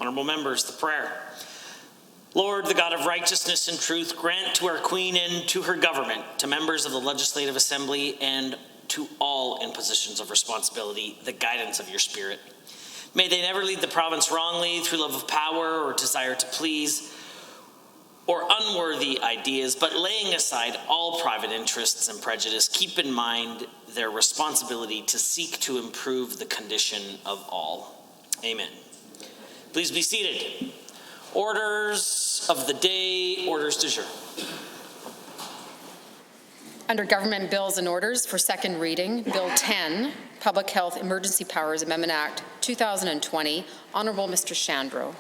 Honourable members, the prayer. Lord, the God of righteousness and truth, grant to our Queen and to her government, to members of the Legislative Assembly, and to all in positions of responsibility, the guidance of your Spirit. May they never lead the province wrongly through love of power or desire to please or unworthy ideas, but laying aside all private interests and prejudice, keep in mind their responsibility to seek to improve the condition of all. Amen. Please be seated. Orders of the day, orders du jour. Under Government Bills and Orders for second reading, Bill 10, Public Health Emergency Powers Amendment Act 2020, Honourable Mr. Shandro.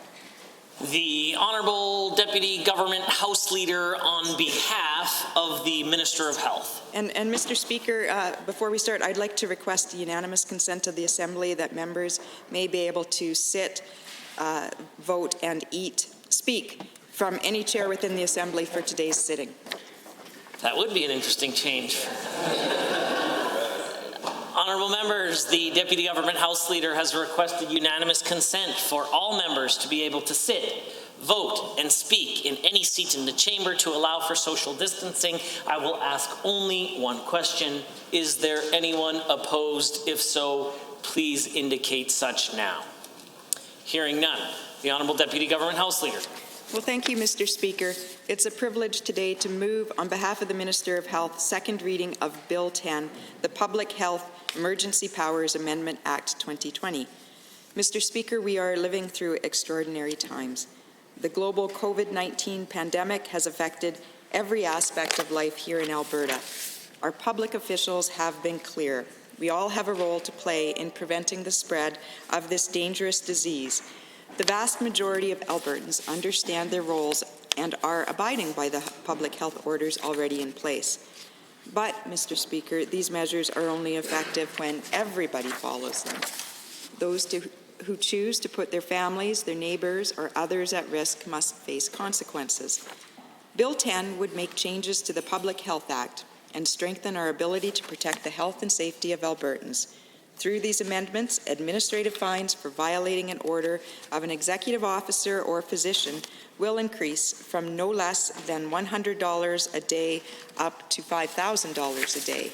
The Honourable Deputy Government House Leader on behalf of the Minister of Health. And Mr. Speaker, before we start, I'd like to request unanimous consent of the Assembly that members may be able to sit, vote and speak from any chair within the Assembly for today's sitting. That would be an interesting change. Honourable members, the Deputy Government House Leader has requested unanimous consent for all members to be able to sit, vote, and speak in any seat in the chamber to allow for social distancing. I will ask only one question. Is there anyone opposed? If so, please indicate such now. Hearing none. The Honourable Deputy Government House Leader. Well, thank you, Mr. Speaker. It's a privilege today to move, on behalf of the Minister of Health, second reading of Bill 10, the Public Health Emergency Powers Amendment Act 2020. Mr. Speaker, we are living through extraordinary times. The global COVID-19 pandemic has affected every aspect of life here in Alberta. Our public officials have been clear. We all have a role to play in preventing the spread of this dangerous disease. The vast majority of Albertans understand their roles and are abiding by the public health orders already in place. But, Mr. Speaker, these measures are only effective when everybody follows them. Those who choose to put their families, their neighbours, or others at risk must face consequences. Bill 10 would make changes to the Public Health Act and strengthen our ability to protect the health and safety of Albertans. Through these amendments, administrative fines for violating an order of an executive officer or physician will increase from no less than $100 a day up to $5,000 a day.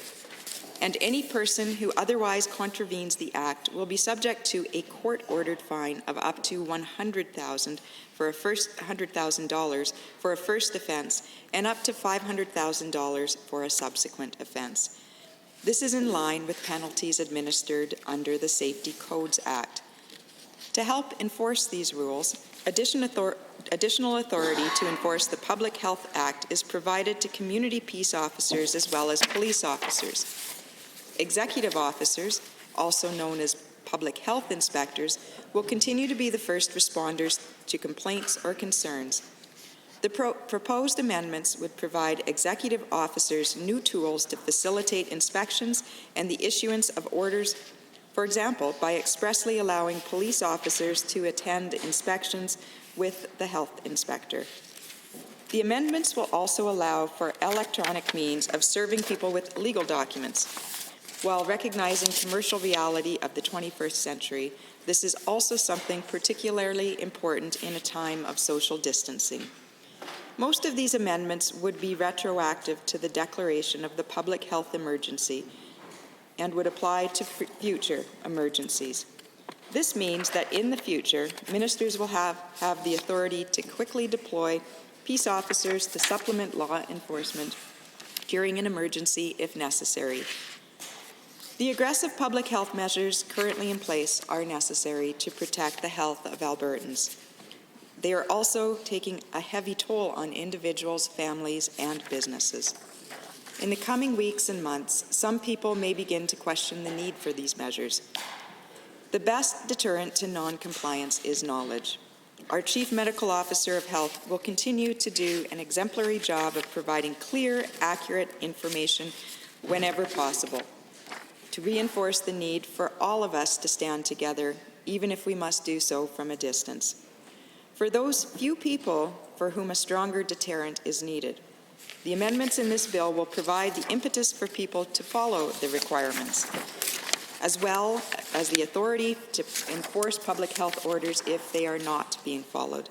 And any person who otherwise contravenes the Act will be subject to a court-ordered fine of up to $100,000 for a first offence and up to $500,000 for a subsequent offence. This is in line with penalties administered under the Safety Codes Act. To help enforce these rules, additional authority to enforce the Public Health Act is provided to community peace officers as well as police officers. Executive officers, also known as public health inspectors, will continue to be the first responders to complaints or concerns. The proposed amendments would provide executive officers new tools to facilitate inspections and the issuance of orders, for example, by expressly allowing police officers to attend inspections with the health inspector. The amendments will also allow for electronic means of serving people with legal documents. While recognizing commercial reality of the 21st century, this is also something particularly important in a time of social distancing. Most of these amendments would be retroactive to the declaration of the public health emergency and would apply to future emergencies. This means that in the future, ministers will have the authority to quickly deploy peace officers to supplement law enforcement during an emergency if necessary. The aggressive public health measures currently in place are necessary to protect the health of Albertans. They are also taking a heavy toll on individuals, families, and businesses. In the coming weeks and months, some people may begin to question the need for these measures. The best deterrent to non-compliance is knowledge. Our Chief Medical Officer of Health will continue to do an exemplary job of providing clear, accurate information whenever possible, to reinforce the need for all of us to stand together, even if we must do so from a distance. For those few people for whom a stronger deterrent is needed, the amendments in this bill will provide the impetus for people to follow the requirements. as well as the authority to enforce public health orders if they are not being followed.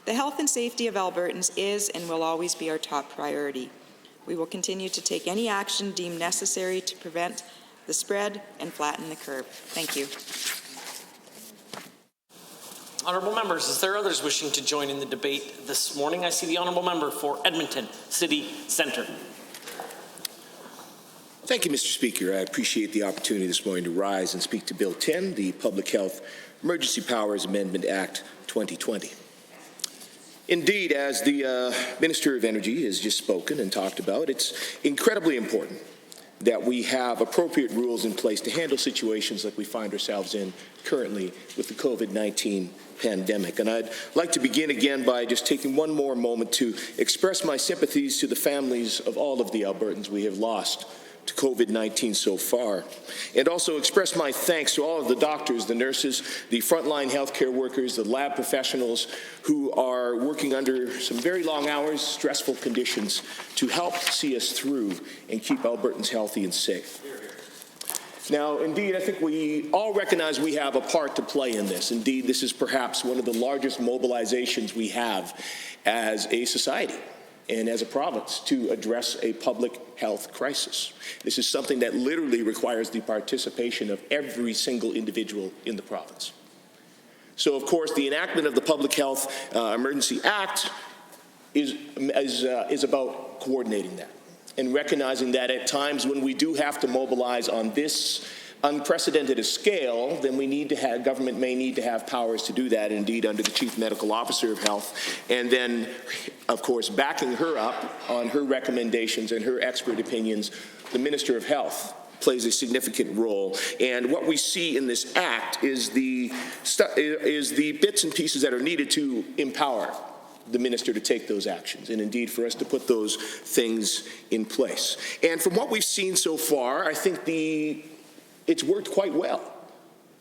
The health and safety of Albertans is and will always be our top priority. We will continue to take any action deemed necessary to prevent the spread and flatten the curve. Thank you. Honourable members, is there others wishing to join in the debate this morning? I see the honourable member for Edmonton City Centre. Thank you, Mr. Speaker. I appreciate the opportunity this morning to rise and speak to Bill 10, the Public Health Emergency Powers Amendment Act 2020. Indeed, as the Minister of Energy has just spoken and talked about, it's incredibly important that we have appropriate rules in place to handle situations like we find ourselves in currently with the COVID-19 pandemic. And I'd like to begin again by just taking one more moment to express my sympathies to the families of all of the Albertans we have lost to COVID-19 so far, and also express my thanks to all of the doctors, the nurses, the frontline healthcare workers, the lab professionals who are working under some very long hours, stressful conditions to help see us through and keep Albertans healthy and safe. Now, indeed, I think we all recognize we have a part to play in this. Indeed, this is perhaps one of the largest mobilizations we have as a society and as a province to address a public health crisis. This is something that literally requires the participation of every single individual in the province. So, of course, the enactment of the Public Health Emergency Act is about coordinating that and recognizing that at times when we do have to mobilize on this unprecedented a scale, then we need to have, government may need to have powers to do that, indeed under the Chief Medical Officer of Health, and then, of course, backing her up on her recommendations and her expert opinions, the Minister of Health plays a significant role. And what we see in this act is the bits and pieces that are needed to empower the minister to take those actions, and indeed for us to put those things in place. And from what we've seen so far, I think it's worked quite well.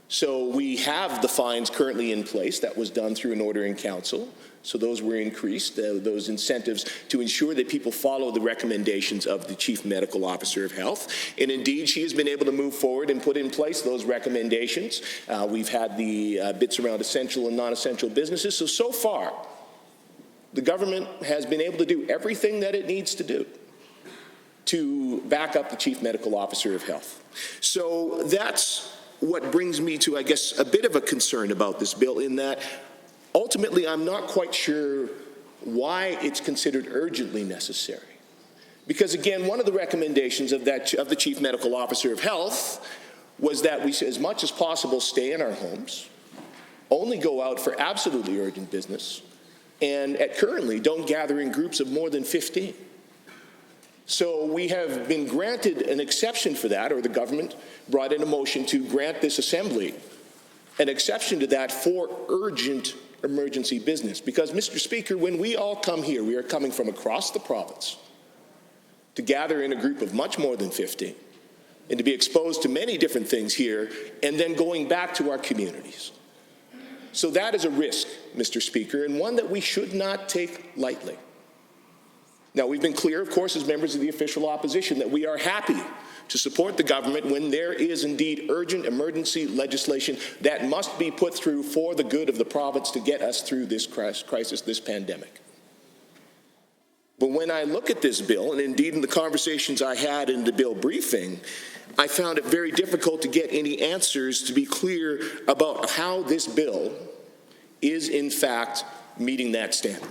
So we have the fines currently in place. That was done through an order in council. So those were increased, those incentives to ensure that people follow the recommendations of the Chief Medical Officer of Health. And indeed, she has been able to move forward and put in place those recommendations. We've had the bits around essential and non-essential businesses. So far, the government has been able to do everything that it needs to do to back up the Chief Medical Officer of Health. So that's what brings me to, I guess, a bit of a concern about this bill, in that ultimately I'm not quite sure why it's considered urgently necessary. Because again, one of the recommendations of the Chief Medical Officer of Health was that we, as much as possible, stay in our homes, only go out for absolutely urgent business, and currently don't gather in groups of more than 15. So we have been granted an exception for that, or the government brought in a motion to grant this assembly an exception to that for urgent emergency business. Because, Mr. Speaker, when we all come here, we are coming from across the province to gather in a group of much more than 15 and to be exposed to many different things here and then going back to our communities. So that is a risk, Mr. Speaker, and one that we should not take lightly. Now, we've been clear, of course, as members of the official opposition, that we are happy to support the government when there is indeed urgent emergency legislation that must be put through for the good of the province to get us through this crisis, this pandemic. But when I look at this bill, and indeed in the conversations I had in the bill briefing, I found it very difficult to get any answers to be clear about how this bill is in fact meeting that standard.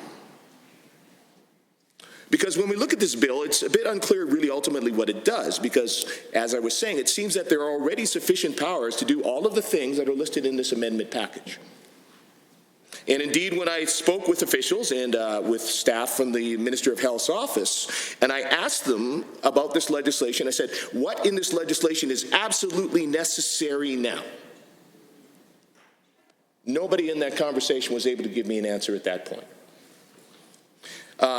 Because when we look at this bill, it's a bit unclear really ultimately what it does, because, as I was saying, it seems that there are already sufficient powers to do all of the things that are listed in this amendment package. And indeed, when I spoke with officials and with staff from the Minister of Health's office, and I asked them about this legislation, I said, what in this legislation is absolutely necessary now? Nobody in that conversation was able to give me an answer at that point.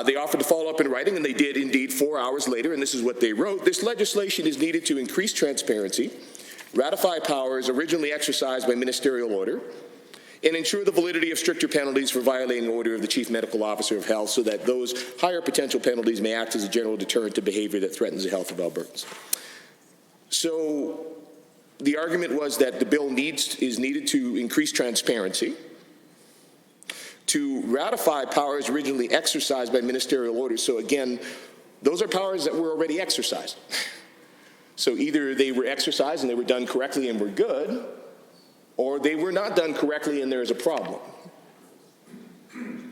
They offered to follow up in writing, and they did indeed 4 hours later, and this is what they wrote. This legislation is needed to increase transparency, ratify powers originally exercised by ministerial order, and ensure the validity of stricter penalties for violating the order of the Chief Medical Officer of Health so that those higher potential penalties may act as a general deterrent to behavior that threatens the health of Albertans. So the argument was that the bill is needed to increase transparency, to ratify powers originally exercised by ministerial orders. So again, those are powers that were already exercised. So either they were exercised and they were done correctly and were good, or they were not done correctly and there's a problem.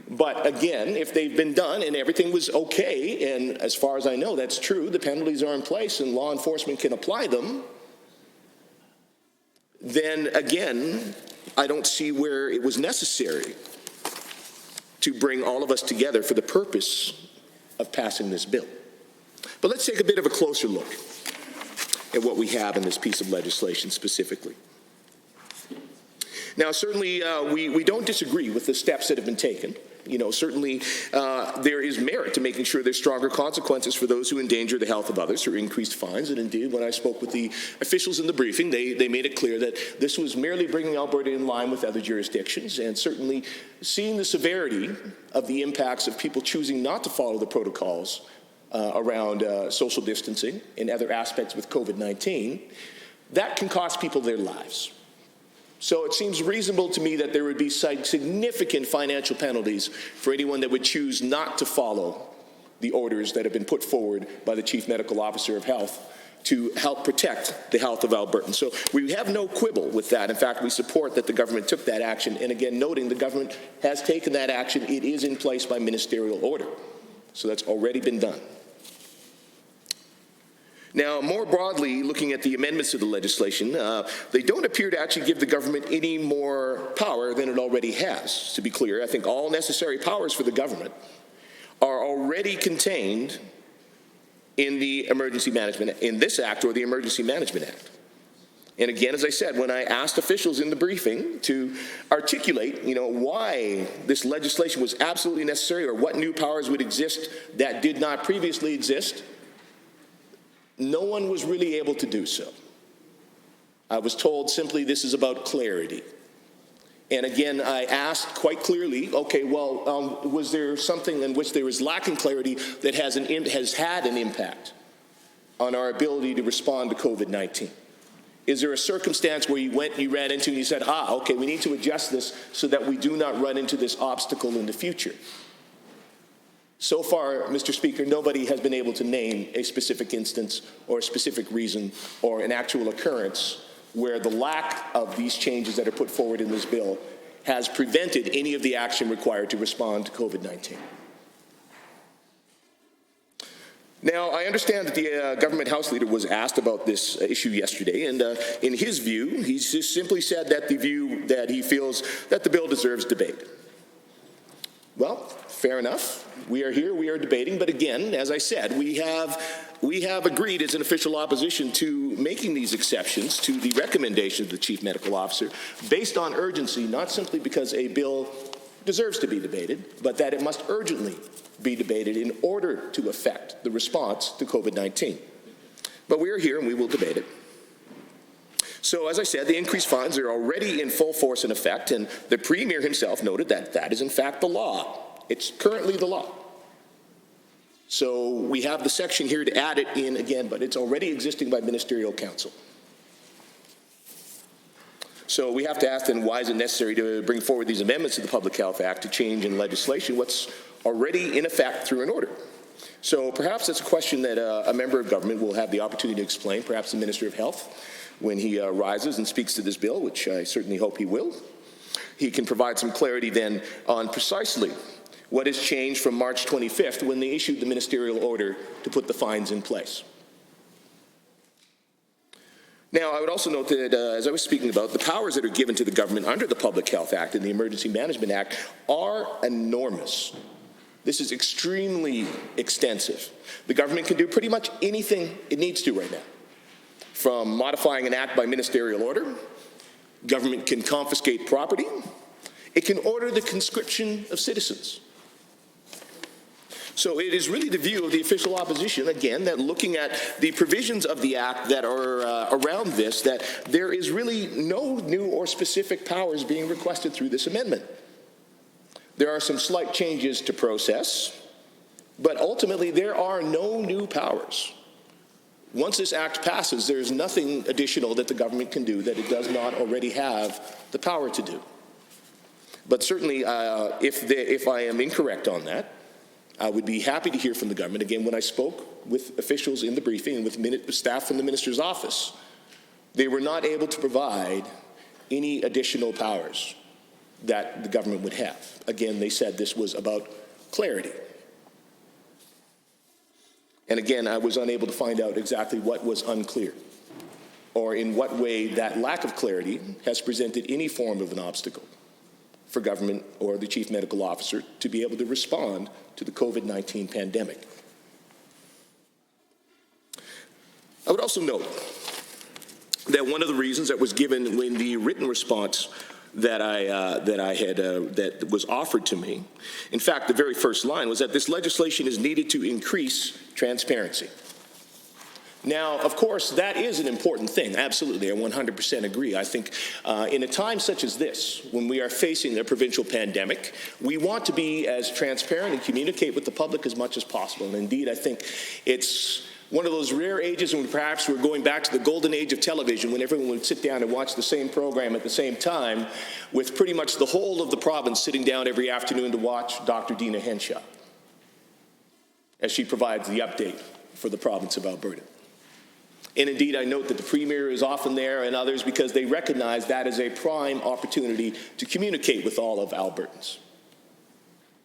But again, if they've been done and everything was okay, and as far as I know that's true, the penalties are in place and law enforcement can apply them, then again, I don't see where it was necessary to bring all of us together for the purpose of passing this bill. But let's take a bit of a closer look at what we have in this piece of legislation specifically. Now, certainly, we don't disagree with the steps that have been taken. Certainly there is merit to making sure there's stronger consequences for those who endanger the health of others through increased fines. And indeed, when I spoke with the officials in the briefing, they made it clear that this was merely bringing Alberta in line with other jurisdictions, and certainly seeing the severity of the impacts of people choosing not to follow the protocols around social distancing and other aspects with COVID-19, that can cost people their lives. So it seems reasonable to me that there would be significant financial penalties for anyone that would choose not to follow the orders that have been put forward by the Chief Medical Officer of Health to help protect the health of Albertans. So we have no quibble with that. In fact, we support that the government took that action. And again, noting the government has taken that action, it is in place by ministerial order. So that's already been done. Now, more broadly, looking at the amendments to the legislation, they don't appear to actually give the government any more power than it already has. To be clear, I think all necessary powers for the government are already contained in the Emergency Management, in this Act or the Emergency Management Act. And again, as I said, when I asked officials in the briefing to articulate, why this legislation was absolutely necessary or what new powers would exist that did not previously exist, no one was really able to do so. I was told simply this is about clarity. And again, I asked quite clearly, okay, well, was there something in which there was lacking clarity that has had an impact on our ability to respond to COVID-19? Is there a circumstance where you ran into and you said, okay, we need to adjust this so that we do not run into this obstacle in the future? So far, Mr. Speaker, nobody has been able to name a specific instance or a specific reason or an actual occurrence where the lack of these changes that are put forward in this bill has prevented any of the action required to respond to COVID-19. Now, I understand that the government House Leader was asked about this issue yesterday, and in his view, he just simply said that he feels that the bill deserves debate. Well, fair enough. We are here, we are debating, but again, as I said, we have agreed as an official opposition to making these exceptions to the recommendation of the Chief Medical Officer based on urgency, not simply because a bill deserves to be debated, but that it must urgently be debated in order to affect the response to COVID-19. But we are here and we will debate it. So, as I said, the increased fines are already in full force and effect, and the Premier himself noted that that is in fact the law. It's currently the law. So we have the section here to add it in again, but it's already existing by ministerial council. So we have to ask then, why is it necessary to bring forward these amendments to the Public Health Act to change in legislation what's already in effect through an order? So perhaps that's a question that a member of government will have the opportunity to explain, perhaps the Minister of Health, when he rises and speaks to this bill, which I certainly hope he will. He can provide some clarity then on precisely what has changed from March 25th when they issued the ministerial order to put the fines in place. Now, I would also note that, as I was speaking about, the powers that are given to the government under the Public Health Act and the Emergency Management Act are enormous. This is extremely extensive. The government can do pretty much anything it needs to right now. From modifying an act by ministerial order, government can confiscate property, it can order the conscription of citizens. So it is really the view of the official opposition, again, that looking at the provisions of the Act that are around this, that there is really no new or specific powers being requested through this amendment. There are some slight changes to process, but ultimately there are no new powers once this act passes, there's nothing additional that the government can do that it does not already have the power to do. But certainly, if I am incorrect on that, I would be happy to hear from the government. Again, when I spoke with officials in the briefing and with staff from the minister's office, they were not able to provide any additional powers that the government would have. Again, they said this was about clarity. And again, I was unable to find out exactly what was unclear, or in what way that lack of clarity has presented any form of an obstacle for government or the chief medical officer to be able to respond to the COVID-19 pandemic. I would also note that one of the reasons that was given in the written response that that was offered to me, in fact, the very first line was that this legislation is needed to increase transparency. Now, of course, that is an important thing. Absolutely, I 100% agree. I think in a time such as this, when we are facing a provincial pandemic, we want to be as transparent and communicate with the public as much as possible. And indeed, I think it's one of those rare ages when perhaps we're going back to the golden age of television, when everyone would sit down and watch the same program at the same time, with pretty much the whole of the province sitting down every afternoon to watch Dr. Dina Henshaw as she provides the update for the province of Alberta. And indeed, I note that the Premier is often there and others because they recognize that as a prime opportunity to communicate with all of Albertans.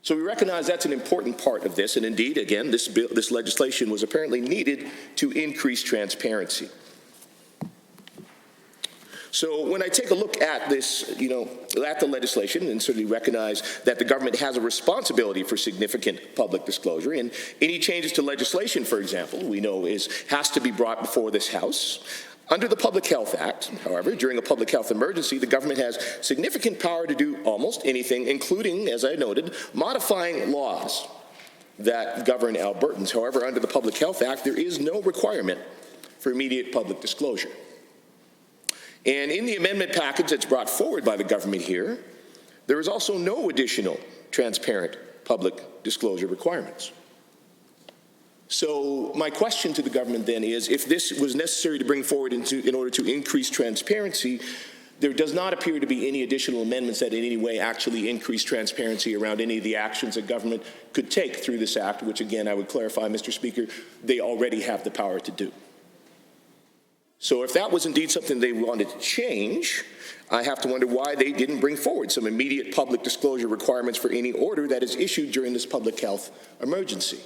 So we recognize that's an important part of this, and indeed, again, this legislation was apparently needed to increase transparency. So when I take a look at this, at the legislation, and certainly recognize that the government has a responsibility for significant public disclosure, and any changes to legislation, for example, we know has to be brought before this House. Under the Public Health Act, however, during a public health emergency, the government has significant power to do almost anything, including, as I noted, modifying laws that govern Albertans. However, under the Public Health Act, there is no requirement for immediate public disclosure. And in the amendment package that's brought forward by the government here, there is also no additional transparent public disclosure requirements. So my question to the government then is, if this was necessary to bring forward in order to increase transparency, there does not appear to be any additional amendments that in any way actually increase transparency around any of the actions that government could take through this act, which again, I would clarify, Mr. Speaker, they already have the power to do. So if that was indeed something they wanted to change, I have to wonder why they didn't bring forward some immediate public disclosure requirements for any order that is issued during this public health emergency.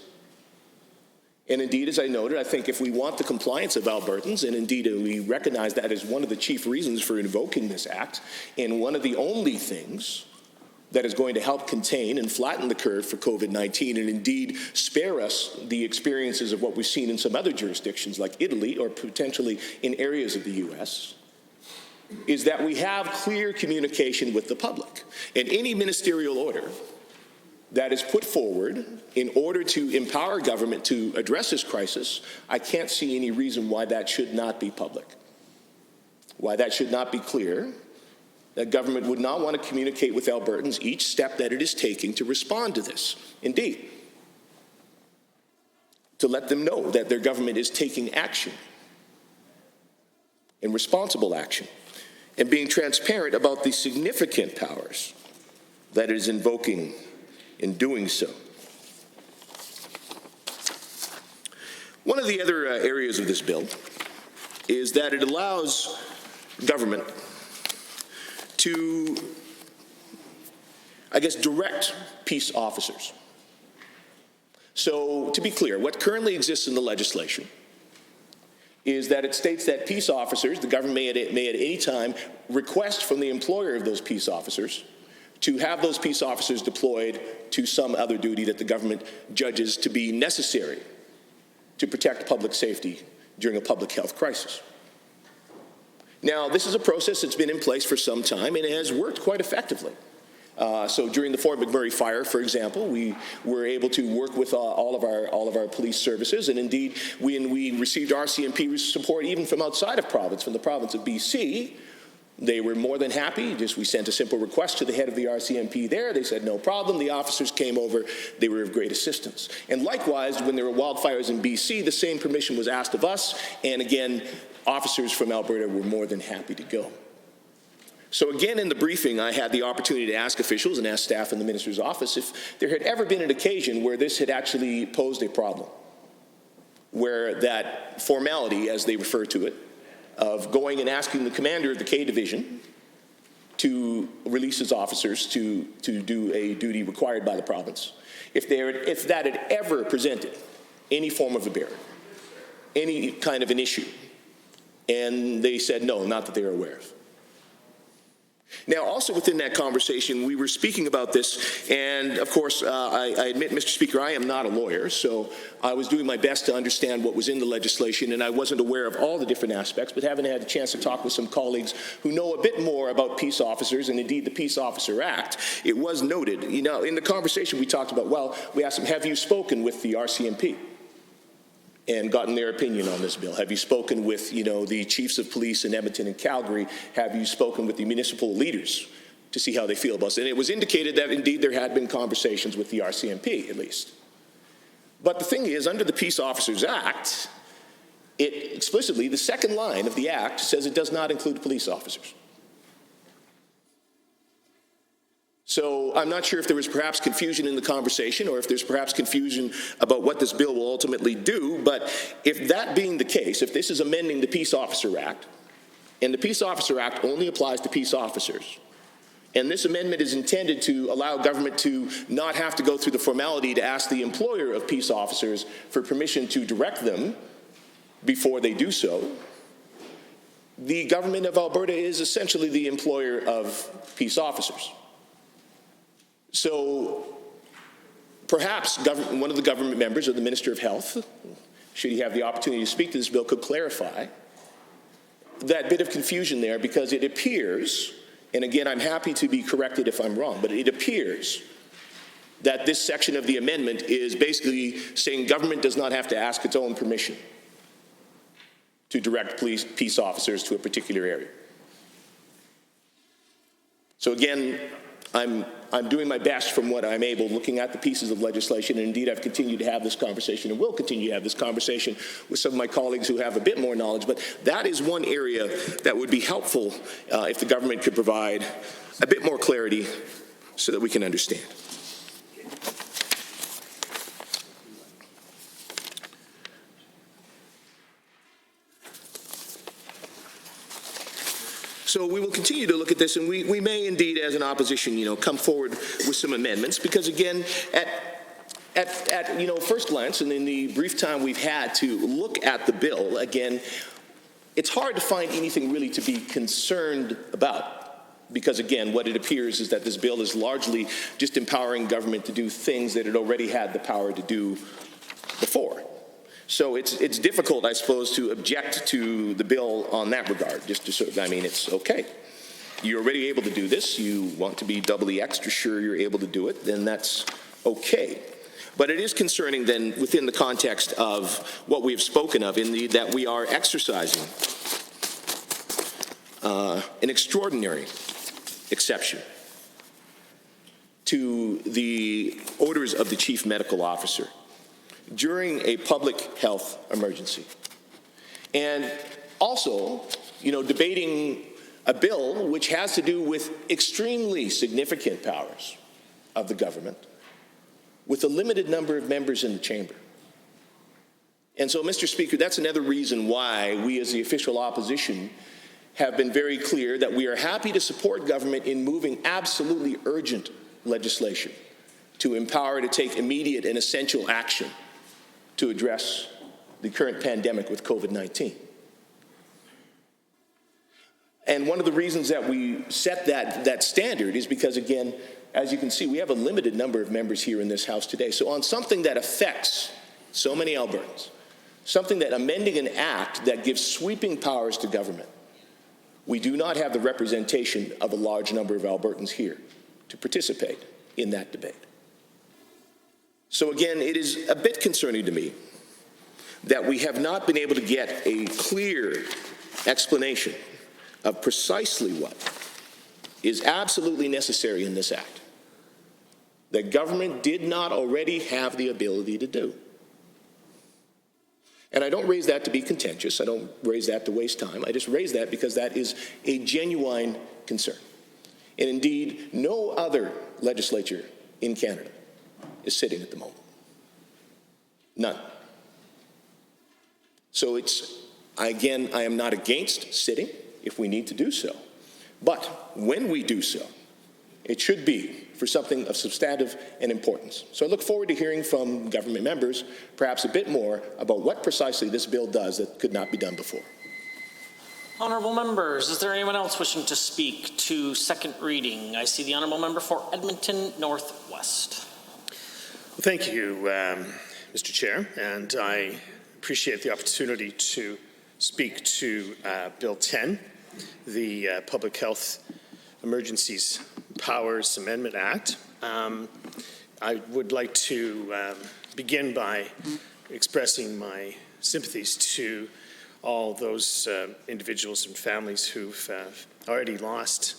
And indeed, as I noted, I think if we want the compliance of Albertans, and indeed we recognize that as one of the chief reasons for invoking this act, and one of the only things that is going to help contain and flatten the curve for COVID-19 and indeed spare us the experiences of what we've seen in some other jurisdictions like Italy or potentially in areas of the U.S., is that we have clear communication with the public. And any ministerial order that is put forward in order to empower government to address this crisis, I can't see any reason why that should not be public, why that should not be clear, that government would not want to communicate with Albertans each step that it is taking to respond to this. Indeed, to let them know that their government is taking action, and responsible action, and being transparent about the significant powers that it is invoking in doing so. One of the other areas of this bill is that it allows government to, direct peace officers. So, to be clear, what currently exists in the legislation is that it states that peace officers, the government may at any time request from the employer of those peace officers to have those peace officers deployed to some other duty that the government judges to be necessary to protect public safety during a public health crisis. Now, this is a process that's been in place for some time, and it has worked quite effectively. So during the Fort McMurray fire, for example, we were able to work with all of our police services, and indeed, when we received RCMP support even from outside of province, from the province of BC, They were more than happy. We sent a simple request to the head of the RCMP there. They said no problem. The officers came over. They were of great assistance. And likewise, when there were wildfires in BC, the same permission was asked of us. And again, officers from Alberta were more than happy to go. So again, in the briefing, I had the opportunity to ask officials and ask staff in the minister's office if there had ever been an occasion where this had actually posed a problem, where that formality, as they refer to it, of going and asking the commander of the K Division to release his officers to do a duty required by the province, if that had ever presented any form of a barrier, any kind of an issue. And they said no, not that they are aware of. Now, also within that conversation, we were speaking about this, and of course, I admit, Mr. Speaker, I am not a lawyer, so I was doing my best to understand what was in the legislation, and I wasn't aware of all the different aspects, but having had a chance to talk with some colleagues who know a bit more about peace officers, and indeed the Peace Officer Act, it was noted, in the conversation we talked about, well, we asked them, have you spoken with the RCMP? And gotten their opinion on this bill? Have you spoken with, the chiefs of police in Edmonton and Calgary? Have you spoken with the municipal leaders to see how they feel about it? And it was indicated that indeed there had been conversations with the RCMP, at least. But the thing is, under the Peace Officers Act, it explicitly, the second line of the Act says it does not include police officers. So I'm not sure if there was perhaps confusion in the conversation or if there's perhaps confusion about what this bill will ultimately do, but if that being the case, if this is amending the Peace Officer Act, and the Peace Officer Act only applies to peace officers, and this amendment is intended to allow government to not have to go through the formality to ask the employer of peace officers for permission to direct them before they do so, the government of Alberta is essentially the employer of peace officers. So perhaps one of the government members or the Minister of Health, should he have the opportunity to speak to this bill, could clarify that bit of confusion there, because it appears, and again, I'm happy to be corrected if I'm wrong, but it appears that this section of the amendment is basically saying government does not have to ask its own permission to direct peace officers to a particular area. So again, I'm doing my best from what I'm able, looking at the pieces of legislation, and indeed I've continued to have this conversation and will continue to have this conversation with some of my colleagues who have a bit more knowledge, but that is one area that would be helpful if the government could provide a bit more clarity so that we can understand. So we will continue to look at this, and we may indeed, as an opposition, come forward with some amendments, because again, at first glance, and in the brief time we've had to look at the bill, again, it's hard to find anything really to be concerned about, because again, what it appears is that this bill is largely just empowering government to do things that it already had the power to do before. So it's difficult, I suppose, to object to the bill on that regard. It's okay. You're already able to do this. You want to be doubly extra sure you're able to do it, then that's okay. But it is concerning then within the context of what we have spoken of, that we are exercising an extraordinary exception to the orders of the Chief Medical Officer during a public health emergency. And also, debating a bill which has to do with extremely significant powers of the government with a limited number of members in the chamber. And so, Mr. Speaker, that's another reason why we as the official opposition have been very clear that we are happy to support government in moving absolutely urgent legislation to empower to take immediate and essential action to address the current pandemic with COVID-19. And one of the reasons that we set that standard is because, again, as you can see, we have a limited number of members here in this House today. So on something that affects so many Albertans, something that amending an act that gives sweeping powers to government, we do not have the representation of a large number of Albertans here to participate in that debate. So again, it is a bit concerning to me that we have not been able to get a clear explanation of precisely what is absolutely necessary in this act that government did not already have the ability to do. And I don't raise that to be contentious. I don't raise that to waste time. I just raise that because that is a genuine concern. And indeed, no other legislature in Canada is sitting at the moment. None. So again, I am not against sitting if we need to do so. But when we do so, it should be for something of substantive and importance. So I look forward to hearing from government members perhaps a bit more about what precisely this bill does that could not be done before. Honourable members, is there anyone else wishing to speak to second reading? I see the Honourable Member for Edmonton Northwest. Well, thank you, Mr. Chair, and I appreciate the opportunity to speak to Bill 10, the Public Health Emergencies Powers Amendment Act. I would like to begin by expressing my sympathies to all those individuals and families who've already lost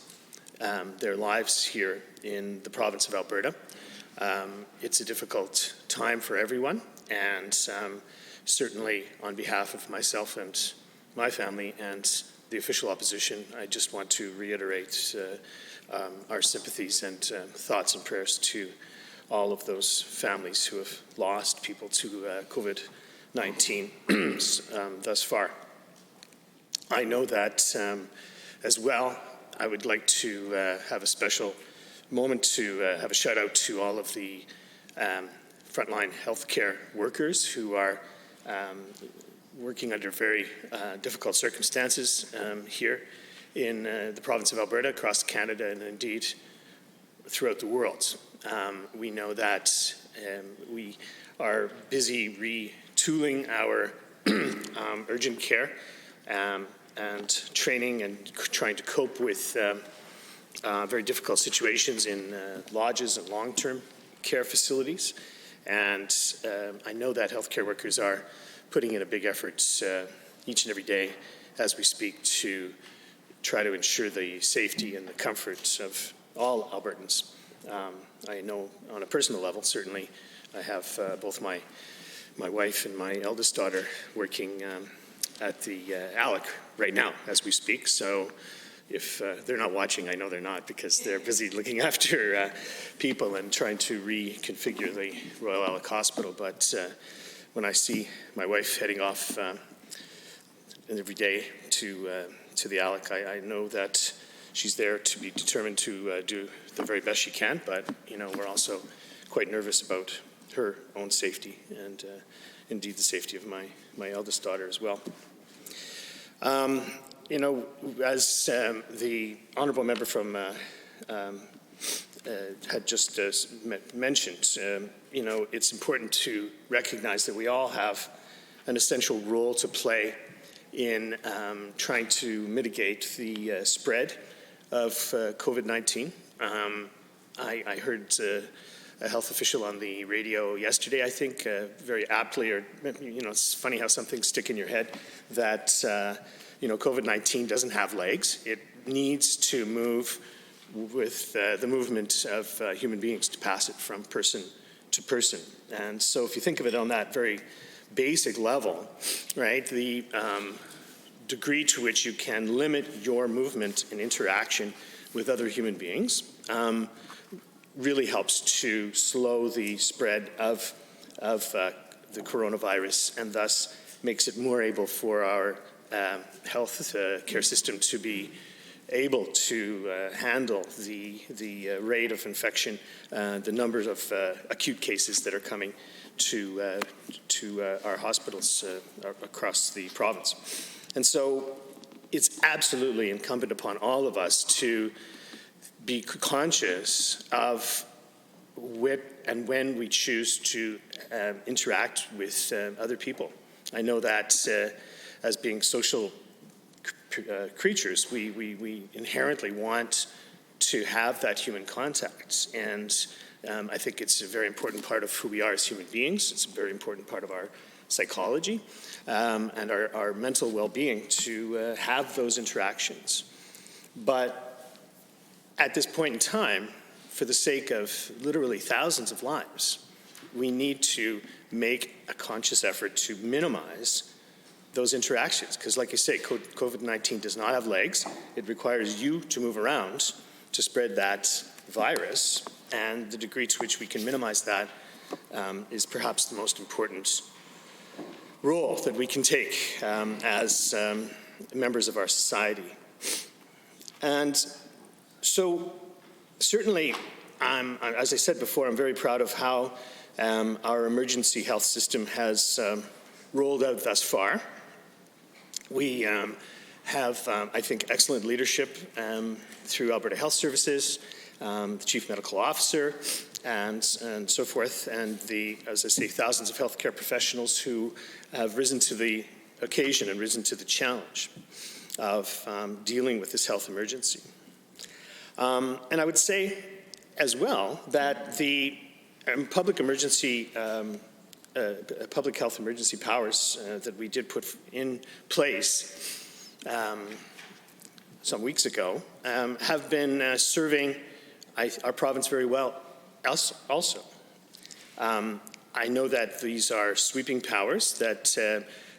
their lives here in the province of Alberta. It's a difficult time for everyone, and certainly on behalf of myself and my family and the official opposition, I just want to reiterate our sympathies and thoughts and prayers to all of those families who have lost people to COVID-19 thus far. I know that as well, I would like to have a special moment to have a shout out to all of the frontline healthcare workers who are working under very difficult circumstances here in the province of Alberta, across Canada, and indeed throughout the world. We know that we are busy retooling our urgent care and training and trying to cope with very difficult situations in lodges and long-term care facilities. And I know that healthcare workers are putting in a big effort each and every day as we speak to try to ensure the safety and the comfort of all Albertans. I know on a personal level, certainly, I have both my wife and my eldest daughter working at the ALEC right now as we speak. So if they're not watching, I know they're not, because they're busy looking after people and trying to reconfigure the Royal ALEC Hospital. But when I see my wife heading off every day to the ALEC, I know that she's there to be determined to do the very best she can. But we're also quite nervous about her own safety and indeed the safety of my eldest daughter as well. As the honourable member from had just mentioned, it's important to recognize that we all have an essential role to play in trying to mitigate the spread of COVID-19. I heard a health official on the radio yesterday, I think, very aptly, or it's funny how some things stick in your head, that COVID-19 doesn't have legs. It needs to move with the movement of human beings to pass it from person to person. And so if you think of it on that very basic level, right, the degree to which you can limit your movement and interaction with other human beings really helps to slow the spread of the coronavirus, and thus makes it more able for our health care system to be able to handle the rate of infection, the numbers of acute cases that are coming to our hospitals across the province. And so it's absolutely incumbent upon all of us to be conscious of and when we choose to interact with other people. I know that as being social creatures, we inherently want to have that human contact. And I think it's a very important part of who we are as human beings. It's a very important part of our psychology and our mental well-being to have those interactions. But at this point in time, for the sake of literally thousands of lives, we need to make a conscious effort to minimize those interactions. Because like you say, COVID-19 does not have legs. It requires you to move around to spread that virus. And the degree to which we can minimize that is perhaps the most important role that we can take as members of our society. And so certainly, as I said before, I'm very proud of how our emergency health system has rolled out thus far. We have, I think, excellent leadership through Alberta Health Services, the Chief Medical Officer, and so forth, and as I say, thousands of healthcare professionals who have risen to the occasion and risen to the challenge of dealing with this health emergency. And I would say as well that the public health emergency powers that we did put in place some weeks ago have been serving our province very well also. I know that these are sweeping powers that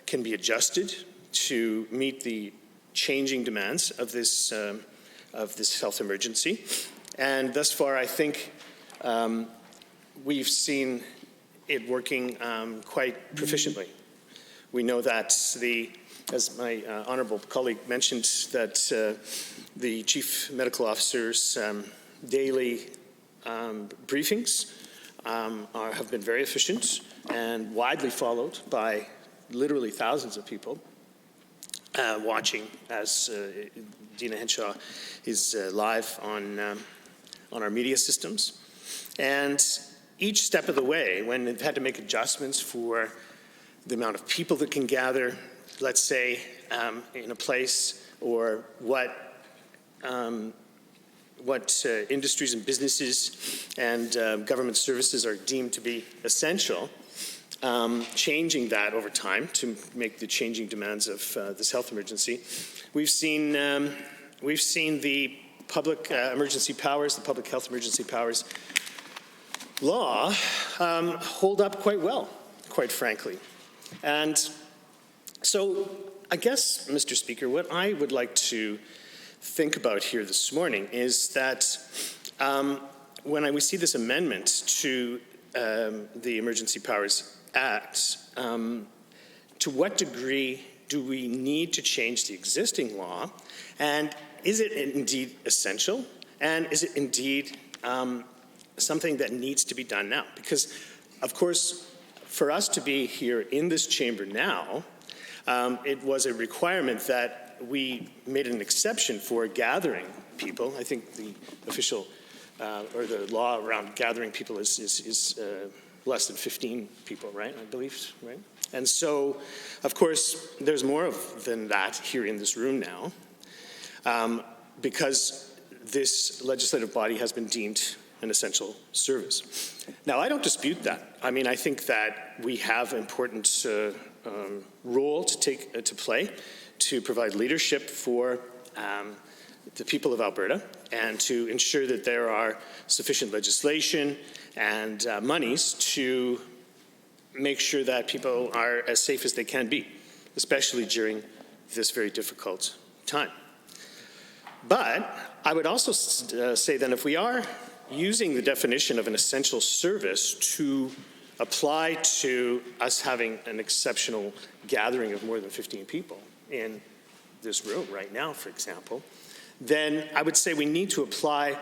can be adjusted to meet the changing demands of this health emergency. And thus far, I think we've seen it working quite proficiently. We know that as my honourable colleague mentioned, that the Chief Medical Officer's daily briefings have been very efficient and widely followed by literally thousands of people watching as Dina Henshaw is live on our media systems. And each step of the way, when they've had to make adjustments for the amount of people that can gather, let's say, in a place, or what industries and businesses and government services are deemed to be essential, changing that over time to make the changing demands of this health emergency. We've seen the public emergency powers, the public health emergency powers law hold up quite well, quite frankly. And so I guess, Mr. Speaker, what I would like to think about here this morning is that when we see this amendment to the Emergency Powers Act, to what degree do we need to change the existing law? And is it indeed essential? And is it indeed something that needs to be done now? Because, of course, for us to be here in this chamber now, it was a requirement that we made an exception for gathering people. I think the official or the law around gathering people is less than 15 people, right? I believe, right? And so, of course, there's more than that here in this room now, because this legislative body has been deemed an essential service. Now, I don't dispute that. I mean, I think that we have an important role to play to provide leadership for the people of Alberta and to ensure that there are sufficient legislation and monies to make sure that people are as safe as they can be, especially during this very difficult time. But I would also say then, if we are using the definition of an essential service to apply to us having an exceptional gathering of more than 15 people in this room right now, for example, then I would say we need to apply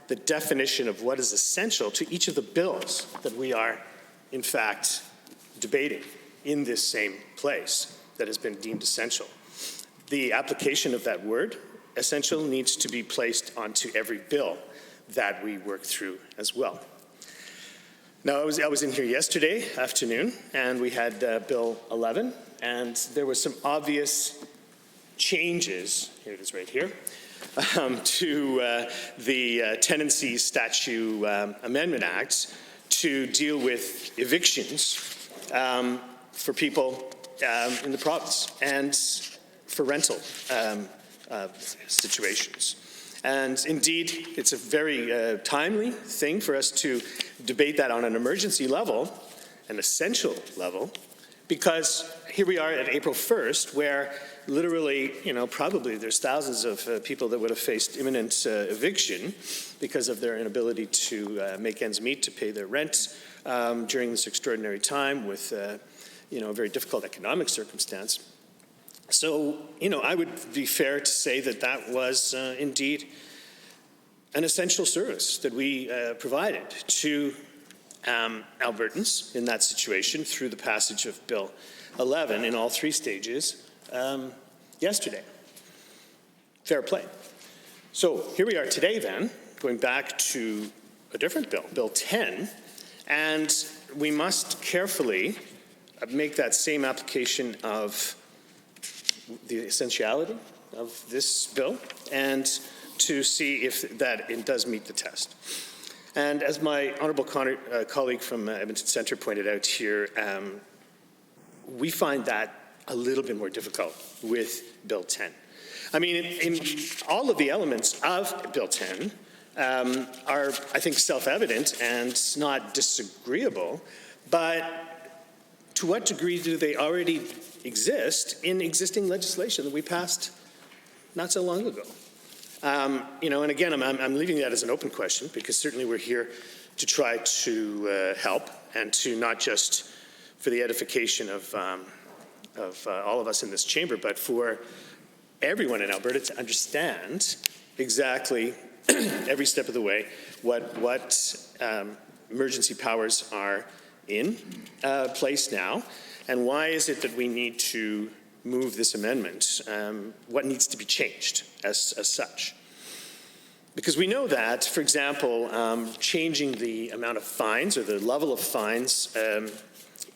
the definition of what is essential to each of the bills that we are, in fact, debating in this same place that has been deemed essential. The application of that word, essential, needs to be placed onto every bill that we work through as well. Now, I was in here yesterday afternoon, and we had Bill 11, and there were some obvious changes, here it is right here, to the Tenancy Statute Amendment Act to deal with evictions for people in the province and for rental situations. And indeed, it's a very timely thing for us to debate that on an emergency level, an essential level, because here we are at April 1st, where literally, probably there's thousands of people that would have faced imminent eviction because of their inability to make ends meet, to pay their rent during this extraordinary time with, a very difficult economic circumstance. So, I would be fair to say that that was indeed an essential service that we provided to Albertans in that situation through the passage of Bill 11 in all three stages yesterday. Fair play. So here we are today then, going back to a different bill, Bill 10, and we must carefully make that same application of the essentiality of this bill and to see if that it does meet the test. And as my honourable colleague from Edmonton Centre pointed out here, we find that a little bit more difficult with Bill 10. I mean, in all of the elements of Bill 10 are, I think, self-evident and not disagreeable, but to what degree do they already exist in existing legislation that we passed not so long ago? And again, I'm leaving that as an open question because certainly we're here to try to help and to not just for the edification of all of us in this chamber, but for everyone in Alberta to understand exactly every step of the way what emergency powers are in place now, and why is it that we need to move this amendment? What needs to be changed as such? Because we know that, for example, changing the amount of fines or the level of fines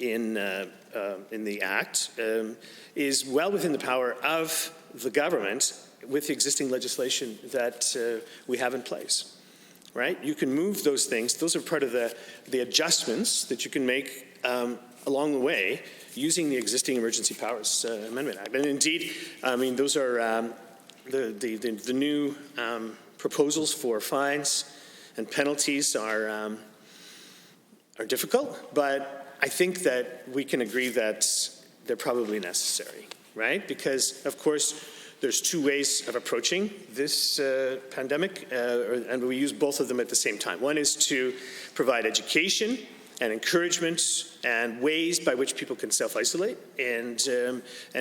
in the Act is well within the power of the government with the existing legislation that we have in place, right? You can move those things. Those are part of the adjustments that you can make along the way using the existing Emergency Powers Amendment Act. And indeed, I mean, those are the new proposals for fines and penalties are difficult, but I think that we can agree that they're probably necessary, right? Because, of course, there's two ways of approaching this pandemic, and we use both of them at the same time. One is to provide education and encouragement and ways by which people can self-isolate and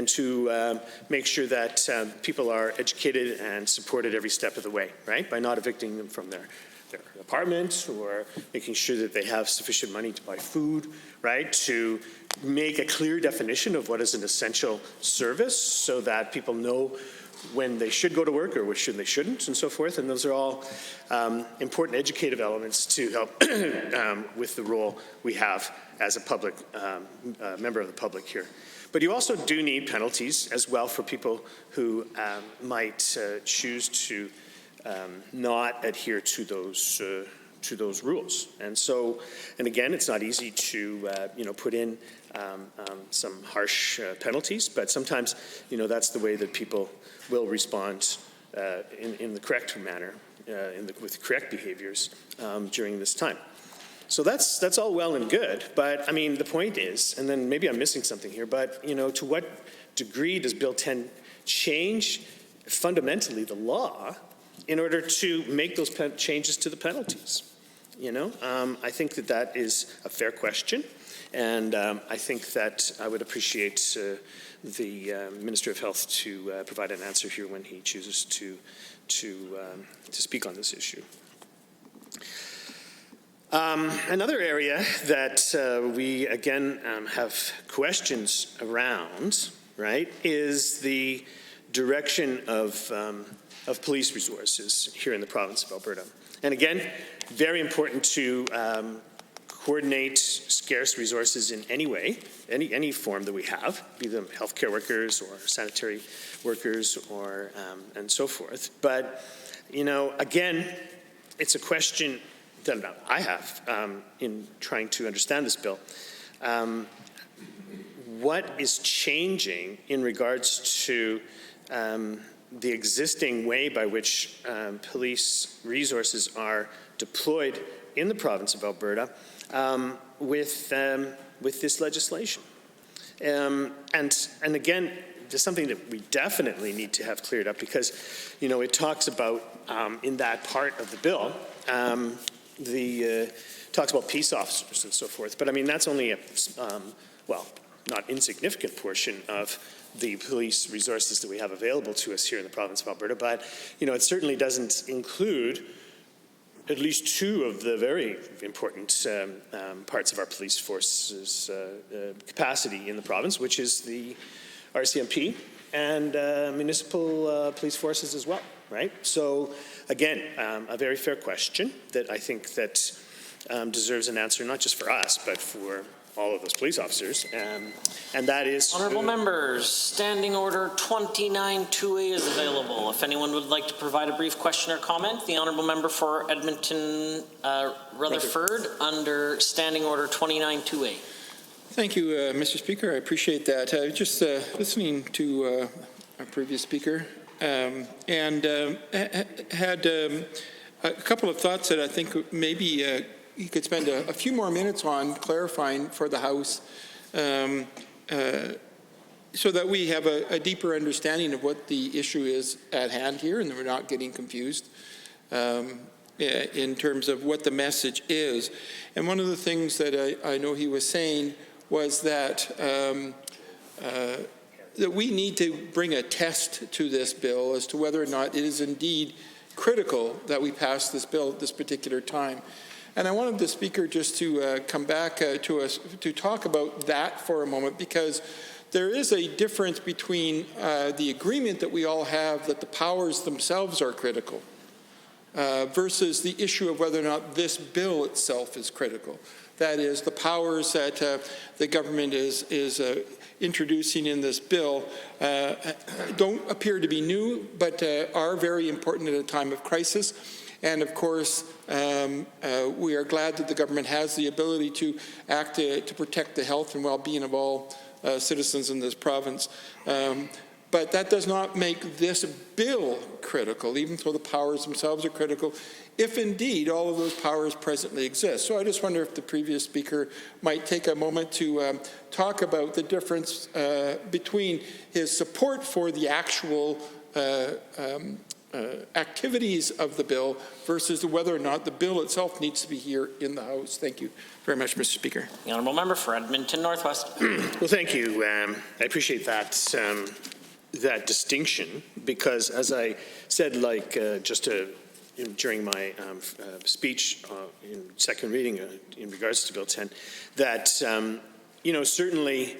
to make sure that people are educated and supported every step of the way, right? By not evicting them from their apartment or making sure that they have sufficient money to buy food, right? To make a clear definition of what is an essential service so that people know when they should go to work or when they shouldn't and so forth. And those are all important educative elements to help with the role we have as a public member of the public here. But you also do need penalties as well for people who might choose to not adhere to those rules. And so, and again, it's not easy to put in some harsh penalties, but sometimes that's the way that people will respond in the correct manner, with correct behaviors during this time. So that's all well and good, but I mean the point is, and then maybe I'm missing something here, but to what degree does Bill 10 change fundamentally the law in order to make those changes to the penalties? I think that is a fair question, and I think that I would appreciate the Minister of Health to provide an answer here when he chooses to speak on this issue. Another area that we again have questions around, right, is the direction of police resources here in the province of Alberta. And again, very important to coordinate scarce resources in any way, any form that we have, be them healthcare workers or sanitary workers or and so forth. But again, it's a question that I have in trying to understand this bill. what is changing in regards to the existing way by which police resources are deployed in the province of Alberta with this legislation. And again, there's something that we definitely need to have cleared up, because, you know, it talks about in that part of the bill, talks about peace officers and so forth. But I mean, that's only a well, not insignificant portion of the police resources that we have available to us here in the province of Alberta. But, you know, it certainly doesn't include at least two of the very important parts of our police force's capacity in the province, which is the RCMP and municipal police forces as well, right? So, again, a very fair question that I think that deserves an answer, not just for us, but for all of those police officers, and that is... Honourable members, Standing Order 29-2A is available. If anyone would like to provide a brief question or comment, the Honourable Member for Edmonton Rutherford under Standing Order 29-2A. Thank you, Mr. Speaker. I appreciate that. Just listening to our previous speaker and had a couple of thoughts that I think maybe you could spend a few more minutes on clarifying for the House so that we have a deeper understanding of what the issue is at hand here and that we're not getting confused in terms of what the message is. And one of the things that I know he was saying was that that we need to bring a test to this bill as to whether or not it is indeed critical that we pass this bill at this particular time. And I wanted the Speaker just to come back to us to talk about that for a moment, because there is a difference between the agreement that we all have that the powers themselves are critical versus the issue of whether or not this bill itself is critical. That is, the powers that the government is introducing in this bill don't appear to be new, but are very important at a time of crisis. And of course, we are glad that the government has the ability to act to protect the health and well-being of all citizens in this province. But that does not make this bill critical, even though the powers themselves are critical, if indeed all of those powers presently exist. So I just wonder if the previous speaker might take a moment to talk about the difference between his support for the actual activities of the bill versus whether or not the bill itself needs to be here in the House. Thank you very much, Mr. Speaker. The Honourable Member for Edmonton Northwest. Well, thank you. I appreciate that that distinction, because as I said, during my speech in second reading in regards to Bill 10, that certainly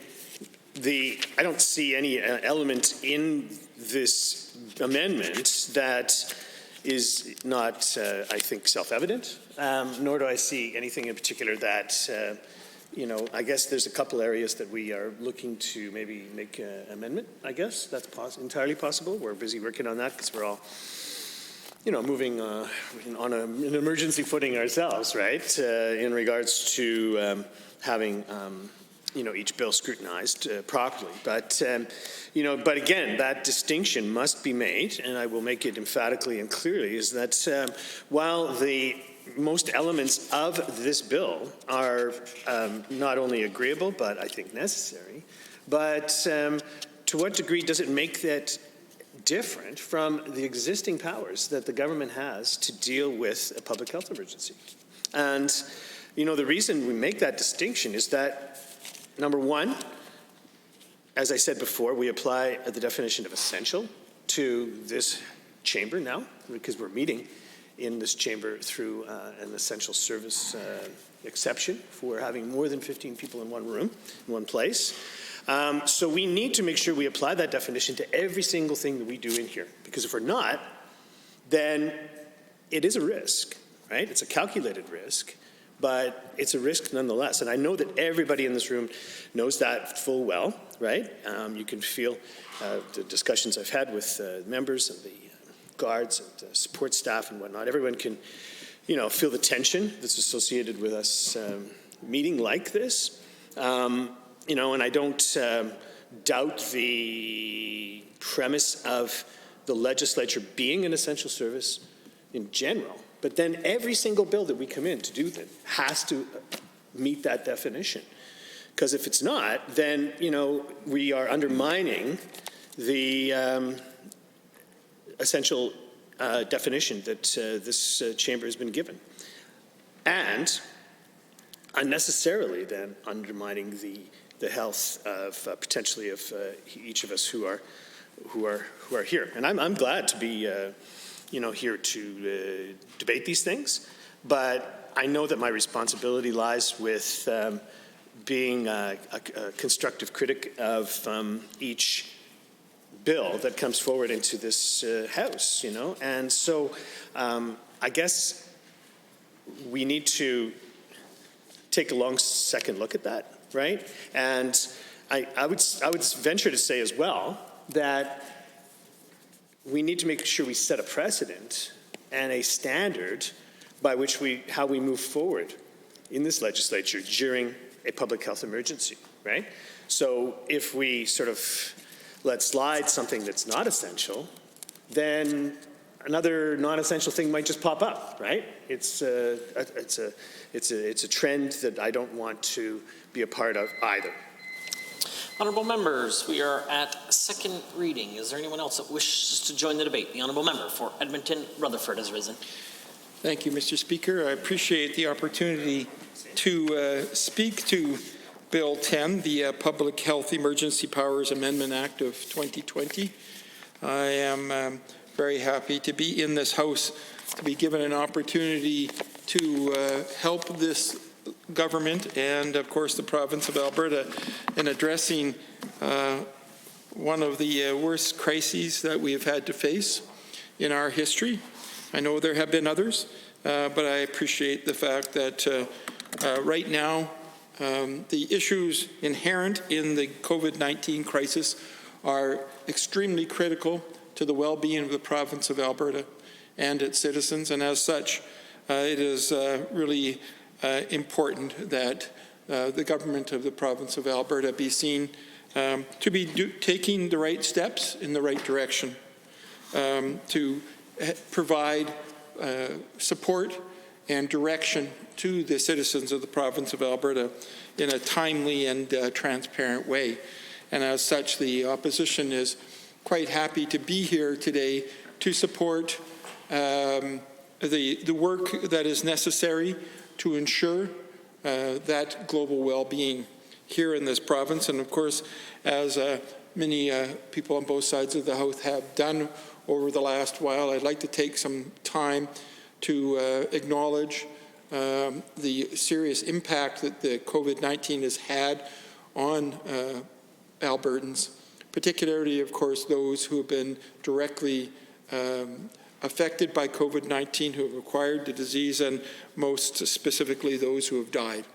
I don't see any element in this amendment that is not, I think, self-evident, nor do I see anything in particular that, I guess there's a couple areas that we are looking to maybe make an amendment, I guess. That's entirely possible. We're busy working on that because we're all, moving on an emergency footing ourselves, right, in regards to having each bill scrutinized properly. But, but again, that distinction must be made, and I will make it emphatically and clearly, is that while the most elements of this bill are not only agreeable, but I think necessary, but to what degree does it make that different from the existing powers that the government has to deal with a public health emergency? And, the reason we make that distinction is that, number one, as I said before, we apply the definition of essential to this chamber now, because we're meeting in this chamber through an essential service exception for having more than 15 people in one room, in one place. So we need to make sure we apply that definition to every single thing that we do in here, because if we're not, then it is a risk, right? It's a calculated risk, but it's a risk nonetheless. And I know that everybody in this room knows that full well, right? You can feel the discussions I've had with members and the guards and support staff and whatnot. Everyone can, feel the tension that's associated with us meeting like this. and I don't doubt the premise of the legislature being an essential service in general, but then every single bill that we come in to do that has to meet that definition. Because if it's not, then, we are undermining the essential definition that this chamber has been given. And unnecessarily then undermining the health of potentially of each of us who are here. And I'm glad to be here to debate these things, but I know that my responsibility lies with being a constructive critic of each bill that comes forward into this House, and so I guess we need to take a long second look at that, right? And I would venture to say as well that we need to make sure we set a precedent and a standard by which how we move forward in this legislature during a public health emergency, right? So if we sort of let slide something that's not essential, then another non-essential thing might just pop up, right? It's a trend that I don't want to be a part of either. Honourable members, we are at second reading. Is there anyone else that wishes to join the debate? The Honourable Member for Edmonton Rutherford has risen. Thank you, Mr. Speaker. I appreciate the opportunity to speak to Bill 10, the Public Health Emergency Powers Amendment Act of 2020. I am very happy to be in this House, to be given an opportunity to help this government and, of course, the province of Alberta in addressing one of the worst crises that we have had to face in our history. I know there have been others, but I appreciate the fact that right now the issues inherent in the COVID-19 crisis are extremely critical to the well-being of the province of Alberta and its citizens, and as such, it is really important that the government of the province of Alberta be seen to be taking the right steps in the right direction to provide support and direction to the citizens of the province of Alberta in a timely and transparent way. And as such, the opposition is quite happy to be here today to support the work that is necessary to ensure that global well-being here in this province. And of course, as many people on both sides of the House have done over the last while, I'd like to take some time to acknowledge the serious impact that the COVID-19 has had on Albertans, particularly, of course, those who have been directly affected by COVID-19, who have acquired the disease, and most specifically those who have died,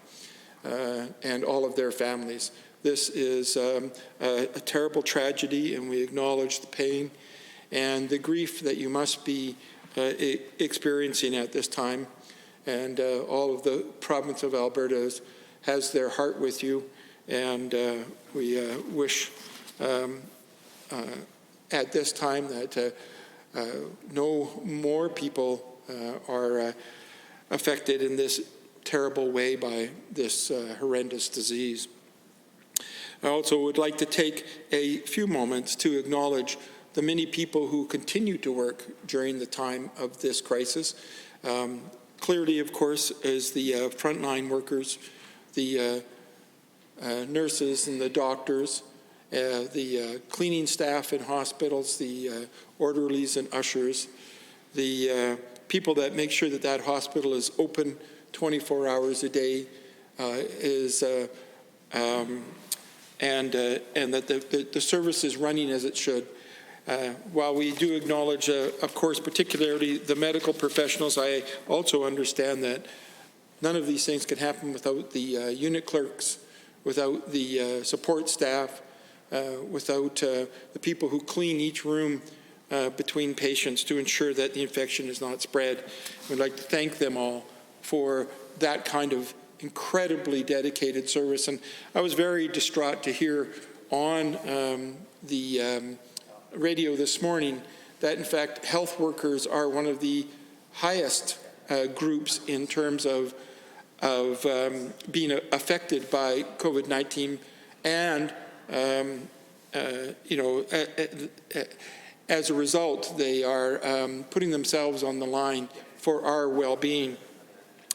and all of their families. This is a terrible tragedy, and we acknowledge the pain and the grief that you must be experiencing at this time. And all of the province of Alberta has their heart with you, and we wish at this time that no more people are affected in this terrible way by this horrendous disease. I also would like to take a few moments to acknowledge the many people who continue to work during the time of this crisis. Clearly, of course, is the frontline workers, the nurses and the doctors, the cleaning staff in hospitals, the orderlies and ushers, the people that make sure that that hospital is open 24 hours a day, and that the service is running as it should. While we do acknowledge, of course, particularly the medical professionals, I also understand that none of these things can happen without the unit clerks, without the support staff, without the people who clean each room between patients to ensure that the infection is not spread. We'd like to thank them all for that kind of incredibly dedicated service. And I was very distraught to hear on the radio this morning that, in fact, health workers are one of the highest groups in terms of being affected by COVID-19, and as a result, they are putting themselves on the line for our well-being.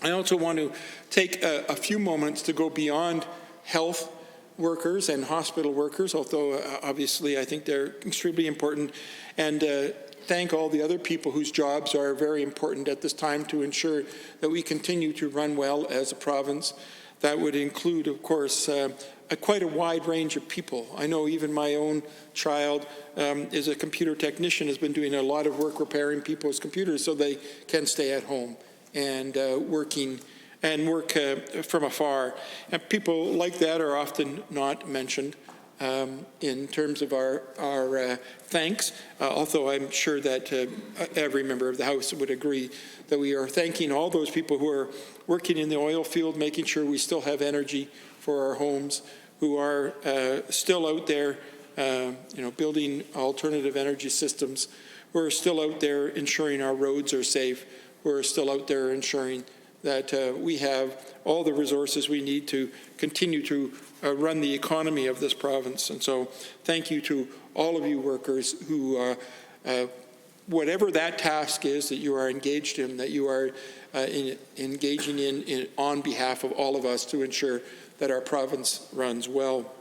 I also want to take a few moments to go beyond health workers and hospital workers, although obviously I think they're extremely important, and thank all the other people whose jobs are very important at this time to ensure that we continue to run well as a province. That would include, of course, quite a wide range of people. I know even my own child is a computer technician, has been doing a lot of work repairing people's computers so they can stay at home and work from afar. And people like that are often not mentioned in terms of our thanks, although I'm sure that every member of the House would agree that we are thanking all those people who are working in the oil field, making sure we still have energy for our homes, who are still out there building alternative energy systems, who are still out there ensuring our roads are safe, who are still out there ensuring that we have all the resources we need to continue to run the economy of this province. And so thank you to all of you workers who, whatever that task is that you are engaged in, that you are engaging in on behalf of all of us to ensure that our province runs well.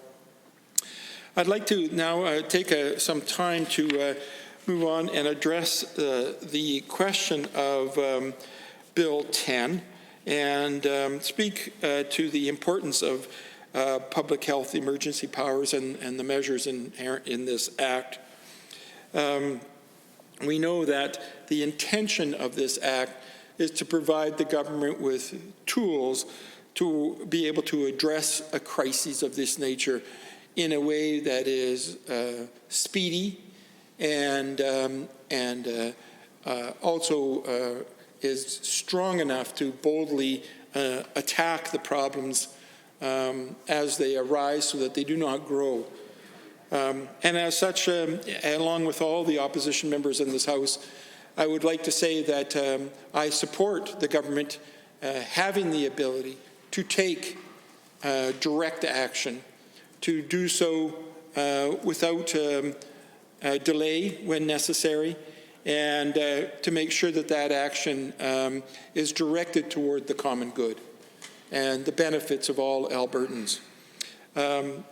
I'd like to now take some time to move on and address the question of Bill 10 and speak to the importance of public health emergency powers and the measures inherent in this act. We know that the intention of this act is to provide the government with tools to be able to address a crisis of this nature in a way that is speedy and also is strong enough to boldly attack the problems as they arise so that they do not grow. And as such, along with all the opposition members in this House, I would like to say that I support the government having the ability to take direct action, to do so without delay when necessary, and to make sure that that action is directed toward the common good and the benefits of all Albertans. So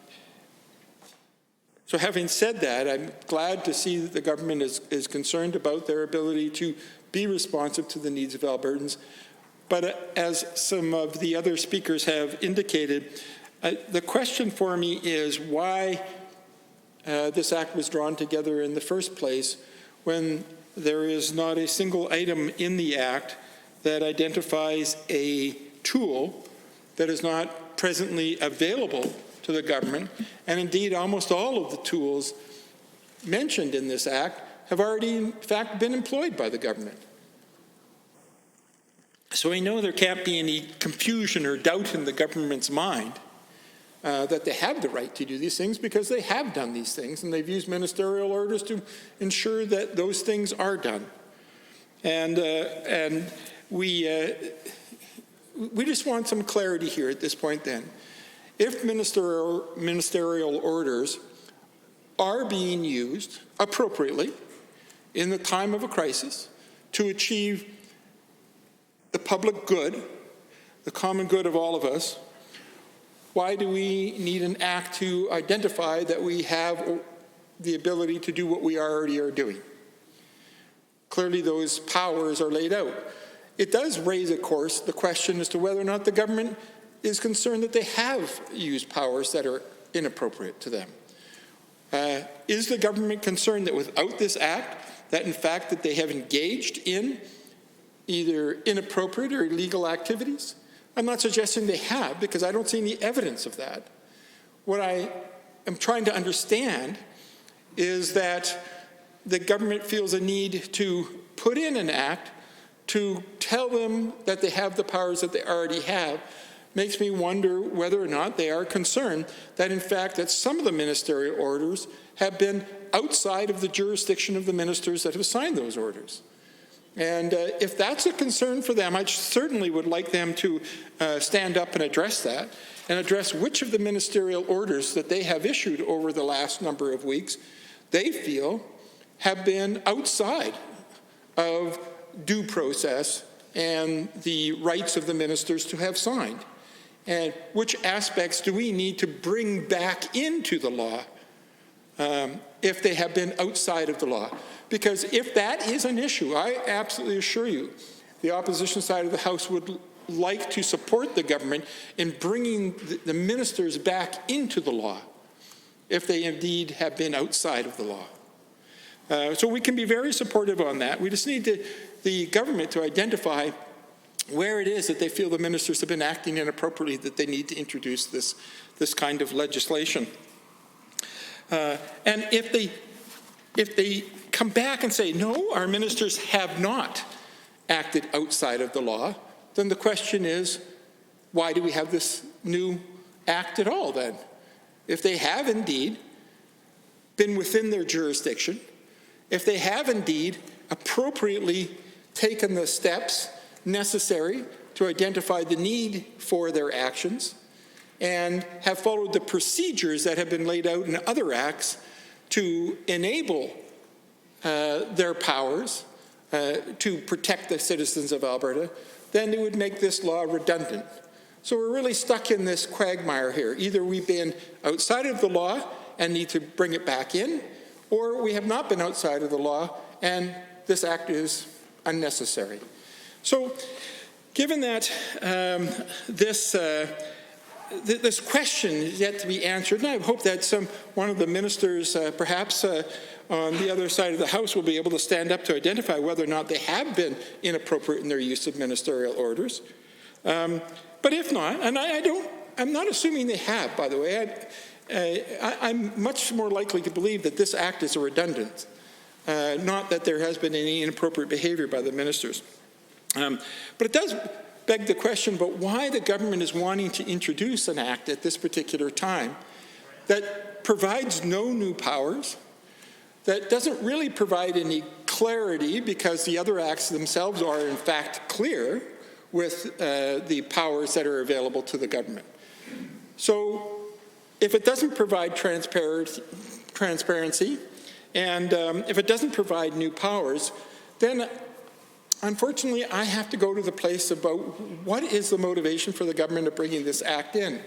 having said that, I'm glad to see that the government is concerned about their ability to be responsive to the needs of Albertans. But as some of the other speakers have indicated, the question for me is why this act was drawn together in the first place when there is not a single item in the act that identifies a tool that is not presently available to the government, and indeed almost all of the tools mentioned in this act have already in fact been employed by the government. So we know there can't be any confusion or doubt in the government's mind that they have the right to do these things, because they have done these things and they've used ministerial orders to ensure that those things are done. And we just want some clarity here at this point then. If ministerial orders are being used appropriately in the time of a crisis to achieve the public good, the common good of all of us, why do we need an act to identify that we have the ability to do what we already are doing? Clearly those powers are laid out. It does raise, of course, the question as to whether or not the government is concerned that they have used powers that are inappropriate to them. Is the government concerned that without this act, that in fact that they have engaged in either inappropriate or illegal activities? I'm not suggesting they have, because I don't see any evidence of that. What I am trying to understand is that the government feels a need to put in an act to tell them that they have the powers that they already have, makes me wonder whether or not they are concerned that, in fact, that some of the ministerial orders have been outside of the jurisdiction of the ministers that have signed those orders. And if that's a concern for them, I certainly would like them to stand up and address that, and address which of the ministerial orders that they have issued over the last number of weeks they feel have been outside of due process and the rights of the ministers to have signed. And which aspects do we need to bring back into the law if they have been outside of the law? Because if that is an issue, I absolutely assure you, the opposition side of the House would like to support the government in bringing the ministers back into the law if they indeed have been outside of the law. So we can be very supportive on that. We just need the government to identify where it is that they feel the ministers have been acting inappropriately, that they need to introduce this kind of legislation. And if they come back and say, no, our ministers have not acted outside of the law, then the question is, why do we have this new act at all then? If they have indeed been within their jurisdiction, if they have indeed appropriately taken the steps necessary to identify the need for their actions and have followed the procedures that have been laid out in other acts to enable their powers to protect the citizens of Alberta, then it would make this law redundant. So we're really stuck in this quagmire here. Either we've been outside of the law and need to bring it back in, or we have not been outside of the law and this act is unnecessary. So given that this question is yet to be answered, and I hope that one of the ministers perhaps on the other side of the House will be able to stand up to identify whether or not they have been inappropriate in their use of ministerial orders. But if not, and I'm not assuming they have, by the way, I'm much more likely to believe that this act is a redundant, not that there has been any inappropriate behavior by the ministers. But it does beg the question about why the government is wanting to introduce an act at this particular time that provides no new powers, that doesn't really provide any clarity because the other acts themselves are in fact clear with the powers that are available to the government. So if it doesn't provide transparency and if it doesn't provide new powers, then unfortunately, I have to go to the place about what is the motivation for the government of bringing this act in.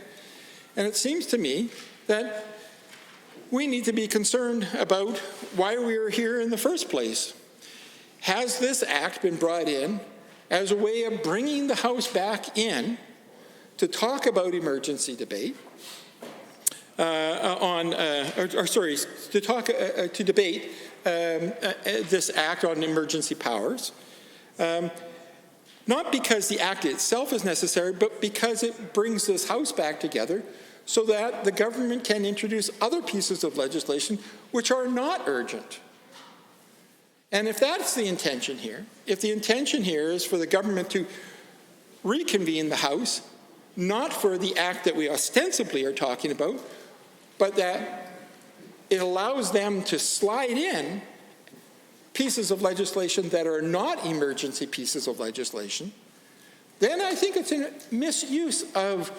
And it seems to me that we need to be concerned about why we are here in the first place. Has this act been brought in as a way of bringing the House back in to talk about emergency debate, to debate this act on emergency powers? Not because the act itself is necessary, but because it brings this House back together so that the government can introduce other pieces of legislation which are not urgent. And if that's the intention here, if the intention here is for the government to reconvene the House, not for the act that we ostensibly are talking about, but that it allows them to slide in pieces of legislation that are not emergency pieces of legislation, then I think it's a misuse of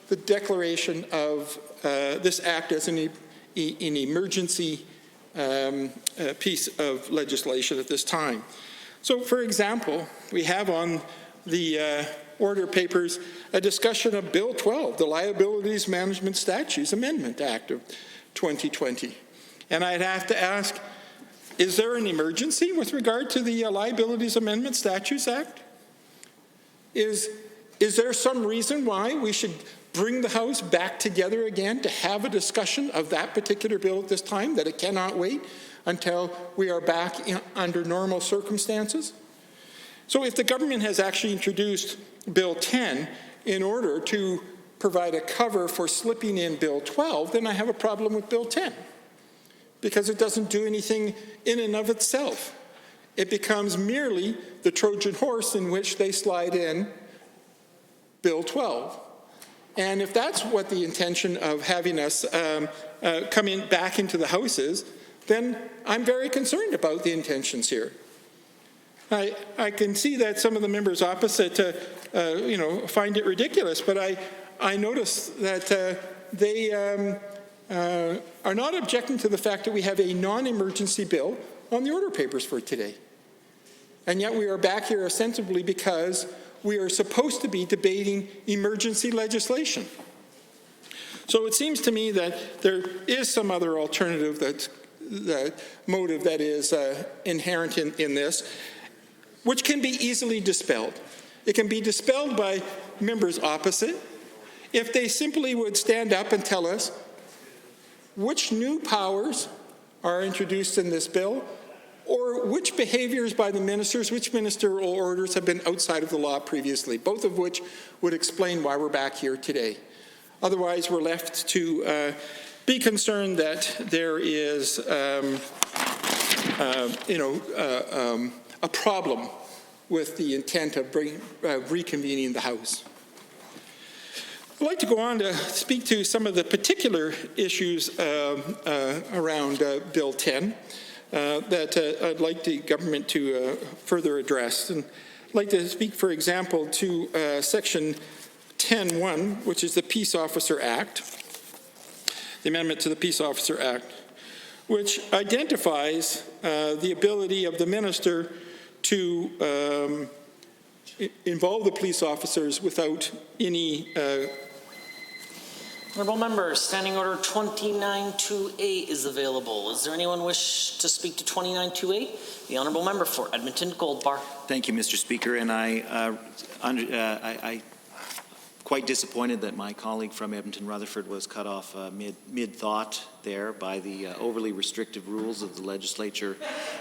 the declaration of this act as an emergency piece of legislation at this time. So, for example, we have on the order papers a discussion of Bill 12, the Liabilities Management Statutes Amendment Act of 2020. And I'd have to ask, is there an emergency with regard to the Liabilities Amendment Statutes Act? Is there some reason why we should bring the House back together again to have a discussion of that particular bill at this time, that it cannot wait until we are back under normal circumstances? So if the government has actually introduced Bill 10 in order to provide a cover for slipping in Bill 12, then I have a problem with Bill 10, because it doesn't do anything in and of itself. It becomes merely the Trojan horse in which they slide in Bill 12. And if that's what the intention of having us come back into the House is, then I'm very concerned about the intentions here. I can see that some of the members opposite, find it ridiculous, but I notice that they are not objecting to the fact that we have a non-emergency bill on the order papers for today. And yet we are back here ostensibly because we are supposed to be debating emergency legislation. So it seems to me that there is some other alternative motive that is inherent in this, which can be easily dispelled. It can be dispelled by members opposite if they simply would stand up and tell us which new powers are introduced in this bill, or which behaviors by the ministers, which ministerial orders have been outside of the law previously, both of which would explain why we're back here today. Otherwise, we're left to be concerned that there is a problem with the intent of reconvening the House. I'd like to go on to speak to some of the particular issues around Bill 10 that I'd like the government to further address. And I'd like to speak, for example, to Section 10.1, which is the Peace Officer Act, the amendment to the Peace Officer Act, which identifies the ability of the minister to involve the police officers without any Honourable members, Standing Order 2928 is available. Is there anyone wish to speak to 2928? The Honourable Member for Edmonton Gold Bar. Thank you, Mr. Speaker, and I quite disappointed that my colleague from Edmonton Rutherford was cut off mid-thought there by the overly restrictive rules of the legislature,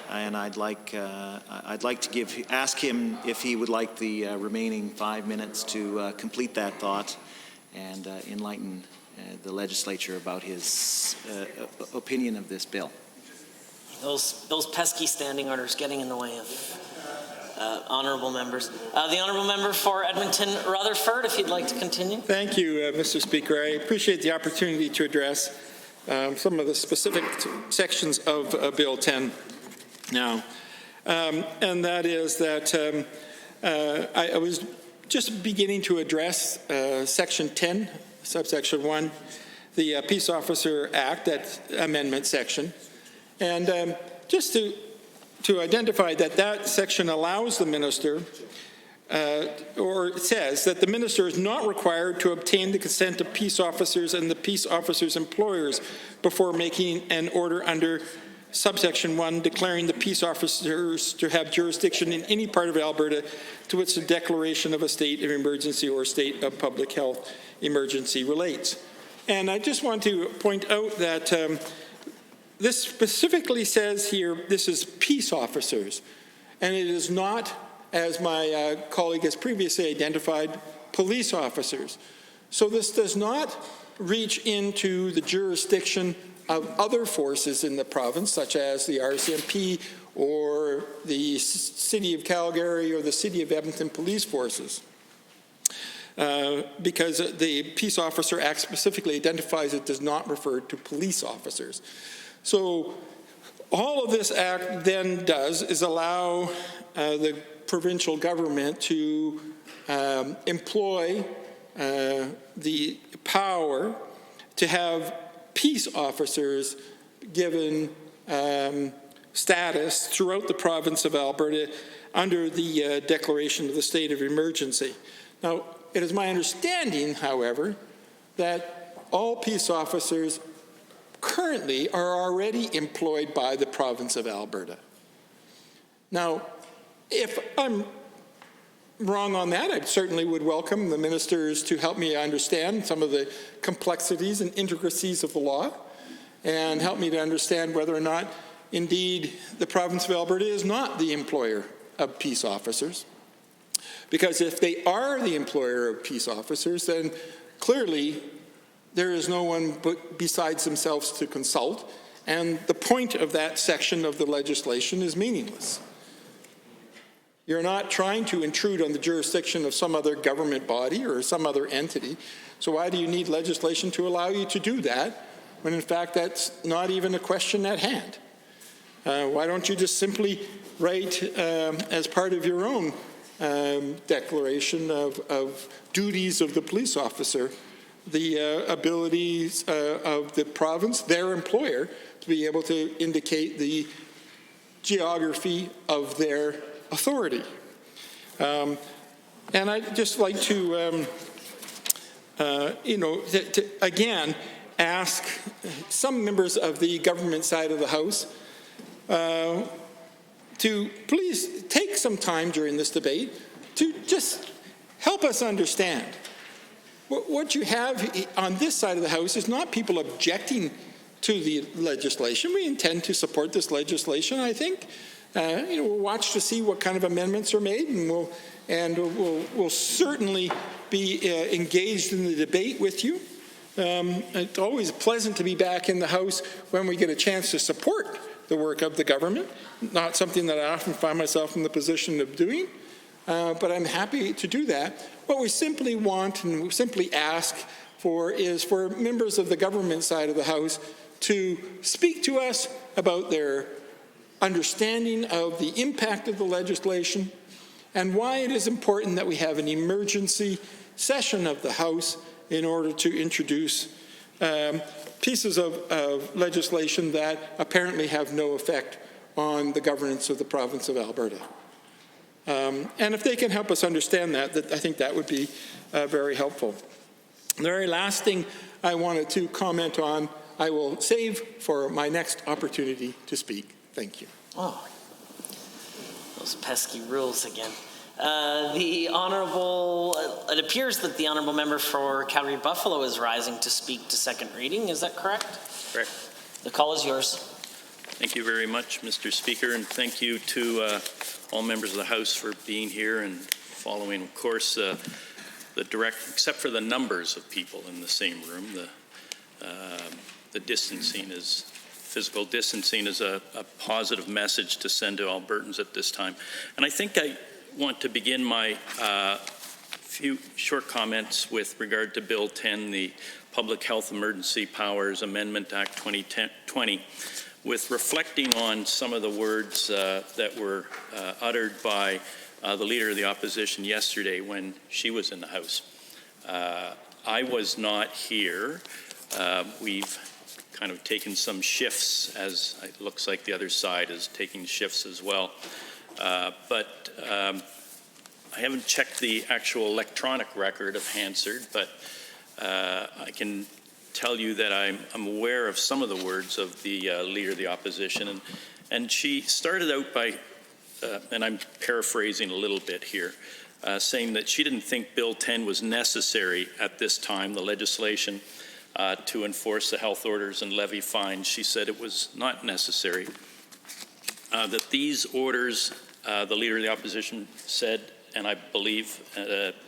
and I'd like to ask him if he would like the remaining 5 minutes to complete that thought and enlighten the legislature about his opinion of this bill. Those pesky standing orders getting in the way of honourable members. The Honourable Member for Edmonton Rutherford, if you'd like to continue. Thank you, Mr. Speaker. I appreciate the opportunity to address some of the specific sections of Bill 10 now. And that is that I was just beginning to address Section 10, subsection 1, the Peace Officer Act, that amendment section. And just to identify that section allows the minister, or it says that the minister is not required to obtain the consent of peace officers and the peace officers' employers before making an order under subsection 1 declaring the peace officers to have jurisdiction in any part of Alberta to which the declaration of a state of emergency or state of public health emergency relates. And I just want to point out that this specifically says here, this is peace officers, and it is not, as my colleague has previously identified, police officers. So this does not reach into the jurisdiction of other forces in the province, such as the RCMP or the City of Calgary or the City of Edmonton police forces. Because the Peace Officer Act specifically identifies it does not refer to police officers. So all of this act then does is allow the provincial government to employ the power to have peace officers given status throughout the province of Alberta under the declaration of the state of emergency. Now, it is my understanding, however, that all peace officers currently are already employed by the province of Alberta. Now, if I'm wrong on that, I certainly would welcome the ministers to help me understand some of the complexities and intricacies of the law and help me to understand whether or not, indeed, the province of Alberta is not the employer of peace officers. Because if they are the employer of peace officers, then clearly there is no one besides themselves to consult, and the point of that section of the legislation is meaningless. You're not trying to intrude on the jurisdiction of some other government body or some other entity. So why do you need legislation to allow you to do that when in fact that's not even a question at hand? Why don't you just simply write as part of your own declaration of duties of the police officer the abilities of the province, their employer, to be able to indicate the geography of their authority. And I'd just like to, again, ask some members of the government side of the House to please take some time during this debate to just help us understand. What you have on this side of the House is not people objecting to the legislation. We intend to support this legislation, I think. We'll watch to see what kind of amendments are made, and we'll certainly be engaged in the debate with you. It's always pleasant to be back in the House when we get a chance to support the work of the government, not something that I often find myself in the position of doing, but I'm happy to do that. What we simply want and we simply ask for is for members of the government side of the House to speak to us about their understanding of the impact of the legislation and why it is important that we have an emergency session of the House in order to introduce pieces of legislation that apparently have no effect on the governance of the province of Alberta. And if they can help us understand that, I think that would be very helpful. The very last thing I wanted to comment on, I will save for my next opportunity to speak. Thank you. Oh, those pesky rules again. The Honourable, it appears that the Honourable Member for Calgary-Buffalo is rising to speak to second reading. Is that correct? Correct. The call is yours. Thank you very much, Mr. Speaker, and thank you to all members of the House for being here and following, of course, the direct, except for the numbers of people in the same room, the distancing is, physical distancing is a positive message to send to Albertans at this time. And I think I want to begin my few short comments with regard to Bill 10, the Public Health Emergency Powers Amendment Act 2020, with reflecting on some of the words that were uttered by the Leader of the Opposition yesterday when she was in the House. I was not here. We've kind of taken some shifts, as it looks like the other side is taking shifts as well. But I haven't checked the actual electronic record of Hansard, but I can tell you that I'm aware of some of the words of the Leader of the Opposition, and she started out by, and I'm paraphrasing a little bit here, saying that she didn't think Bill 10 was necessary at this time, the legislation to enforce the health orders and levy fines. She said it was not necessary. That these orders, the Leader of the Opposition said, and I believe,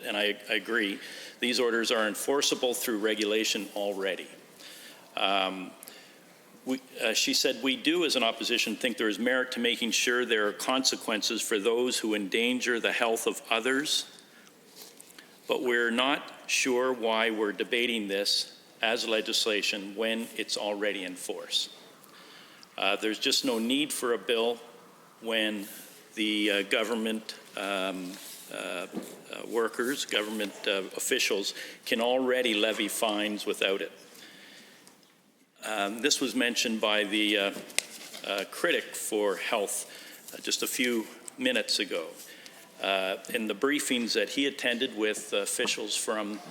and I agree, these orders are enforceable through regulation already. She said, we do as an opposition think there is merit to making sure there are consequences for those who endanger the health of others, but we're not sure why we're debating this as legislation when it's already in force. There's just no need for a bill when the government workers, government officials can already levy fines without it. This was mentioned by the critic for health just a few minutes ago. In the briefings that he attended with officials from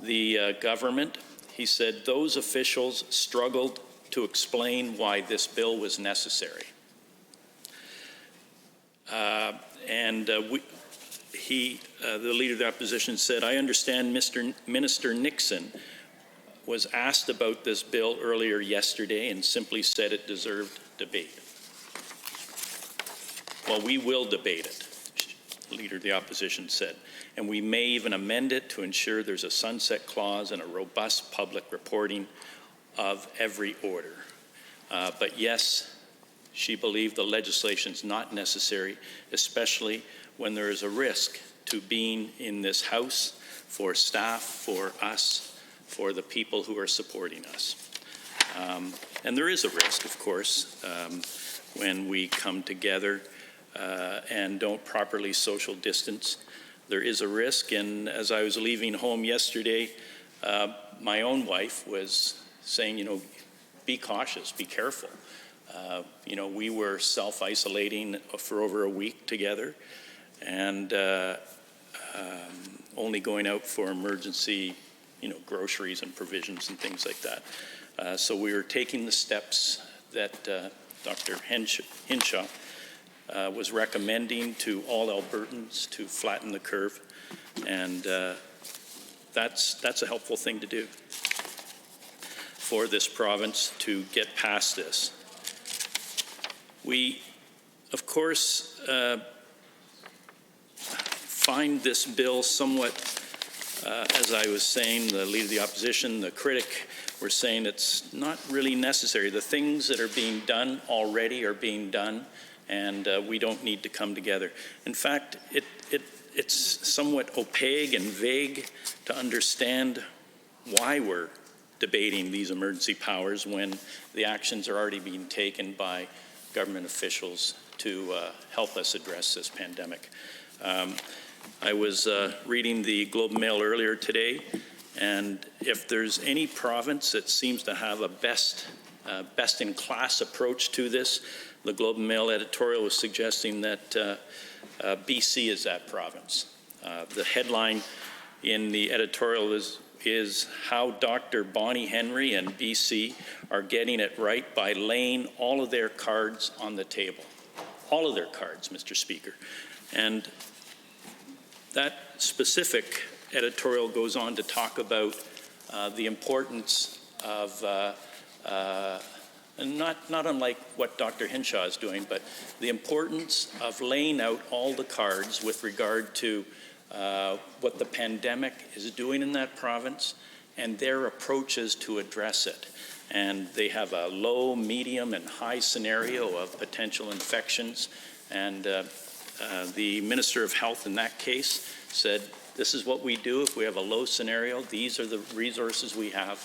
the government, he said those officials struggled to explain why this bill was necessary. The Leader of the Opposition said, I understand Minister Nixon was asked about this bill earlier yesterday and simply said it deserved debate. Well, we will debate it, the Leader of the Opposition said, and we may even amend it to ensure there's a sunset clause and a robust public reporting of every order. But yes, she believed the legislation is not necessary, especially when there is a risk to being in this House, for staff, for us, for the people who are supporting us. And there is a risk, of course, when we come together and don't properly social distance. There is a risk, and as I was leaving home yesterday, my own wife was saying, you know, be cautious, be careful. You know, we were self-isolating for over a week together, and only going out for emergency, you know, groceries and provisions and things like that. So we were taking the steps that Dr. Hinshaw was recommending to all Albertans to flatten the curve, and that's a helpful thing to do for this province to get past this. We, of course, find this bill somewhat, as I was saying, the Leader of the Opposition, the critic, were saying it's not really necessary. The things that are being done already are being done, and we don't need to come together. In fact, it's somewhat opaque and vague to understand why we're debating these emergency powers when the actions are already being taken by government officials to help us address this pandemic. I was reading the Globe and Mail earlier today, and if there's any province that seems to have a best-in-class approach to this, the Globe and Mail editorial was suggesting that BC is that province. The headline in the editorial is how Dr. Bonnie Henry and BC are getting it right by laying all of their cards on the table. All of their cards, Mr. Speaker. And that specific editorial goes on to talk about the importance of, and not unlike what Dr. Hinshaw is doing, but the importance of laying out all the cards with regard to what the pandemic is doing in that province and their approaches to address it. And they have a low, medium, and high scenario of potential infections. And the Minister of Health in that case said, this is what we do if we have a low scenario. These are the resources we have.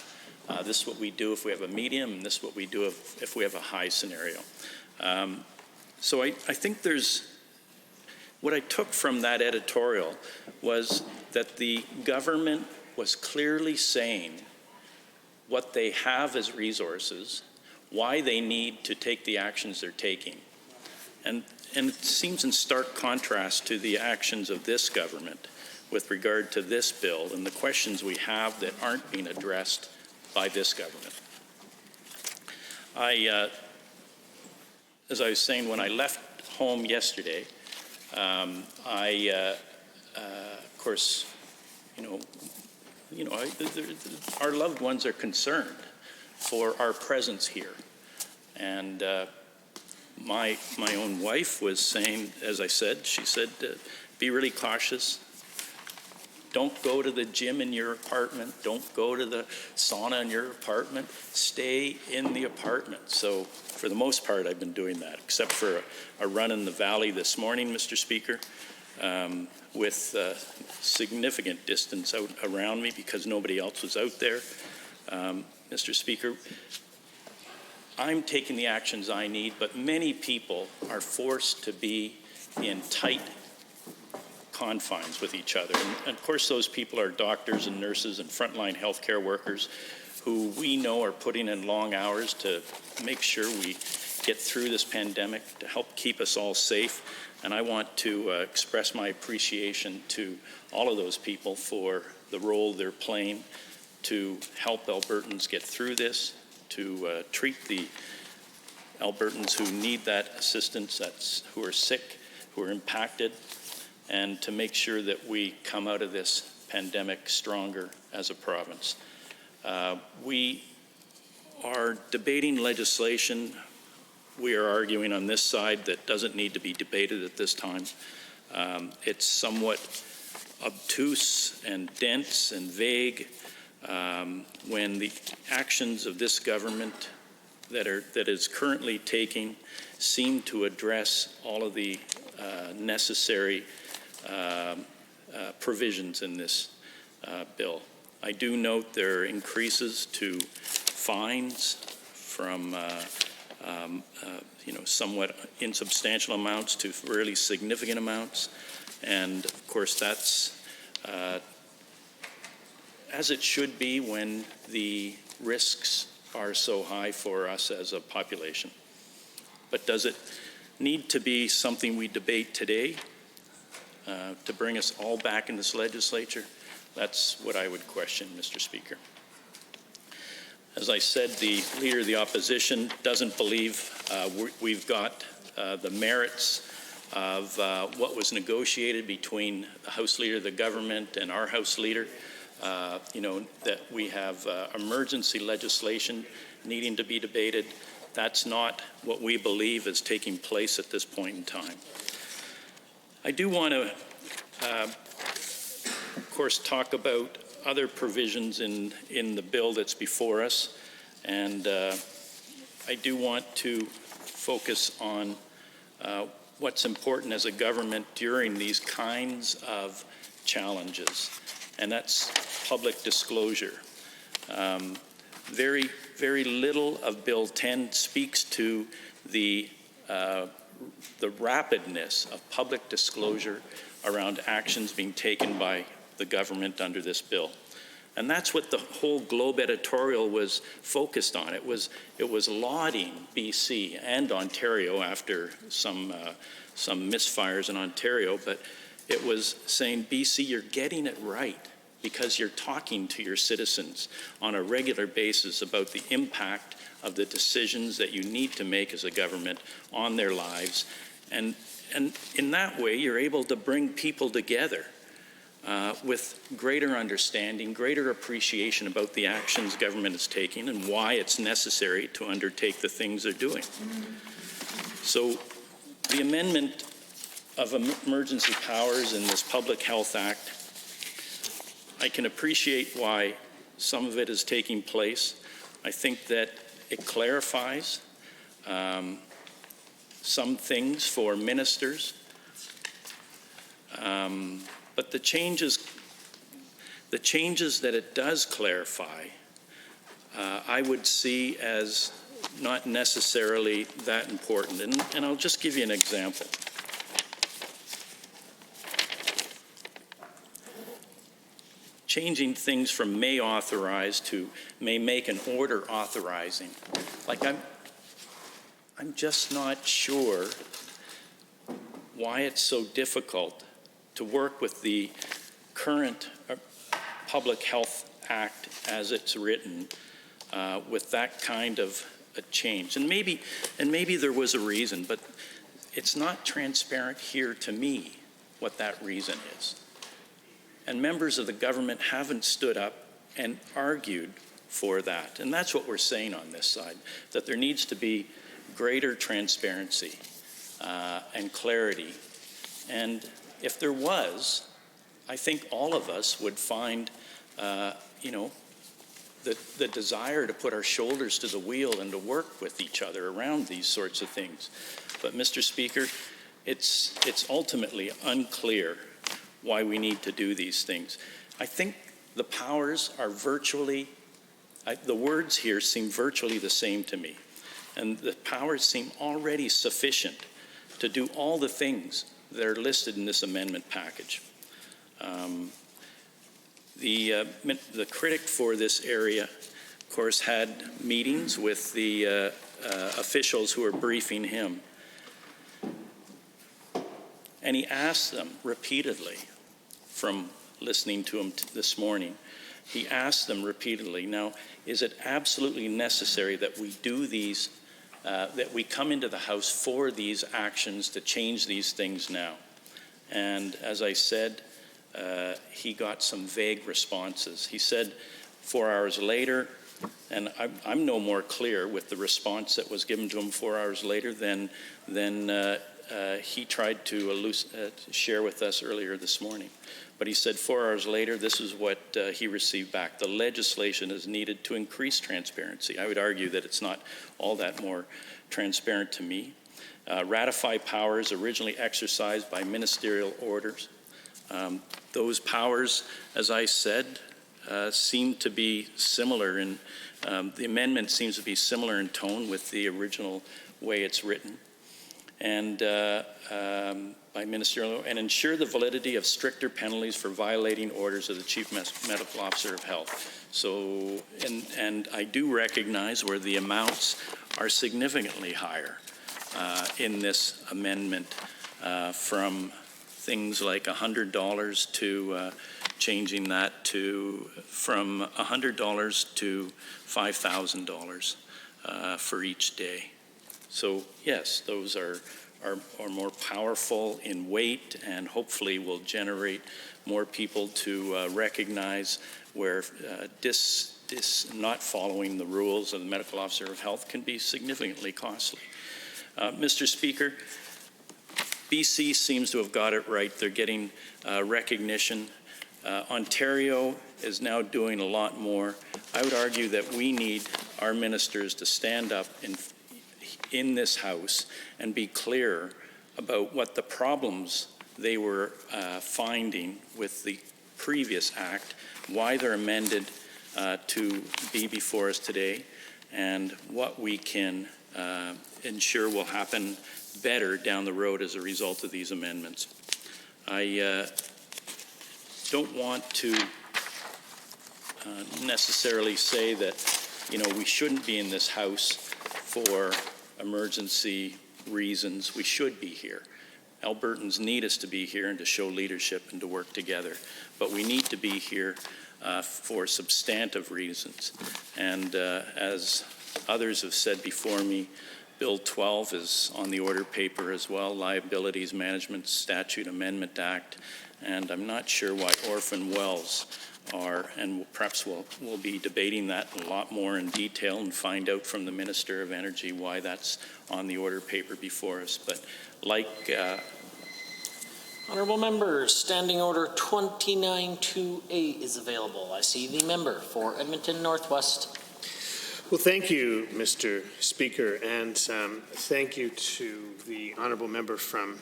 This is what we do if we have a medium, and this is what we do if we have a high scenario. So I think what I took from that editorial was that the government was clearly saying what they have as resources, why they need to take the actions they're taking. And it seems in stark contrast to the actions of this government with regard to this bill and the questions we have that aren't being addressed by this government. As I was saying, when I left home yesterday, of course, our loved ones are concerned for our presence here. And my own wife was saying, as I said, she said, be really cautious. Don't go to the gym in your apartment. Don't go to the sauna in your apartment. Stay in the apartment. So for the most part, I've been doing that, except for a run in the valley this morning, Mr. Speaker, with significant distance out around me because nobody else was out there. Mr. Speaker, I'm taking the actions I need, but many people are forced to be in tight confines with each other. And of course, those people are doctors and nurses and frontline healthcare workers who we know are putting in long hours to make sure we get through this pandemic, to help keep us all safe. And I want to express my appreciation to all of those people for the role they're playing to help Albertans get through this, to treat the Albertans who need that assistance, who are sick, who are impacted, and to make sure that we come out of this pandemic stronger as a province. We are debating legislation. We are arguing on this side that doesn't need to be debated at this time. It's somewhat obtuse and dense and vague when the actions of this government that is currently taking seem to address all of the necessary provisions in this bill. I do note there are increases to fines from somewhat insubstantial amounts to really significant amounts, and of course that's as it should be when the risks are so high for us as a population. But does it need to be something we debate today to bring us all back in this legislature? That's what I would question, Mr. Speaker. As I said, the Leader of the Opposition doesn't believe we've got the merits of what was negotiated between the House Leader of the government and our House Leader. That we have emergency legislation needing to be debated. That's not what we believe is taking place at this point in time. I do want to, of course, talk about other provisions in the bill that's before us, and I do want to focus on what's important as a government during these kinds of challenges, and that's public disclosure. Very, very little of Bill 10 speaks to the rapidness of public disclosure around actions being taken by the government under this bill. And that's what the whole Globe editorial was focused on. It was lauding BC and Ontario after some misfires in Ontario, but it was saying, BC, you're getting it right, because you're talking to your citizens on a regular basis about the impact of the decisions that you need to make as a government on their lives. And in that way, you're able to bring people together with greater understanding, greater appreciation about the actions government is taking and why it's necessary to undertake the things they're doing. So the amendment of emergency powers in this Public Health Act, I can appreciate why some of it is taking place. I think that it clarifies some things for ministers, but the changes that it does clarify, I would see as not necessarily that important. And I'll just give you an example. Changing things from may authorize to may make an order authorizing. Like I'm just not sure why it's so difficult to work with the current Public Health Act as it's written with that kind of a change. And maybe there was a reason, but it's not transparent here to me what that reason is. And members of the government haven't stood up and argued for that. And that's what we're saying on this side, that there needs to be greater transparency and clarity. And if there was, I think all of us would find, the desire to put our shoulders to the wheel and to work with each other around these sorts of things. But Mr. Speaker, it's ultimately unclear why we need to do these things. I think the powers are virtually, the words here seem virtually the same to me. And the powers seem already sufficient to do all the things that are listed in this amendment package. The critic for this area, of course, had meetings with the officials who were briefing him. And he asked them repeatedly, from listening to him this morning, he asked them repeatedly, now, is it absolutely necessary that we do these, that we come into the House for these actions to change these things now? And as I said, he got some vague responses. He said 4 hours later, and I'm no more clear with the response that was given to him 4 hours later than he tried to share with us earlier this morning. But he said 4 hours later, this is what he received back. The legislation is needed to increase transparency. I would argue that it's not all that more transparent to me. ratify powers originally exercised by ministerial orders. Those powers, as I said, seem to be similar in, the amendment seems to be similar in tone with the original way it's written. And by ministerial, and ensure the validity of stricter penalties for violating orders of the Chief Medical Officer of Health. So, and I do recognize where the amounts are significantly higher in this amendment, from things like $100 to changing that to from $100 to $5,000 for each day. So yes, those are more powerful in weight and hopefully will generate more people to recognize where not following the rules of the Medical Officer of Health can be significantly costly. Mr. Speaker, BC seems to have got it right. They're getting recognition. Ontario is now doing a lot more. I would argue that we need our ministers to stand up in this House and be clear about what the problems they were finding with the previous act, why they're amended to be before us today, and what we can ensure will happen better down the road as a result of these amendments. I don't want to necessarily say that, we shouldn't be in this House for emergency reasons. We should be here. Albertans need us to be here and to show leadership and to work together. But we need to be here for substantive reasons. And as others have said before me, Bill 12 is on the order paper as well, Liabilities Management Statute Amendment Act, and I'm not sure why orphan wells are, and perhaps we'll be debating that a lot more in detail and find out from the Minister of Energy why that's on the order paper before us. But like Honourable members, Standing Order 29-2A is available. I see the member for Edmonton Northwest. Well, thank you, Mr. Speaker, and thank you to the honourable member from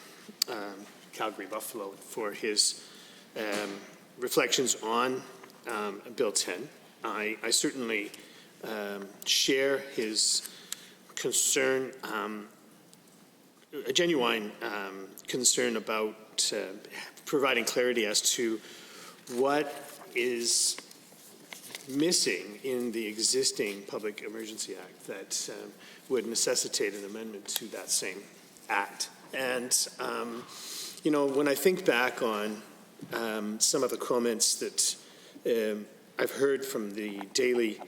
Calgary-Buffalo for his reflections on Bill 10. I certainly share his concern, a genuine concern about providing clarity as to what is missing in the existing Public Emergency Act that would necessitate an amendment to that same act. And, when I think back on some of the comments that I've heard from the daily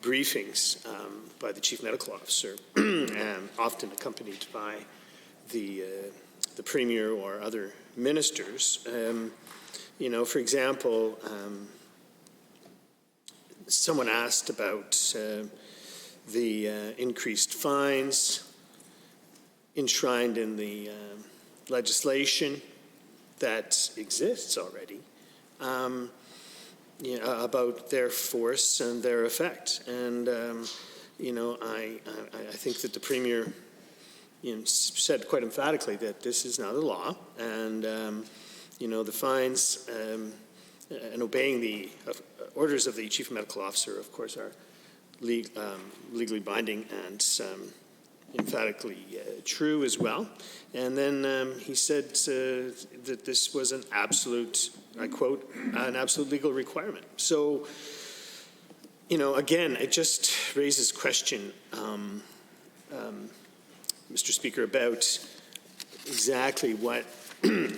briefings by the Chief Medical Officer, and often accompanied by the Premier or other ministers, for example, someone asked about the increased fines enshrined in the legislation that exists already, about their force and their effect. And, I think that the Premier said quite emphatically that this is not a law, and, the fines and obeying the orders of the Chief Medical Officer, of course, are legally binding and emphatically true as well. And then he said that this was an absolute, I quote, an absolute legal requirement. So, again, it just raises question, Mr. Speaker, about exactly what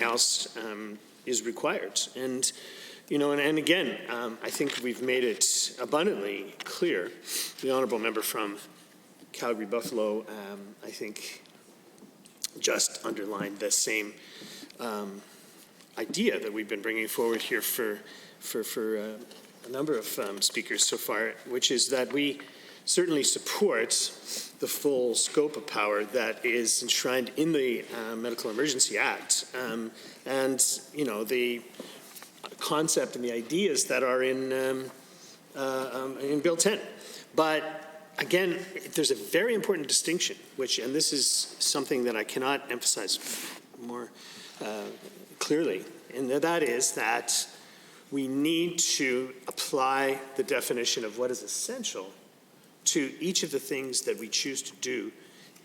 else is required. And, and again, I think we've made it abundantly clear. The honourable member from Calgary-Buffalo, I think, just underlined the same idea that we've been bringing forward here for a number of speakers so far, which is that we certainly support the full scope of power that is enshrined in the Medical Emergency Act, and the concept and the ideas that are in Bill 10. But again, there's a very important distinction, and this is something that I cannot emphasize more clearly, and that is that we need to apply the definition of what is essential to each of the things that we choose to do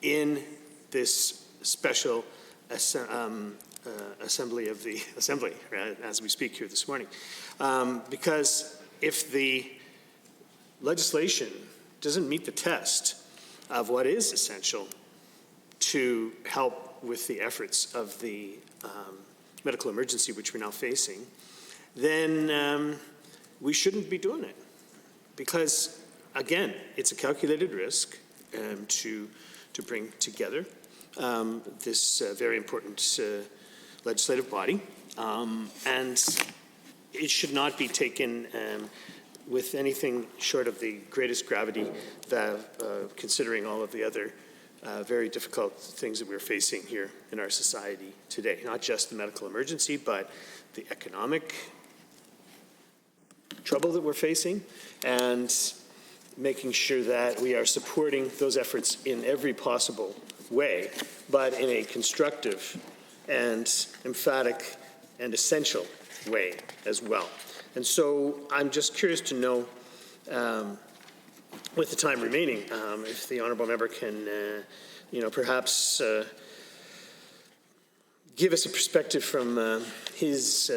in this special assembly of the assembly, as we speak here this morning. Because if the legislation doesn't meet the test of what is essential to help with the efforts of the medical emergency which we're now facing, then we shouldn't be doing it. Because, again, it's a calculated risk to bring together this very important legislative body, and it should not be taken with anything short of the greatest gravity, considering all of the other very difficult things that we're facing here in our society today. Not just the medical emergency, but the economic trouble that we're facing, and making sure that we are supporting those efforts in every possible way, but in a constructive and emphatic and essential way as well. And so I'm just curious to know, with the time remaining, if the honourable member can, perhaps give us a perspective from his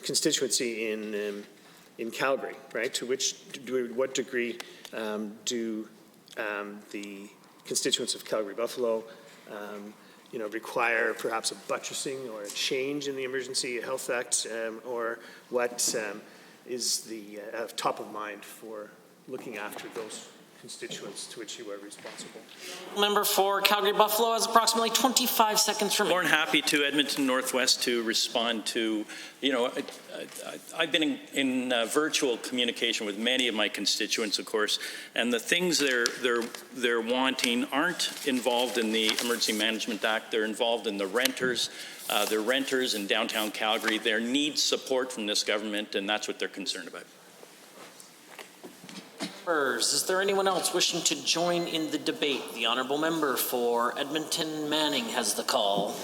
constituency in Calgary, right? To what degree do the constituents of Calgary-Buffalo require perhaps a buttressing or a change in the Emergency Health Act, or what is the top of mind for looking after those constituents to which you are responsible? Member for Calgary-Buffalo has approximately 25 seconds remaining. More than happy to Edmonton Northwest to respond to, I've been in virtual communication with many of my constituents, of course, and the things they're wanting aren't involved in the Emergency Management Act. They're involved in the renters. They're renters in downtown Calgary. They need support from this government, and that's what they're concerned about. Is there anyone else wishing to join in the debate? The honourable member for Edmonton Manning has the call.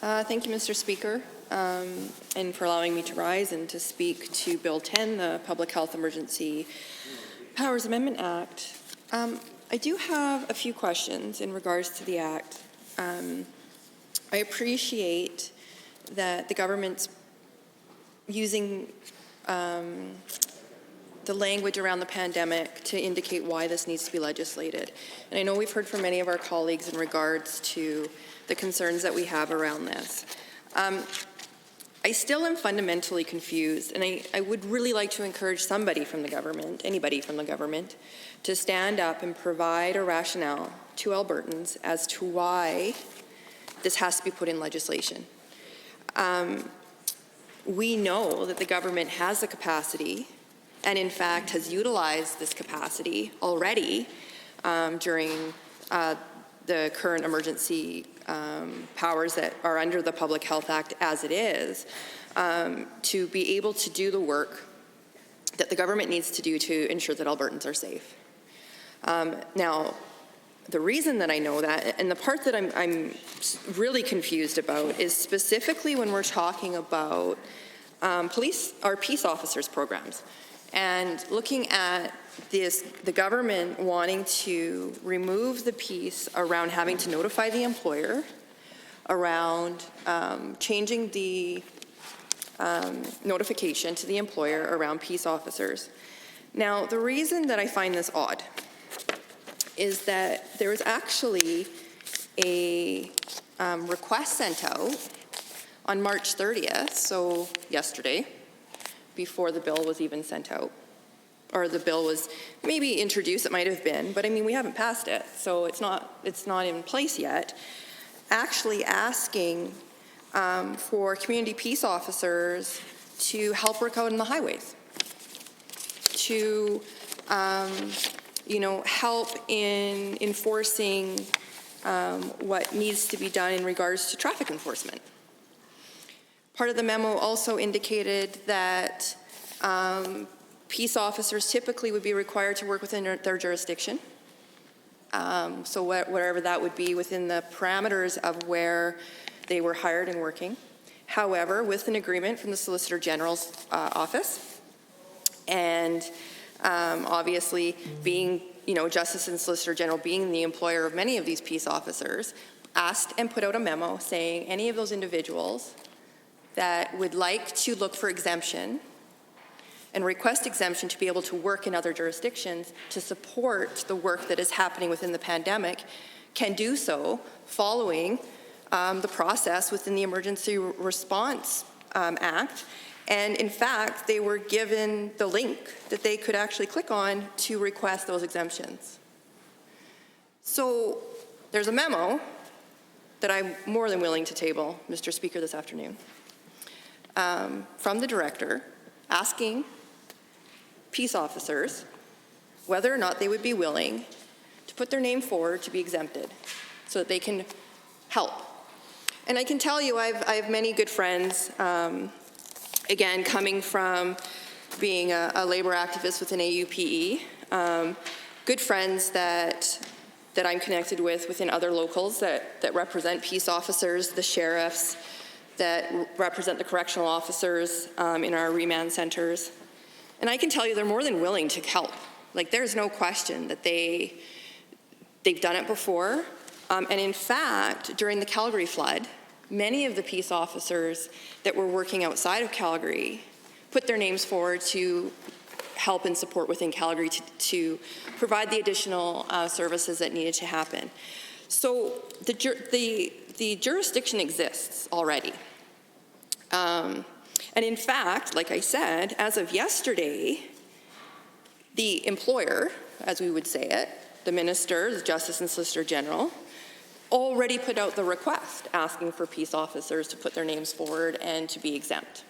Thank you, Mr. Speaker, and for allowing me to rise and to speak to Bill 10, the Public Health Emergency Powers Amendment Act. I do have a few questions in regards to the Act. I appreciate that the government's using the language around the pandemic to indicate why this needs to be legislated. And I know we've heard from many of our colleagues in regards to the concerns that we have around this. I still am fundamentally confused, and I would really like to encourage somebody from the government, anybody from the government, to stand up and provide a rationale to Albertans as to why this has to be put in legislation. We know that the government has the capacity and in fact has utilized this capacity already during the current emergency powers that are under the Public Health Act as it is, to be able to do the work that the government needs to do to ensure that Albertans are safe. Now, the reason that I know that, and the part that I'm really confused about, is specifically when we're talking about peace officers programs. And looking at the government wanting to remove the piece around having to notify the employer, around changing the notification to the employer around peace officers. Now, the reason that I find this odd is that there was actually a request sent out on March 30th, so yesterday, before the bill was even sent out, or the bill was maybe introduced, it might have been, but I mean, we haven't passed it, so it's not in place yet, actually asking for community peace officers to help work out in the highways, to help in enforcing what needs to be done in regards to traffic enforcement. Part of the memo also indicated that peace officers typically would be required to work within their jurisdiction, So whatever that would be within the parameters of where they were hired and working. However, with an agreement from the Solicitor General's office, and obviously being, Justice and Solicitor General being the employer of many of these peace officers, asked and put out a memo saying any of those individuals that would like to look for exemption and request exemption to be able to work in other jurisdictions to support the work that is happening within the pandemic can do so following the process within the Emergency Response Act. And in fact, they were given the link that they could actually click on to request those exemptions. So there's a memo that I'm more than willing to table, Mr. Speaker, this afternoon, from the director asking peace officers whether or not they would be willing to put their name forward to be exempted so that they can help. And I can tell you I have many good friends, again, coming from being a labor activist within AUPE, good friends that I'm connected with within other locals that represent peace officers, the sheriffs, that represent the correctional officers in our remand centers. And I can tell you they're more than willing to help. Like, there's no question that they've done it before. And in fact, during the Calgary flood, many of the peace officers that were working outside of Calgary put their names forward to help and support within Calgary to provide the additional services that needed to happen. So the jurisdiction exists already. And in fact, like I said, as of yesterday, the employer, as we would say it, the Minister, the Justice and Solicitor General, already put out the request asking for peace officers to put their names forward and to be exempt,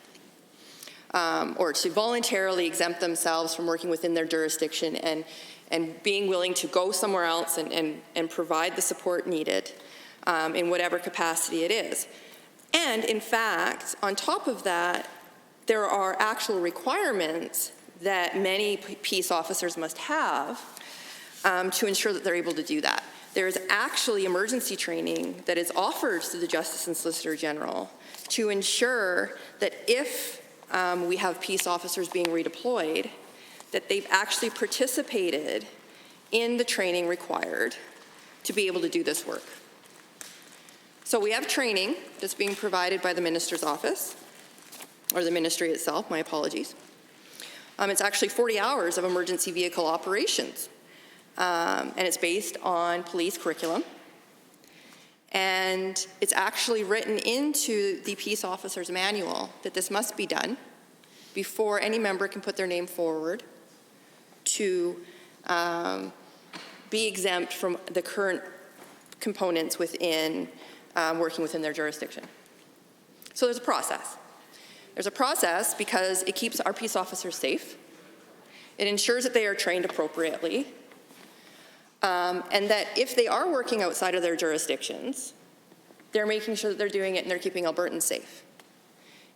or to voluntarily exempt themselves from working within their jurisdiction and being willing to go somewhere else and provide the support needed in whatever capacity it is. And in fact, on top of that, there are actual requirements that many peace officers must have to ensure that they're able to do that. There's actually emergency training that is offered to the Justice and Solicitor General to ensure that if we have peace officers being redeployed, that they've actually participated in the training required to be able to do this work. So we have training that's being provided by the Minister's office, or the Ministry itself, my apologies. It's actually 40 hours of emergency vehicle operations, and it's based on police curriculum. And it's actually written into the peace officer's manual that this must be done before any member can put their name forward to be exempt from the current components within working within their jurisdiction. So there's a process. There's a process because it keeps our peace officers safe. It ensures that they are trained appropriately. And that if they are working outside of their jurisdictions, they're making sure that they're doing it and they're keeping Albertans safe.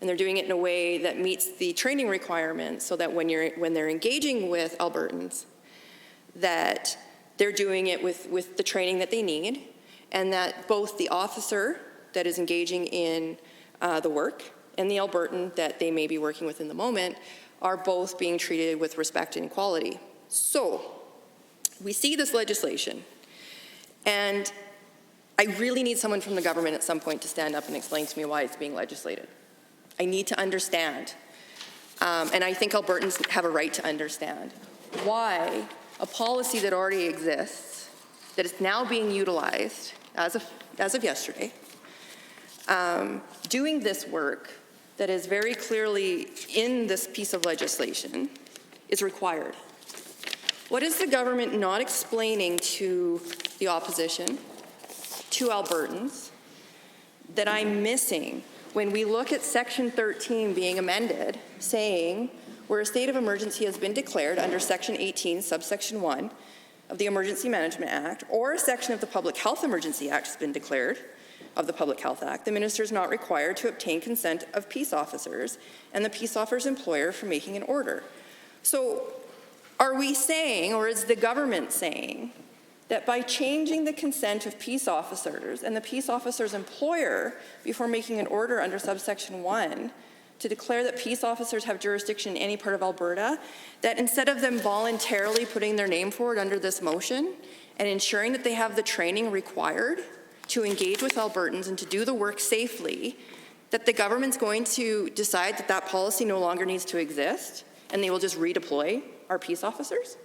And they're doing it in a way that meets the training requirements so that when they're engaging with Albertans, that they're doing it with the training that they need, and that both the officer that is engaging in the work and the Albertan that they may be working with in the moment are both being treated with respect and equality. So we see this legislation, and I really need someone from the government at some point to stand up and explain to me why it's being legislated. I need to understand, and I think Albertans have a right to understand why a policy that already exists, that is now being utilized as of yesterday, doing this work that is very clearly in this piece of legislation is required. What is the government not explaining to the opposition, to Albertans, that I'm missing when we look at Section 13 being amended, saying where a state of emergency has been declared under Section 18, subsection 1 of the Emergency Management Act, or a section of the Public Health Emergency Act has been declared of the Public Health Act, the minister is not required to obtain consent of peace officers and the peace officer's employer for making an order. So are we saying, or is the government saying, that by changing the consent of peace officers and the peace officer's employer before making an order under subsection 1 to declare that peace officers have jurisdiction in any part of Alberta, that instead of them voluntarily putting their name forward under this motion and ensuring that they have the training required to engage with Albertans and to do the work safely, that the government's going to decide that that policy no longer needs to exist and they will just redeploy our peace officers?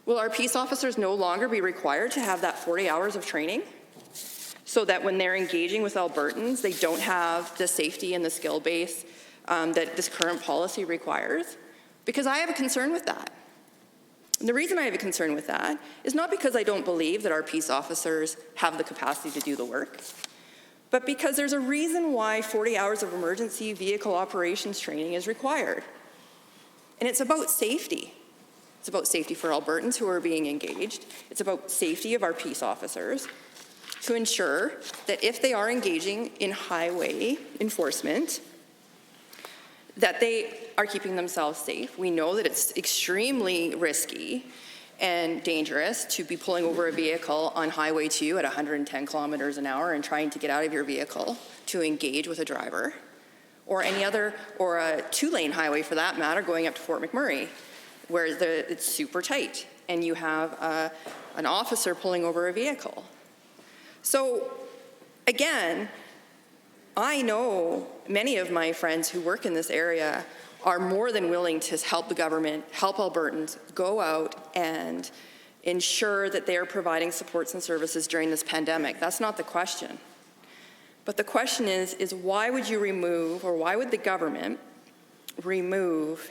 Will our peace officers no longer be required to have that 40 hours of training so that when they're engaging with Albertans, they don't have the safety and the skill base that this current policy requires? Because I have a concern with that. And the reason I have a concern with that is not because I don't believe that our peace officers have the capacity to do the work, but because there's a reason why 40 hours of emergency vehicle operations training is required. And it's about safety. It's about safety for Albertans who are being engaged. It's about safety of our peace officers to ensure that if they are engaging in highway enforcement, that they are keeping themselves safe. We know that it's extremely risky and dangerous to be pulling over a vehicle on Highway 2 at 110 kilometers an hour and trying to get out of your vehicle to engage with a driver, or any other, or a two-lane highway for that matter, going up to Fort McMurray, where it's super tight and you have an officer pulling over a vehicle. So again, I know many of my friends who work in this area are more than willing to help the government, help Albertans go out and ensure that they are providing supports and services during this pandemic. That's not the question. But the question is why would you remove, or why would the government remove,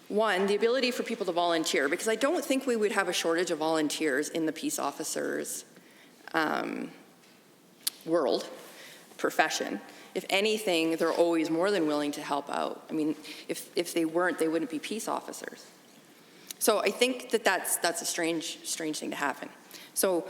one, the ability for people to volunteer? Because I don't think we would have a shortage of volunteers in the peace officers' world, profession. If anything, they're always more than willing to help out. I mean, if they weren't, they wouldn't be peace officers. So I think that that's a strange thing to happen. So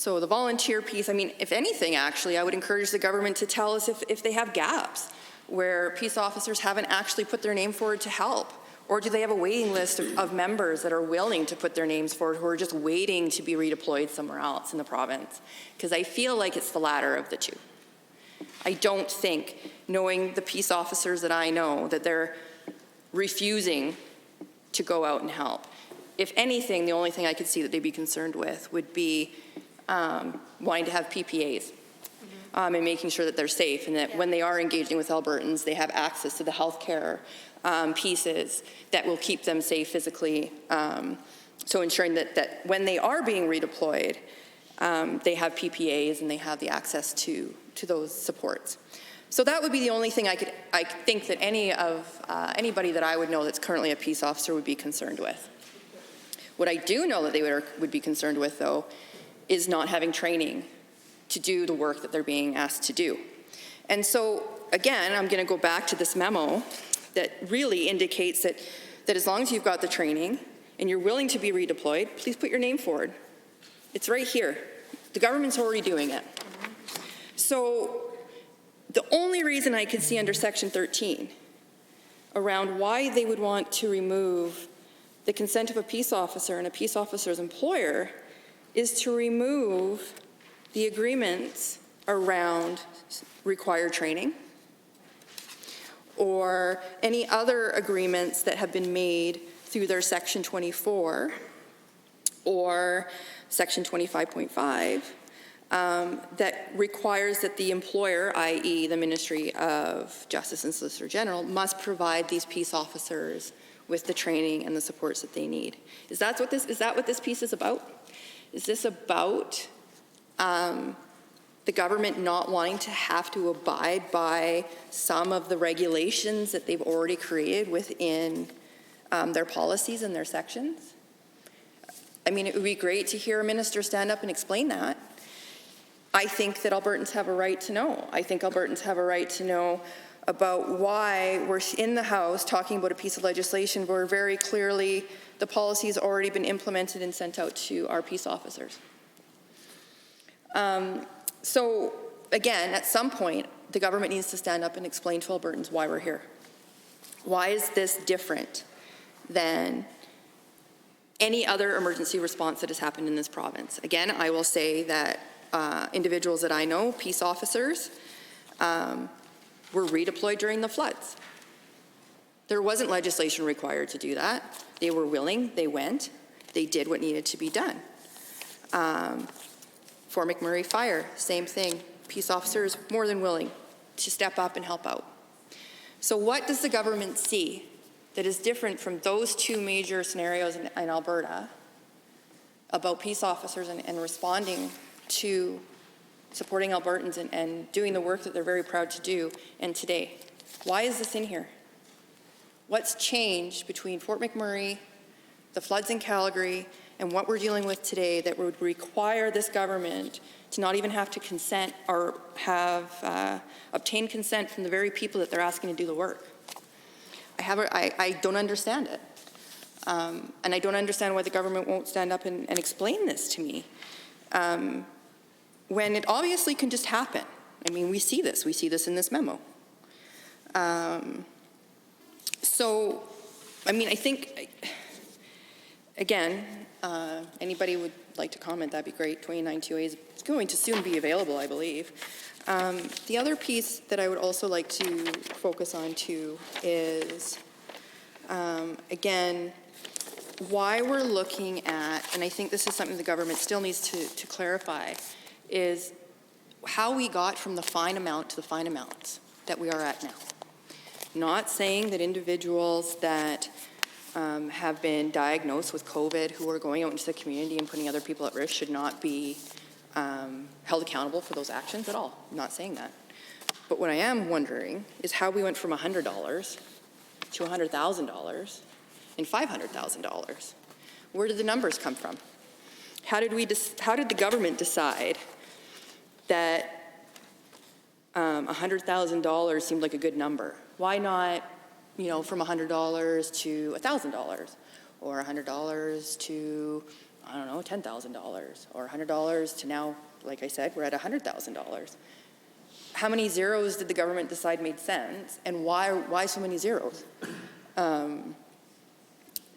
the volunteer piece, I mean, if anything, actually, I would encourage the government to tell us if they have gaps where peace officers haven't actually put their name forward to help. Or do they have a waiting list of members that are willing to put their names forward who are just waiting to be redeployed somewhere else in the province? Because I feel like it's the latter of the two. I don't think, knowing the peace officers that I know, that they're refusing to go out and help. If anything, the only thing I could see that they'd be concerned with would be wanting to have PPAs and making sure that they're safe, and that when they are engaging with Albertans, they have access to the healthcare pieces that will keep them safe physically. So ensuring that when they are being redeployed, they have PPAs and they have the access to those supports. So that would be the only thing I think that anybody that I would know that's currently a peace officer would be concerned with. What I do know that they would be concerned with, though, is not having training to do the work that they're being asked to do. And so, again, I'm going to go back to this memo that really indicates that as long as you've got the training and you're willing to be redeployed, please put your name forward. It's right here. The government's already doing it. So the only reason I could see under Section 13 around why they would want to remove the consent of a peace officer and a peace officer's employer is to remove the agreements around required training or any other agreements that have been made through their Section 24 or Section 25.5 that requires that the employer, i.e. the Ministry of Justice and Solicitor General, must provide these peace officers with the training and the supports that they need. Is that what this piece is about? Is this about the government not wanting to have to abide by some of the regulations that they've already created within their policies and their sections? I mean, it would be great to hear a minister stand up and explain that. I think that Albertans have a right to know. I think Albertans have a right to know about why we're in the House talking about a piece of legislation where very clearly the policy has already been implemented and sent out to our peace officers. So again, at some point, the government needs to stand up and explain to Albertans why we're here. Why is this different than any other emergency response that has happened in this province. Again, I will say that individuals that I know, peace officers, were redeployed during the floods. There wasn't legislation required to do that. They were willing, they went, they did what needed to be done. Fort McMurray Fire, same thing. Peace officers more than willing to step up and help out. So what does the government see that is different from those two major scenarios in Alberta about peace officers and responding to supporting Albertans and doing the work that they're very proud to do, and today? Why is this in here? What's changed between Fort McMurray, the floods in Calgary, and what we're dealing with today that would require this government to not even have to consent or have obtained consent from the very people that they're asking to do the work? I don't understand it. And I don't understand why the government won't stand up and explain this to me. When it obviously can just happen. I mean, we see this in this memo. So, I mean, I think, again, anybody would like to comment, that'd be great. 292A is going to soon be available, I believe. The other piece that I would also like to focus on too is, again, why we're looking at, and I think this is something the government still needs to clarify, is how we got from the fine amount to the fine amounts that we are at now. Not saying that individuals that have been diagnosed with COVID who are going out into the community and putting other people at risk should not be held accountable for those actions at all. I'm not saying that. But what I am wondering is how we went from $100 to $100,000 and $500,000. Where did the numbers come from? How did the government decide that $100,000 seemed like a good number? Why not, from $100 to $1,000, or $100 to, I don't know, $10,000, or $100 to now, like I said, we're at $100,000. How many zeros did the government decide made sense, and why so many zeros?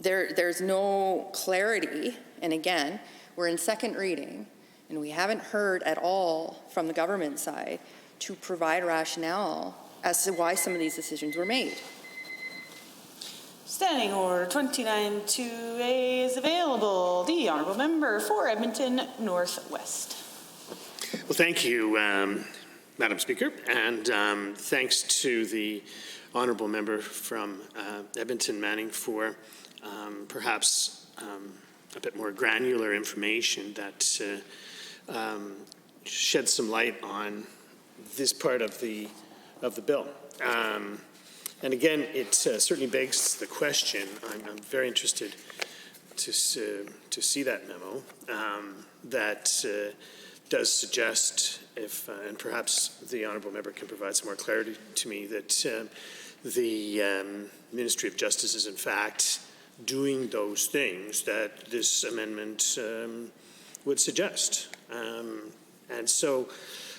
There's no clarity, and again, we're in second reading, and we haven't heard at all from the government side to provide rationale as to why some of these decisions were made. Standing Order 292A is available. The Honourable Member for Edmonton Northwest. Well, thank you, Madam Speaker, and thanks to the Honourable Member from Edmonton Manning for perhaps a bit more granular information that sheds some light on this part of the bill. And again, it certainly begs the question. I'm very interested to see that memo that does suggest, and perhaps the Honourable Member can provide some more clarity to me, that the Ministry of Justice is in fact doing those things that this amendment would suggest. And so,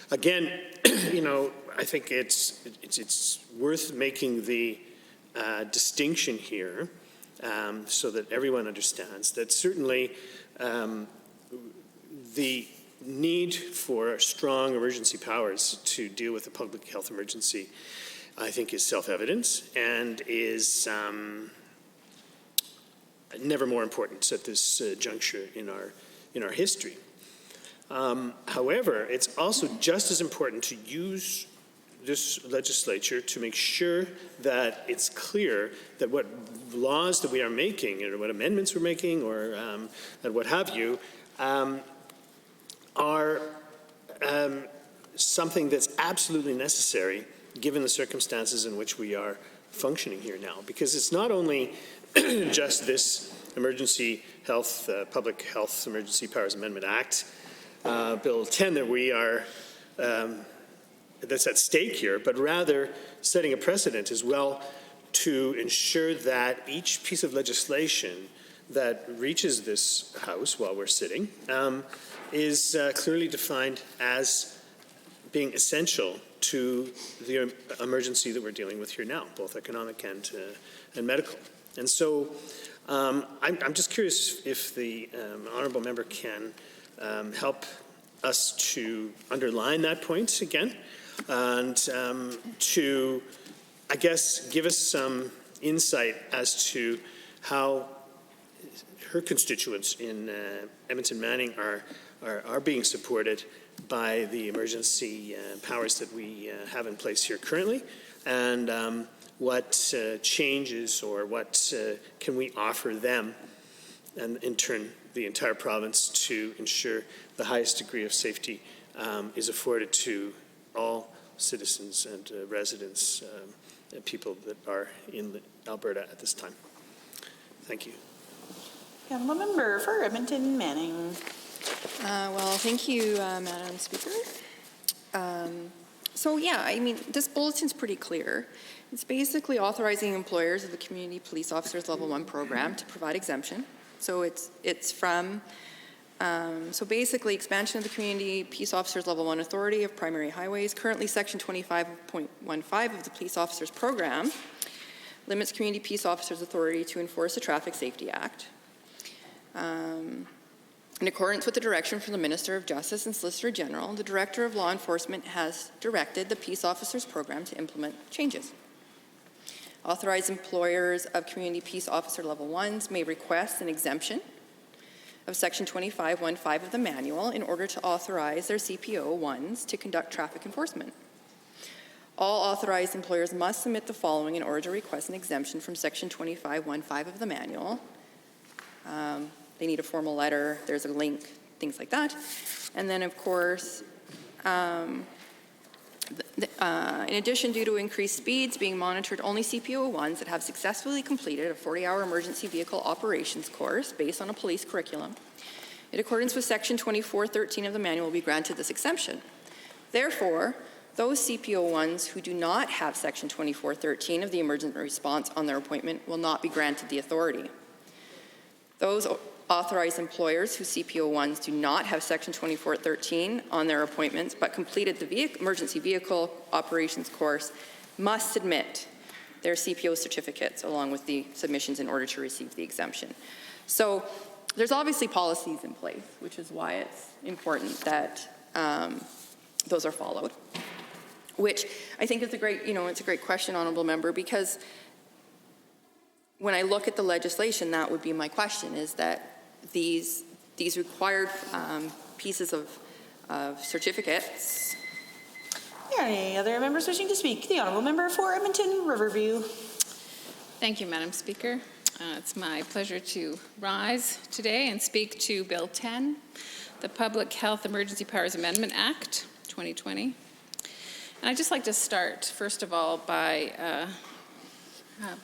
again, I think it's worth making the distinction here so that everyone understands that certainly the need for strong emergency powers to deal with a public health emergency, I think, is self-evident and is never more important at this juncture in our history. However, it's also just as important to use this legislature to make sure that it's clear that what laws that we are making, or what amendments we're making, or and what have you, are something that's absolutely necessary given the circumstances in which we are functioning here now. Because it's not only just this Emergency Health, Public Health Emergency Powers Amendment Act, Bill 10, that we are that's at stake here, but rather setting a precedent as well to ensure that each piece of legislation that reaches this House while we're sitting is clearly defined as being essential to the emergency that we're dealing with here now, both economic and medical. And so I'm just curious if the honourable member can help us to underline that point again and to, I guess, give us some insight as to how her constituents in Edmonton Manning are being supported by the emergency powers that we have in place here currently, and what changes or what can we offer them, and in turn the entire province, to ensure the highest degree of safety is afforded to all citizens and residents and people that are in Alberta at this time. Thank you. Honourable member for Edmonton Manning. Well, thank you, Madam Speaker. So yeah, I mean, this bulletin's pretty clear. It's basically authorizing employers of the Community Police Officers Level 1 program to provide exemption. So it's from, so basically expansion of the Community Peace Officers Level 1 authority of primary highways. Currently Section 25.15 of the Police Officers Program limits Community Peace Officers authority to enforce the Traffic Safety Act. In accordance with the direction from the Minister of Justice and Solicitor General, the Director of Law Enforcement has directed the Peace Officers Program to implement changes. Authorized employers of Community Peace Officer Level 1s may request an exemption of Section 25.15 of the manual in order to authorize their CPO 1s to conduct traffic enforcement. All authorized employers must submit the following in order to request an exemption from Section 25.15 of the manual. They need a formal letter, there's a link, things like that. And then, of course, in addition, due to increased speeds being monitored, only CPO 1s that have successfully completed a 40-hour emergency vehicle operations course based on a police curriculum, in accordance with Section 24.13 of the manual, will be granted this exemption. Therefore, those CPO 1s who do not have Section 24.13 of the emergency response on their appointment will not be granted the authority. Those authorized employers whose CPO 1s do not have Section 24.13 on their appointments but completed the emergency vehicle operations course must submit their CPO certificates along with the submissions in order to receive the exemption. So there's obviously policies in place, which is why it's important that those are followed, which I think is a great, it's a great question, Honourable Member, because when I look at the legislation, that would be my question, is that these required pieces of certificates. Are there any other members wishing to speak? The Honourable Member for Edmonton Riverview. Thank you, Madam Speaker. It's my pleasure to rise today and speak to Bill 10, the Public Health Emergency Powers Amendment Act 2020. And I'd just like to start, first of all, by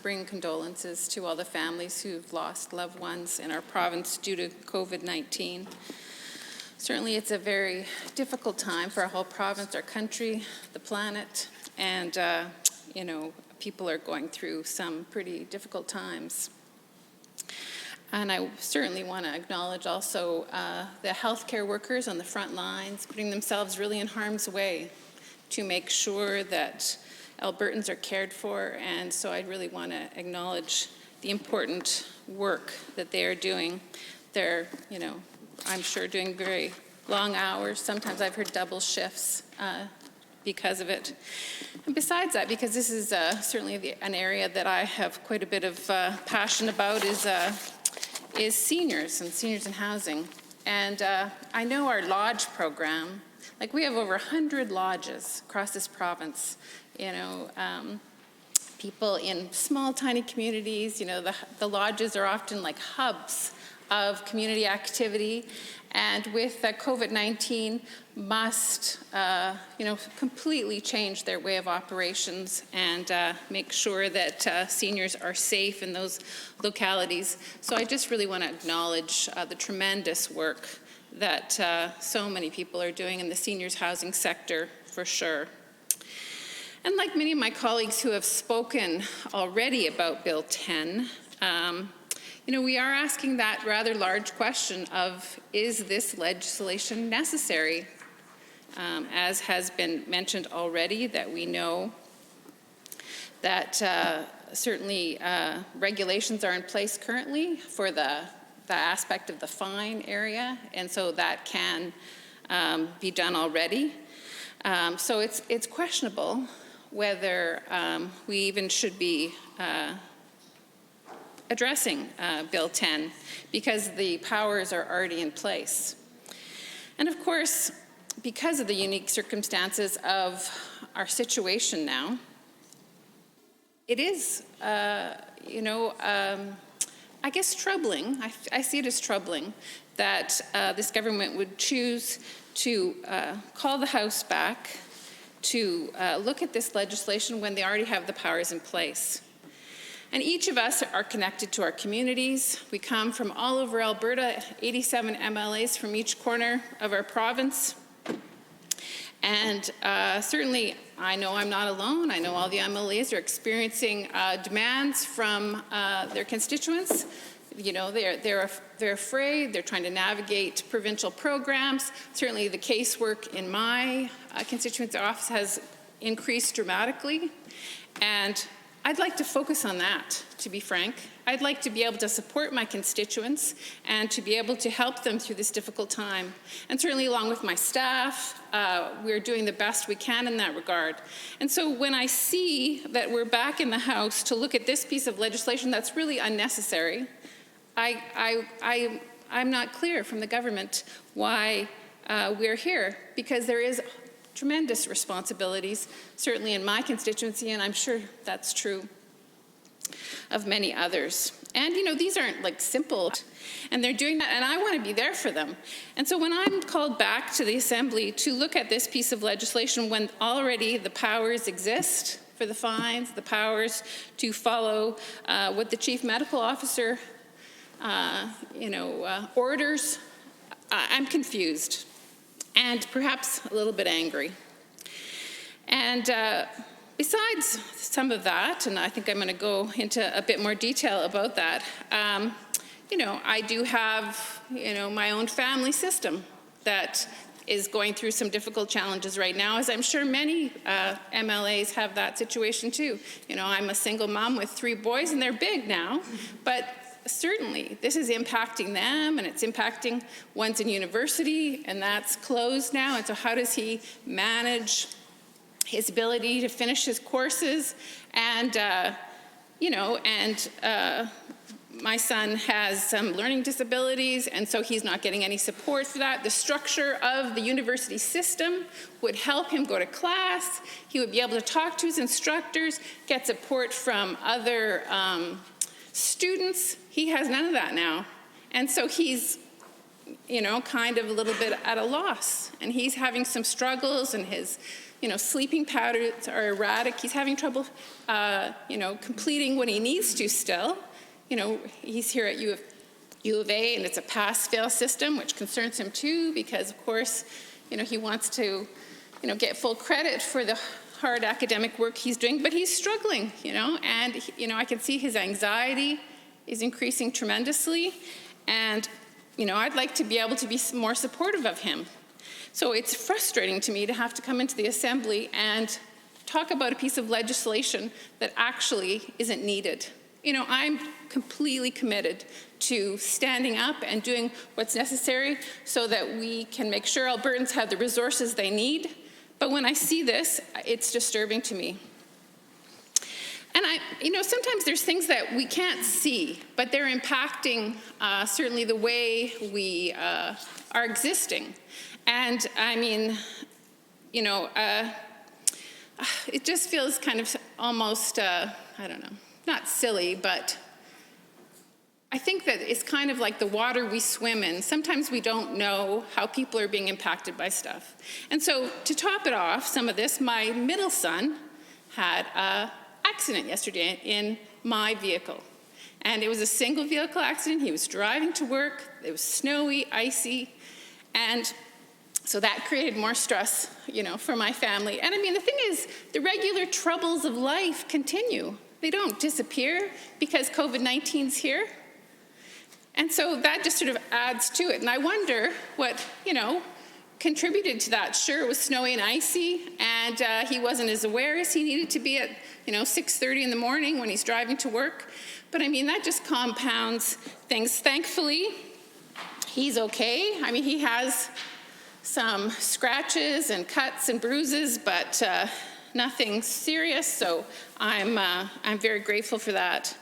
bring condolences to all the families who've lost loved ones in our province due to COVID-19. Certainly it's a very difficult time for our whole province, our country, the planet, and people are going through some pretty difficult times. And I certainly want to acknowledge also the healthcare workers on the front lines, putting themselves really in harm's way to make sure that Albertans are cared for, and so I really want to acknowledge the important work that they are doing. They're, I'm sure doing very long hours. Sometimes I've heard double shifts because of it. And besides that, because this is certainly an area that I have quite a bit of passion about, is seniors and seniors in housing. And I know our lodge program, like we have over 100 lodges across this province. People in small, tiny communities, the lodges are often like hubs of community activity, and with COVID-19 must, completely change their way of operations and make sure that seniors are safe in those localities. So I just really want to acknowledge the tremendous work that so many people are doing in the seniors housing sector, for sure. And like many of my colleagues who have spoken already about Bill 10, we are asking that rather large question of, is this legislation necessary? As has been mentioned already, that we know that certainly regulations are in place currently for the aspect of the fine area, and so that can be done already. So it's questionable whether we even should be addressing Bill 10, because the powers are already in place. And of course, because of the unique circumstances of our situation now, it is, I guess, troubling. I see it as troubling that this government would choose to call the House back to look at this legislation when they already have the powers in place. And each of us are connected to our communities. We come from all over Alberta, 87 MLAs from each corner of our province. And certainly, I know I'm not alone. I know all the MLAs are experiencing demands from their constituents. You know, they're afraid. They're trying to navigate provincial programs. Certainly, the casework in my constituent's office has increased dramatically. And I'd like to focus on that, to be frank. I'd like to be able to support my constituents and to be able to help them through this difficult time. And certainly along with my staff, we're doing the best we can in that regard. And so when I see that we're back in the House to look at this piece of legislation that's really unnecessary, I'm not clear from the government why we're here, because there is tremendous responsibilities, certainly in my constituency, and I'm sure that's true of many others. And, you know, these aren't like simple, and they're doing that, and I want to be there for them. And so when I'm called back to the Assembly to look at this piece of legislation when already the powers exist for the fines, the powers to follow what the Chief Medical Officer, orders, I'm confused. And perhaps a little bit angry. And besides some of that, and I think I'm going to go into a bit more detail about that, I do have, my own family system that is going through some difficult challenges right now, as I'm sure many MLAs have that situation too. I'm a single mom with 3 boys, and they're big now, but certainly this is impacting them, and it's impacting one's in university, and that's closed now. And so how does he manage his ability to finish his courses? And my son has some learning disabilities, and so he's not getting any support for that. The structure of the university system would help him go to class. He would be able to talk to his instructors, get support from other students. He has none of that now. And so he's, kind of a little bit at a loss. And he's having some struggles, and his, sleeping patterns are erratic. He's having trouble, completing what he needs to still. He's here at U of A, and it's a pass-fail system, which concerns him too, because, of course, he wants to, get full credit for the hard academic work he's doing, but he's struggling, and, I can see his anxiety is increasing tremendously, and, I'd like to be able to be more supportive of him. So it's frustrating to me to have to come into the Assembly and talk about a piece of legislation that actually isn't needed. I'm completely committed to standing up and doing what's necessary so that we can make sure Albertans have the resources they need. But when I see this, it's disturbing to me. And sometimes there's things that we can't see, but they're impacting certainly the way we are existing. And it just feels kind of almost, not silly, but I think that it's kind of like the water we swim in. Sometimes we don't know how people are being impacted by stuff. And so to top it off, some of this, my middle son had an accident yesterday in my vehicle. And it was a single vehicle accident. He was driving to work. It was snowy, icy. And so that created more stress, for my family. And the thing is, the regular troubles of life continue. They don't disappear because COVID-19's here. And so that just sort of adds to it. And I wonder what, contributed to that. Sure, it was snowy and icy, and he wasn't as aware as he needed to be at 6:30 in the morning when he's driving to work. But I mean, that just compounds things. Thankfully, he's okay. I mean, he has some scratches and cuts and bruises, but nothing serious, so I'm very grateful for that.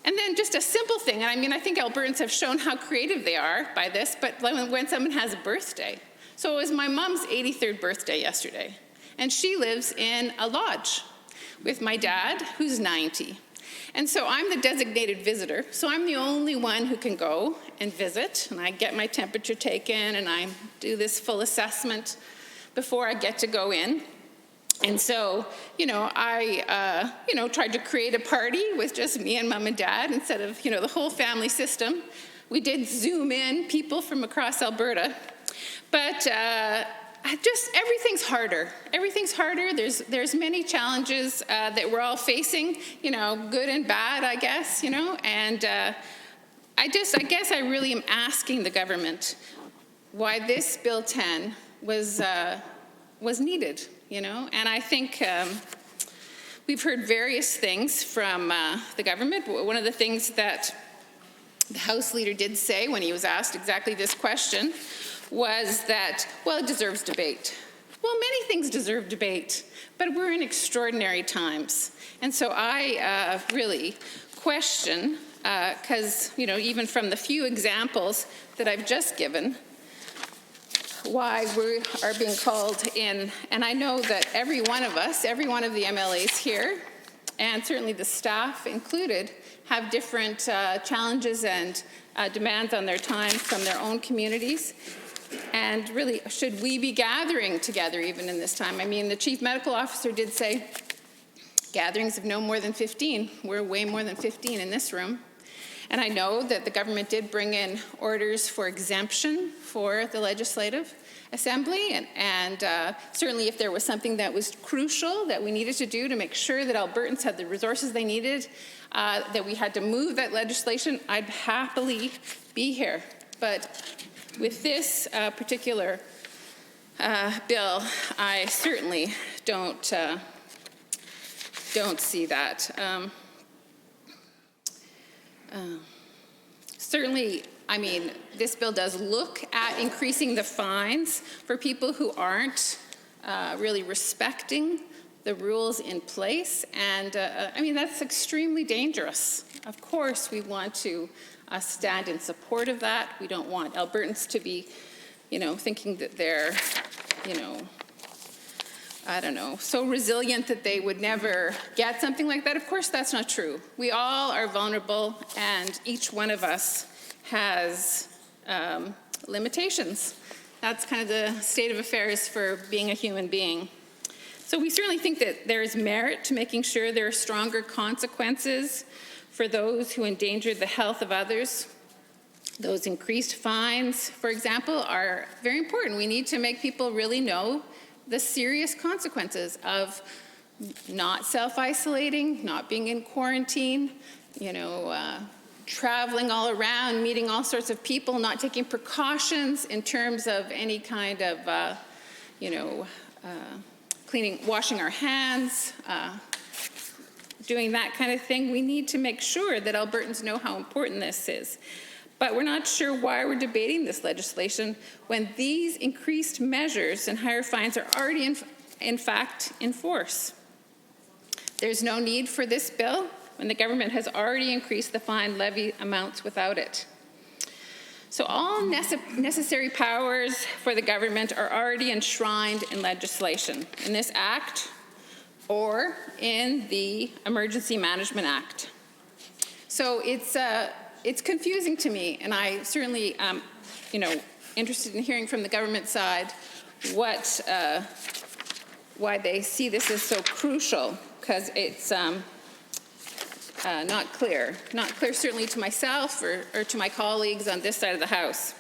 And then just a simple thing, and I mean, I think Albertans have shown how creative they are by this, but when someone has a birthday. So it was my mom's 83rd birthday yesterday, and she lives in a lodge with my dad, who's 90. And so I'm the designated visitor, so I'm the only one who can go and visit, and I get my temperature taken, and I do this full assessment before I get to go in. And so, I, tried to create a party with just me and mom and dad instead of, the whole family system. We did Zoom in people from across Alberta, but everything's harder. Everything's harder. There's many challenges that we're all facing, good and bad, I guess, and I guess I really am asking the government why this Bill 10 was needed. And I think we've heard various things from the government. One of the things that the House Leader did say when he was asked exactly this question was that, well, it deserves debate. Well, many things deserve debate, but we're in extraordinary times. And so I really question, because, even from the few examples that I've just given, why we are being called in. And I know that every one of us, every one of the MLAs here, and certainly the staff included, have different challenges and demands on their time from their own communities. And really, should we be gathering together even in this time? I mean, the chief medical officer did say gatherings of no more than 15. We're way more than 15 in this room. And I know that the government did bring in orders for exemption for the Legislative Assembly, and certainly if there was something that was crucial that we needed to do to make sure that Albertans had the resources they needed, that we had to move that legislation, I'd happily be here. But with this particular bill, I certainly don't see that. Certainly, I mean, this bill does look at increasing the fines for people who aren't really respecting the rules in place. And I mean, that's extremely dangerous. Of course, we want to stand in support of that. We don't want Albertans to be, thinking that they're, I don't know, so resilient that they would never get something like that. Of course, that's not true. We all are vulnerable, and each one of us has limitations. That's kind of the state of affairs for being a human being. So we certainly think that there is merit to making sure there are stronger consequences for those who endanger the health of others. Those increased fines, for example, are very important. We need to make people really know the serious consequences of not self-isolating, not being in quarantine, traveling all around, meeting all sorts of people, not taking precautions in terms of any kind of, washing our hands, doing that kind of thing. We need to make sure that Albertans know how important this is. But we're not sure why we're debating this legislation when these increased measures and higher fines are already in fact in force. There's no need for this bill when the government has already increased the fine levy amounts without it. So all necessary powers for the government are already enshrined in legislation, in this Act or in the Emergency Management Act. So it's confusing to me, and I certainly am, interested in hearing from the government side why they see this as so crucial, because it's not clear certainly to myself or to my colleagues on this side of the House.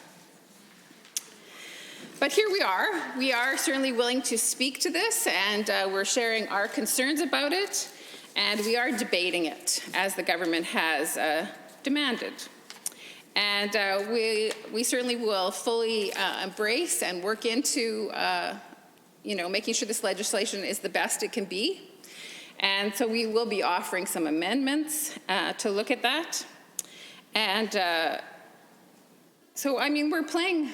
But here we are certainly willing to speak to this, and we're sharing our concerns about it, and we are debating it as the government has demanded. And we certainly will fully embrace and work into, making sure this legislation is the best it can be. And so we will be offering some amendments to look at that. And so, I mean, we're playing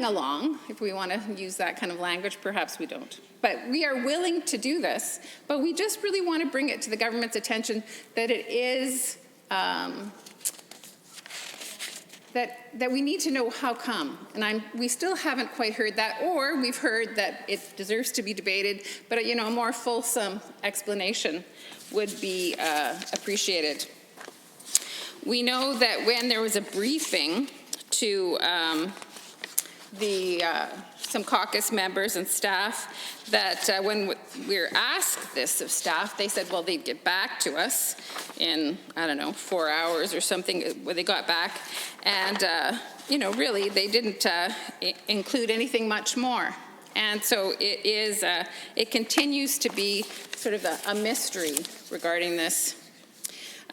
along, if we want to use that kind of language. Perhaps we don't. But we are willing to do this. But we just really want to bring it to the government's attention that it is, that we need to know how come. And we still haven't quite heard that, or we've heard that it deserves to be debated, but a more fulsome explanation would be appreciated. We know that when there was a briefing to some caucus members and staff, that when we were asked this of staff, they said, well, they'd get back to us in, 4 hours or something when they got back. And, really, they didn't include anything much more. And so it continues to be sort of a mystery regarding this.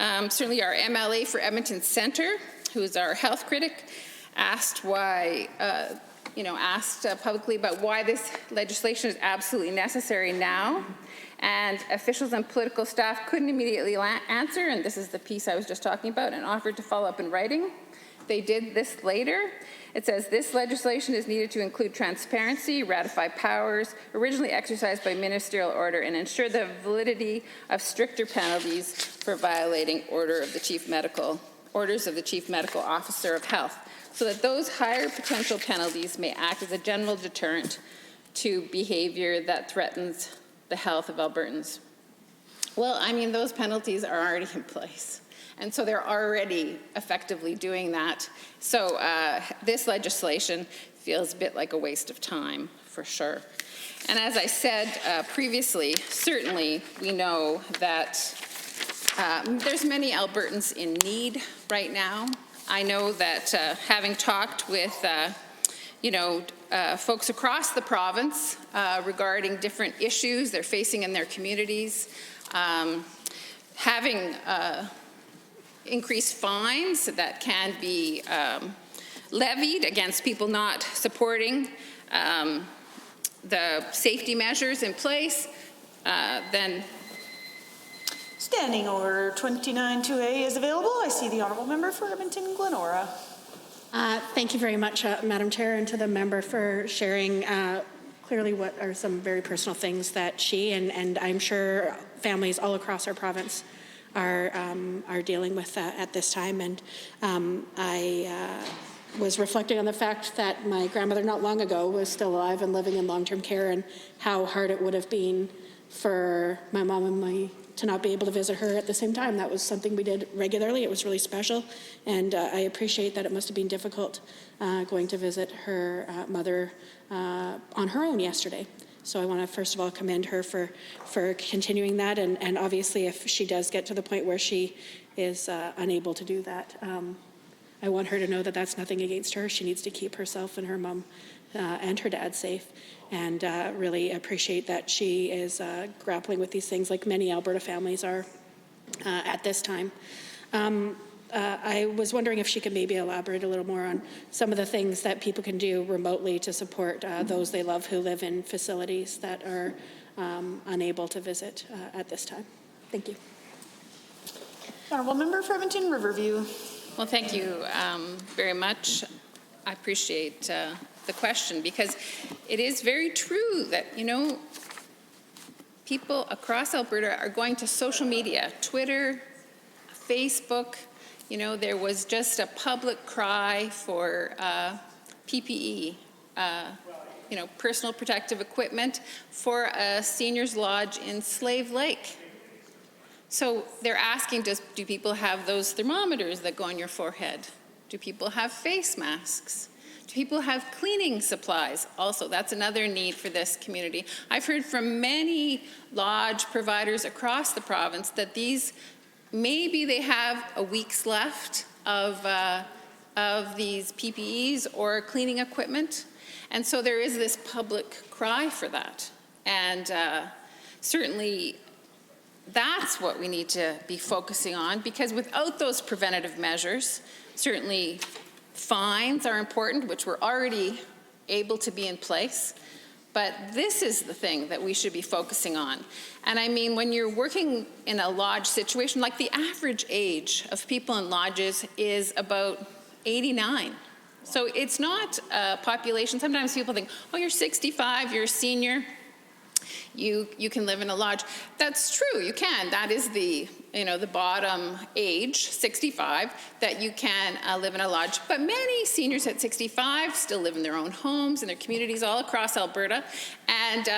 Certainly our MLA for Edmonton Centre, who is our health critic, asked publicly about why this legislation is absolutely necessary now. And officials and political staff couldn't immediately answer, and this is the piece I was just talking about, and offered to follow up in writing. They did this later. It says, this legislation is needed to include transparency, ratify powers originally exercised by ministerial order, and ensure the validity of stricter penalties for violating orders of the Chief Medical Officer of Health, so that those higher potential penalties may act as a general deterrent to behavior that threatens the health of Albertans. Well, I mean, those penalties are already in place. And so they're already effectively doing that. So this legislation feels a bit like a waste of time, for sure. And as I said previously, certainly we know that there's many Albertans in need right now. I know that having talked with, folks across the province regarding different issues they're facing in their communities, having increased fines that can be levied against people not supporting the safety measures in place, then Standing Order 29-2A is available. I see the Honourable Member for Edmonton-Glenora. Thank you very much, Madam Chair, and to the member for sharing clearly what are some very personal things that she and I'm sure families all across our province are dealing with at this time. And I was reflecting on the fact that my grandmother not long ago was still alive and living in long-term care, and how hard it would have been for my mom and me to not be able to visit her at the same time. That was something we did regularly. It was really special, and I appreciate that it must have been difficult going to visit her mother on her own yesterday. So I want to first of all commend her for continuing that, and obviously if she does get to the point where she is unable to do that, I want her to know that that's nothing against her. She needs to keep herself and her mom and her dad safe, and really appreciate that she is grappling with these things like many Alberta families are at this time. I was wondering if she could maybe elaborate a little more on some of the things that people can do remotely to support those they love who live in facilities that are unable to visit at this time. Thank you. Honourable Member for Edmonton Riverview. Well, thank you very much. I appreciate the question, because it is very true that, people across Alberta are going to social media, Twitter, Facebook. There was just a public cry for PPE, personal protective equipment for a seniors lodge in Slave Lake. So they're asking, do people have those thermometers that go on your forehead? Do people have face masks? Do people have cleaning supplies? Also, that's another need for this community. I've heard from many lodge providers across the province that maybe they have a week's left of these PPEs or cleaning equipment. And so there is this public cry for that. And certainly That's what we need to be focusing on, because without those preventative measures, certainly fines are important, which we're already able to be in place. But this is the thing that we should be focusing on. And I mean, when you're working in a lodge situation, like the average age of people in lodges is about 89. So it's not a population. Sometimes people think, oh, you're 65, you're a senior, you can live in a lodge. That's true, you can. That is the bottom age, 65, that you can live in a lodge. But many seniors at 65 still live in their own homes, in their communities all across Alberta, and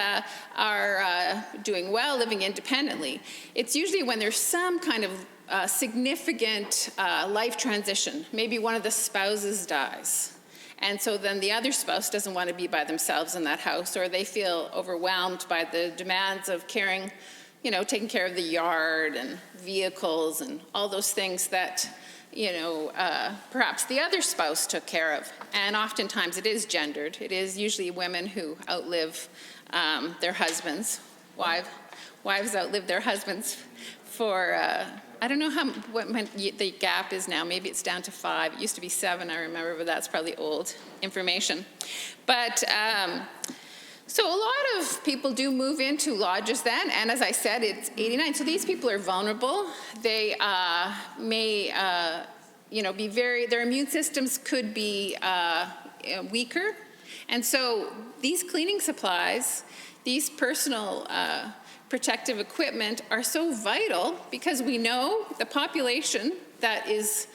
are doing well, living independently. It's usually when there's some kind of significant life transition. Maybe one of the spouses dies. And so then the other spouse doesn't want to be by themselves in that house, or they feel overwhelmed by the demands of caring, taking care of the yard and vehicles and all those things that, perhaps the other spouse took care of. And oftentimes it is gendered. It is usually women who outlive their husbands. Wives outlive their husbands for, I don't know what the gap is now. Maybe it's down to 5. It used to be 7, I remember, but that's probably old information. But so a lot of people do move into lodges then, and as I said, it's 89. So these people are vulnerable. They may, be their immune systems could be weaker. And so these cleaning supplies, these personal protective equipment are so vital, because we know the population that is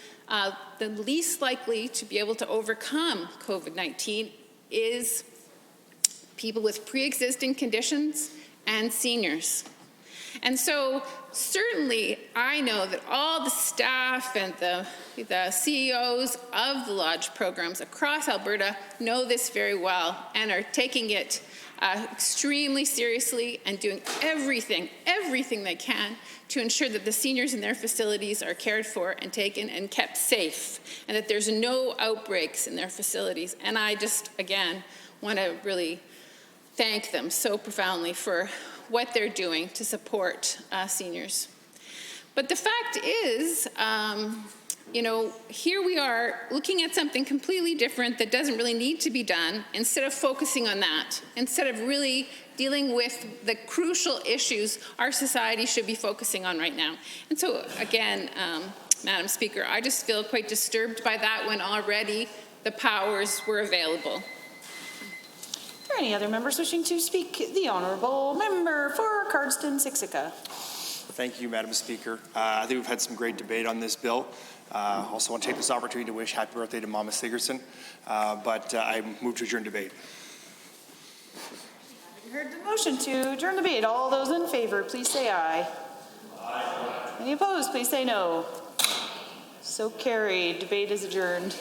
the least likely to be able to overcome COVID-19 is people with pre-existing conditions and seniors. And so certainly I know that all the staff and the CEOs of the lodge programs across Alberta know this very well and are taking it extremely seriously and doing everything they can to ensure that the seniors in their facilities are cared for and taken and kept safe, and that there's no outbreaks in their facilities. And I just, again, want to really thank them so profoundly for what they're doing to support seniors. But the fact is, here we are looking at something completely different that doesn't really need to be done, instead of focusing on that, instead of really dealing with the crucial issues our society should be focusing on right now. And so, again, Madam Speaker, I just feel quite disturbed by that when already the powers were available. Are there any other members wishing to speak? The Honourable Member for Cardston-Siksika. Thank you, Madam Speaker. I think we've had some great debate on this bill. Also want to take this opportunity to wish happy birthday to Mama Sigerson, but I move to adjourn debate. You heard the motion to adjourn debate. All those in favor, please say aye. Aye. Any opposed, please say no. So carried. Debate is adjourned.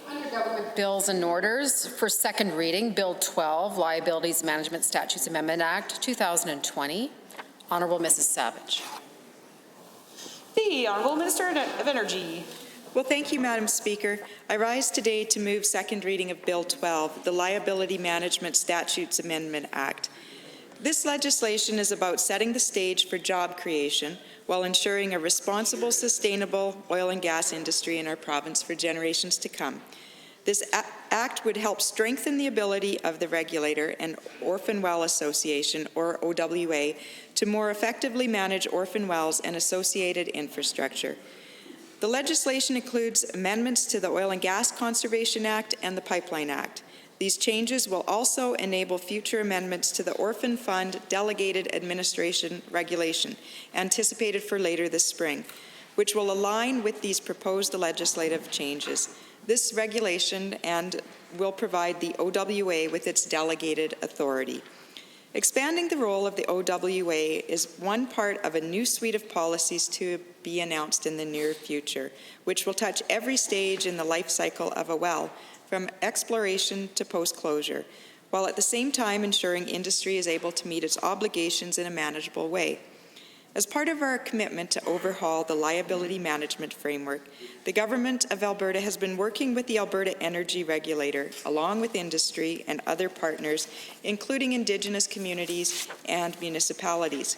Under government bills and orders for second reading, Bill 12, Liabilities Management Statutes Amendment Act 2020. Honourable Mrs. Savage. The Honourable Minister of Energy. Well, thank you, Madam Speaker. I rise today to move second reading of Bill 12, the Liability Management Statutes Amendment Act. This legislation is about setting the stage for job creation while ensuring a responsible, sustainable oil and gas industry in our province for generations to come. This act would help strengthen the ability of the regulator and Orphan Well Association, or OWA, to more effectively manage orphan wells and associated infrastructure. The legislation includes amendments to the Oil and Gas Conservation Act and the Pipeline Act. These changes will also enable future amendments to the Orphan Fund Delegated Administration Regulation, anticipated for later this spring, which will align with these proposed legislative changes. This regulation will provide the OWA with its delegated authority. Expanding the role of the OWA is one part of a new suite of policies to be announced in the near future, which will touch every stage in the life cycle of a well, from exploration to post-closure, while at the same time ensuring industry is able to meet its obligations in a manageable way. As part of our commitment to overhaul the liability management framework, the Government of Alberta has been working with the Alberta Energy Regulator, along with industry and other partners, including Indigenous communities and municipalities.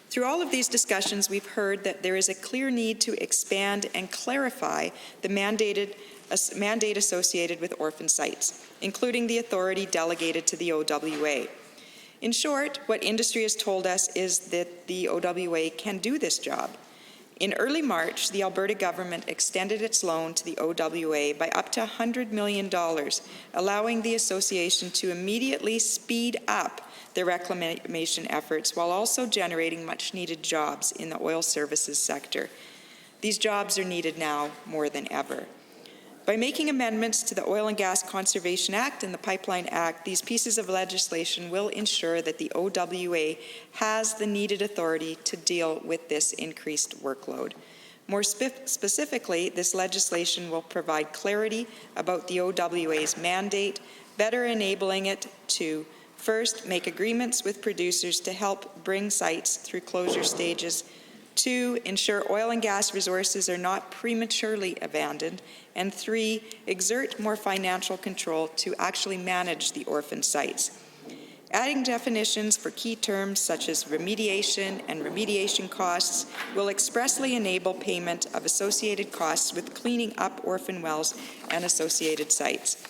Through all of these discussions, we've heard that there is a clear need to expand and clarify the mandate associated with orphan sites, including the authority delegated to the OWA. In short, what industry has told us is that the OWA can do this job. In early March, the Alberta government extended its loan to the OWA by up to $100 million, allowing the association to immediately speed up their reclamation efforts while also generating much-needed jobs in the oil services sector. These jobs are needed now more than ever. By making amendments to the Oil and Gas Conservation Act and the Pipeline Act, these pieces of legislation will ensure that the OWA has the needed authority to deal with this increased workload. More specifically, this legislation will provide clarity about the OWA's mandate, better enabling it to first, make agreements with producers to help bring sites through closure stages. 2, ensure oil and gas resources are not prematurely abandoned. And 3, exert more financial control to actually manage the orphan sites. Adding definitions for key terms such as remediation and remediation costs will expressly enable payment of associated costs with cleaning up orphan wells and associated sites.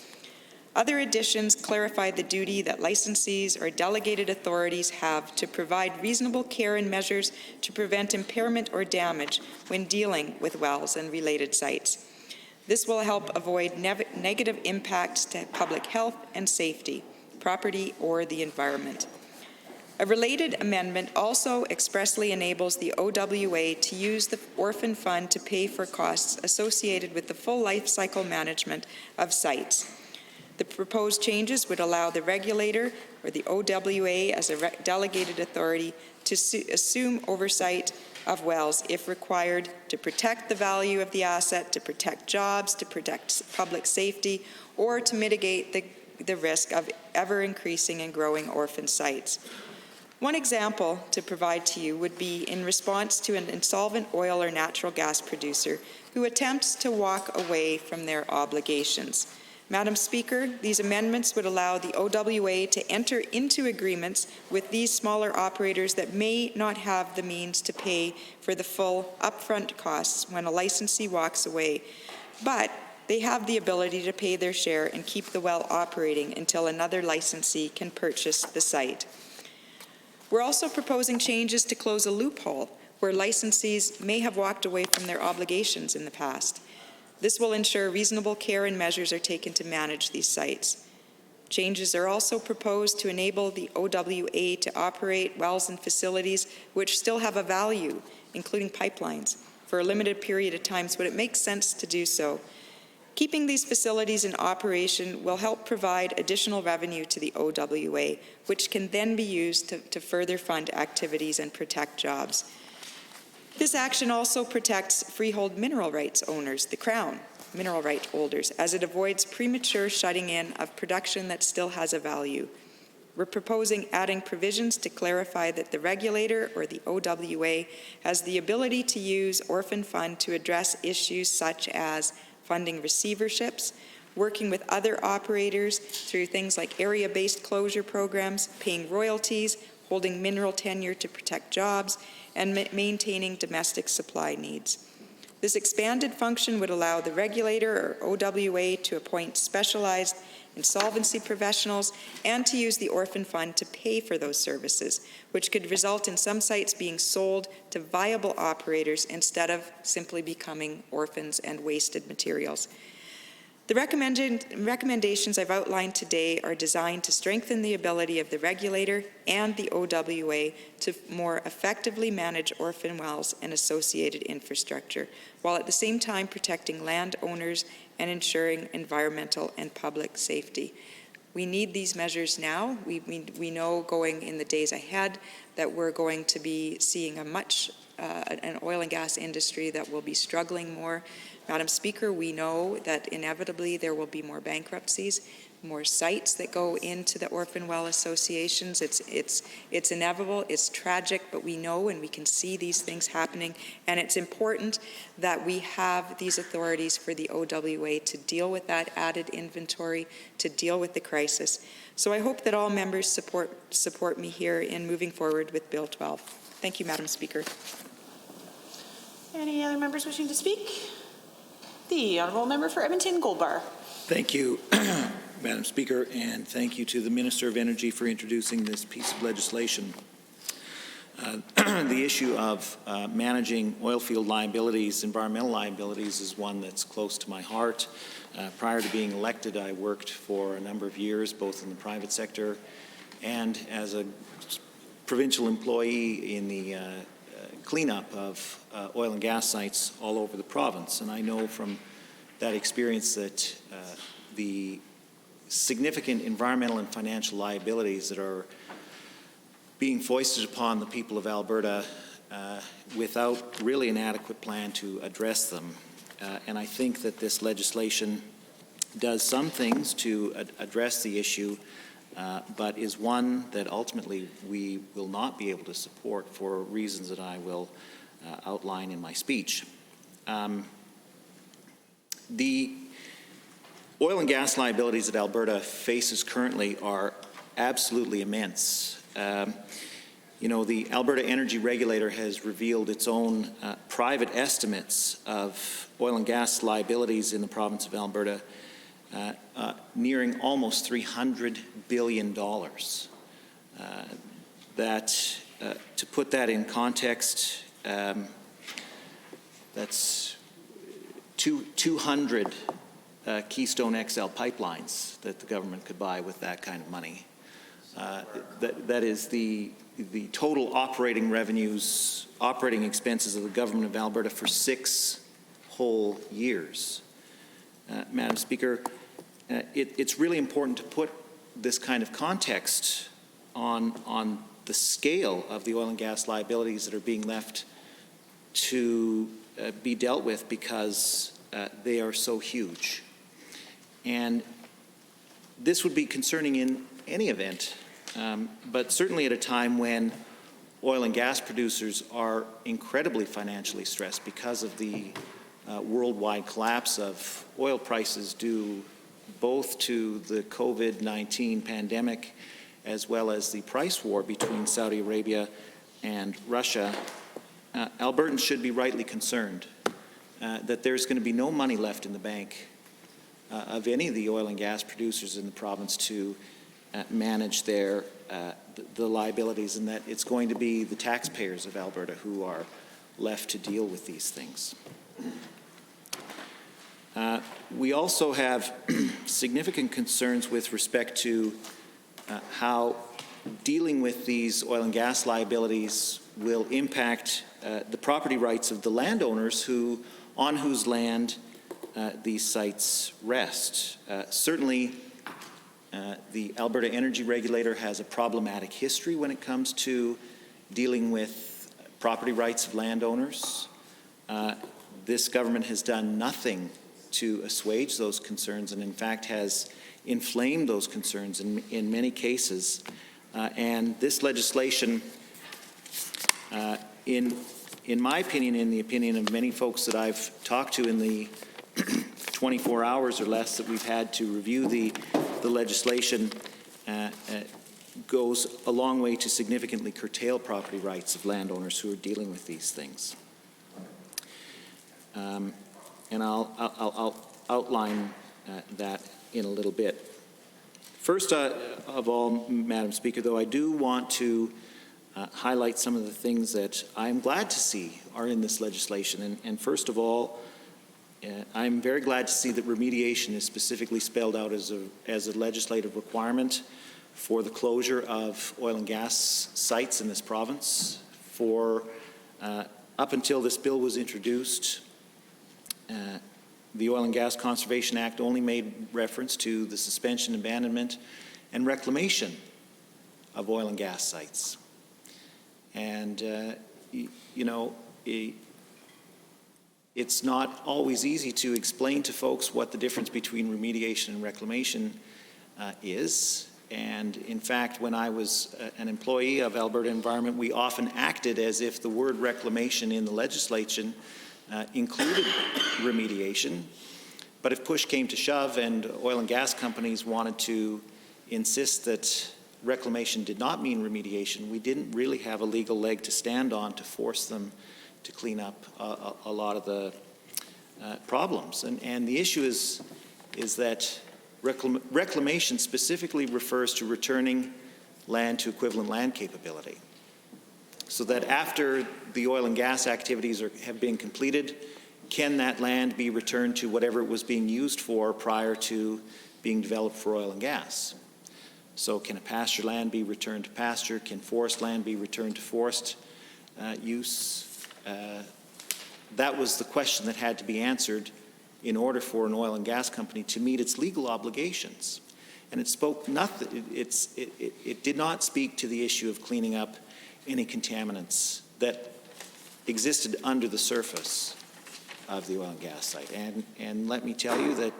Other additions clarify the duty that licensees or delegated authorities have to provide reasonable care and measures to prevent impairment or damage when dealing with wells and related sites. This will help avoid negative impacts to public health and safety, property, or the environment. A related amendment also expressly enables the OWA to use the orphan fund to pay for costs associated with the full life cycle management of sites. The proposed changes would allow the regulator or the OWA as a delegated authority to assume oversight of wells if required to protect the value of the asset, to protect jobs, to protect public safety, or to mitigate the risk of ever-increasing and growing orphan sites. One example to provide to you would be in response to an insolvent oil or natural gas producer who attempts to walk away from their obligations. Madam Speaker, these amendments would allow the OWA to enter into agreements with these smaller operators that may not have the means to pay for the full upfront costs when a licensee walks away, but they have the ability to pay their share and keep the well operating until another licensee can purchase the site. We're also proposing changes to close a loophole where licensees may have walked away from their obligations in the past. This will ensure reasonable care and measures are taken to manage these sites. Changes are also proposed to enable the OWA to operate wells and facilities which still have a value, including pipelines, for a limited period of time when it makes sense to do so. Keeping these facilities in operation will help provide additional revenue to the OWA, which can then be used to further fund activities and protect jobs. This action also protects freehold mineral rights owners, the Crown mineral right holders, as it avoids premature shutting in of production that still has a value. We're proposing adding provisions to clarify that the regulator or the OWA has the ability to use orphan fund to address issues such as funding receiverships, working with other operators through things like area-based closure programs, paying royalties, holding mineral tenure to protect jobs, and maintaining domestic supply needs. This expanded function would allow the regulator or OWA to appoint specialized insolvency professionals and to use the orphan fund to pay for those services, which could result in some sites being sold to viable operators instead of simply becoming orphans and wasted materials. The recommendations I've outlined today are designed to strengthen the ability of the regulator and the OWA to more effectively manage orphan wells and associated infrastructure, while at the same time protecting landowners and ensuring environmental and public safety. We need these measures now. We know going in the days ahead that we're going to be seeing a much an oil and gas industry that will be struggling more. Madam Speaker, we know that inevitably there will be more bankruptcies, more sites that go into the orphan well associations. It's inevitable, it's tragic, but we know and we can see these things happening, and it's important that we have these authorities for the OWA to deal with that added inventory, to deal with the crisis. So I hope that all members support me here in moving forward with Bill 12. Thank you, Madam Speaker. Any other members wishing to speak? The Honourable Member for Edmonton Goldbar. Thank you, Madam Speaker, and thank you to the Minister of Energy for introducing this piece of legislation. The issue of managing oil field liabilities, environmental liabilities, is one that's close to my heart. Prior to being elected, I worked for a number of years, both in the private sector and as a provincial employee in the cleanup of oil and gas sites all over the province. And I know from that experience that the significant environmental and financial liabilities that are being foisted upon the people of Alberta without really an adequate plan to address them. And I think that this legislation does some things to address the issue, but is one that ultimately we will not be able to support for reasons that I will outline in my speech. The oil and gas liabilities that Alberta faces currently are absolutely immense. The Alberta Energy Regulator has revealed its own private estimates of oil and gas liabilities in the province of Alberta, nearing almost $300 billion. To put that in context, that's 200 Keystone XL pipelines that the government could buy with that kind of money. That is the total operating revenues, operating expenses of the government of Alberta for 6 whole years. Madam Speaker, it's really important to put this kind of context on the scale of the oil and gas liabilities that are being left to be dealt with, because they are so huge. And this would be concerning in any event, but certainly at a time when oil and gas producers are incredibly financially stressed because of the worldwide collapse of oil prices due both to the COVID-19 pandemic as well as the price war between Saudi Arabia and Russia. Albertans should be rightly concerned that there's going to be no money left in the bank of any of the oil and gas producers in the province to manage their the liabilities, and that it's going to be the taxpayers of Alberta who are left to deal with these things. We also have significant concerns with respect to how dealing with these oil and gas liabilities will impact the property rights of the landowners on whose land these sites rest. Certainly, the Alberta Energy Regulator has a problematic history when it comes to dealing with property rights of landowners. This government has done nothing to assuage those concerns, and in fact has inflamed those concerns in many cases. And this legislation, in my opinion, in the opinion of many folks that I've talked to in the 24 hours or less that we've had to review the legislation, goes a long way to significantly curtail property rights of landowners who are dealing with these things. And I'll outline that in a little bit. First of all, Madam Speaker, though, I do want to highlight some of the things that I'm glad to see are in this legislation. And first of all, I'm very glad to see that remediation is specifically spelled out as a legislative requirement for the closure of oil and gas sites in this province. Up until this bill was introduced, the Oil and Gas Conservation Act only made reference to the suspension, abandonment, and reclamation of oil and gas sites. And, it's not always easy to explain to folks what the difference between remediation and reclamation is. And in fact, when I was an employee of Alberta Environment, we often acted as if the word reclamation in the legislation included remediation. But if push came to shove and oil and gas companies wanted to insist that reclamation did not mean remediation, we didn't really have a legal leg to stand on to force them to clean up a lot of the problems. And the issue is that reclamation specifically refers to returning land to equivalent land capability. So that after the oil and gas activities have been completed, can that land be returned to whatever it was being used for prior to being developed for oil and gas? So can a pasture land be returned to pasture? Can forest land be returned to forest use? That was the question that had to be answered in order for an oil and gas company to meet its legal obligations. And it spoke nothing, it did not speak to the issue of cleaning up any contaminants that existed under the surface of the oil and gas site. And let me tell you that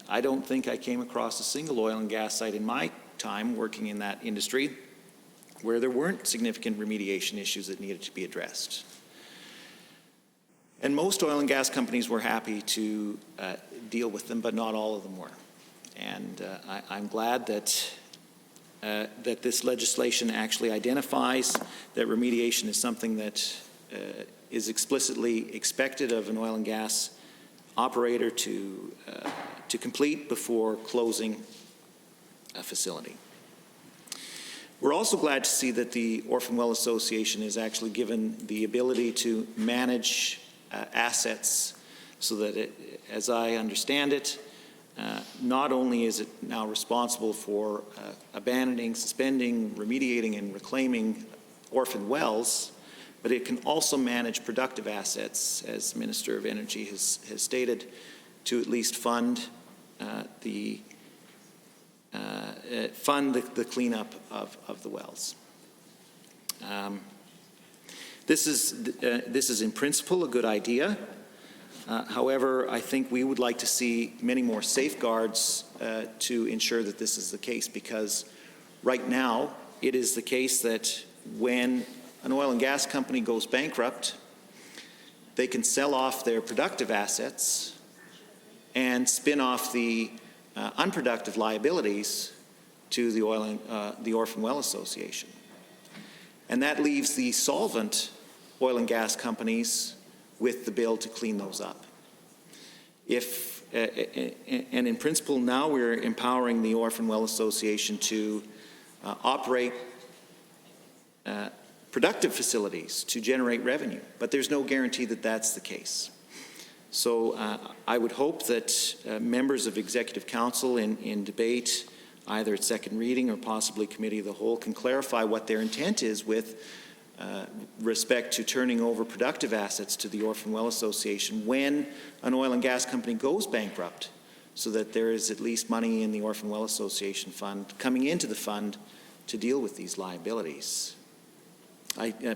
I don't think I came across a single oil and gas site in my time working in that industry where there weren't significant remediation issues that needed to be addressed. And most oil and gas companies were happy to deal with them, but not all of them were. And I'm glad that this legislation actually identifies that remediation is something that is explicitly expected of an oil and gas operator to complete before closing a facility. We're also glad to see that the Orphan Well Association is actually given the ability to manage assets so that it, as I understand it, not only is it now responsible for abandoning, suspending, remediating, and reclaiming orphan wells, but it can also manage productive assets, as the Minister of Energy has stated, to at least fund the cleanup of the wells. This is in principle a good idea. However, I think we would like to see many more safeguards to ensure that this is the case, because right now it is the case that when an oil and gas company goes bankrupt, they can sell off their productive assets and spin off the unproductive liabilities to the Orphan Well Association. And that leaves the solvent oil and gas companies with the bill to clean those up. And in principle, now we're empowering the Orphan Well Association to operate productive facilities to generate revenue, but there's no guarantee that that's the case. So I would hope that members of Executive Council in debate, either at second reading or possibly Committee of the Whole, can clarify what their intent is with respect to turning over productive assets to the Orphan Well Association when an oil and gas company goes bankrupt, so that there is at least money in the Orphan Well Association fund coming into the fund to deal with these liabilities.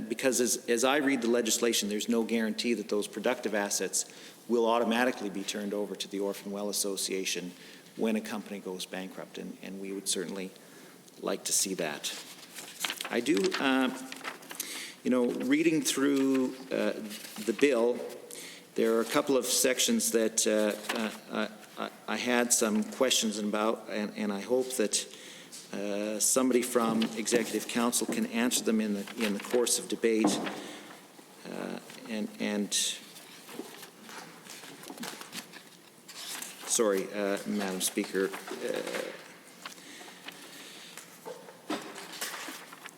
Because as I read the legislation, there's no guarantee that those productive assets will automatically be turned over to the Orphan Well Association when a company goes bankrupt, and we would certainly like to see that. I do, reading through the bill, there are a couple of sections that I had some questions about, and I hope that somebody from Executive Council can answer them in the course of debate. Sorry, Madam Speaker.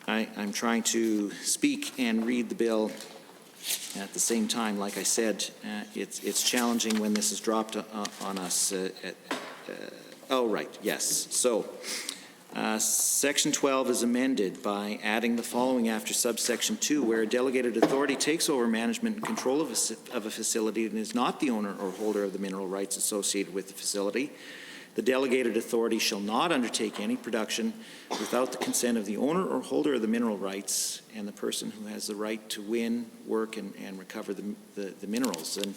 I'm trying to speak and read the bill at the same time. Like I said, it's challenging when this is dropped on us. Oh, right, yes. So, Section 12 is amended by adding the following after subsection 2, where a delegated authority takes over management and control of a facility and is not the owner or holder of the mineral rights associated with the facility. The delegated authority shall not undertake any production without the consent of the owner or holder of the mineral rights and the person who has the right to win, work, and recover the minerals. And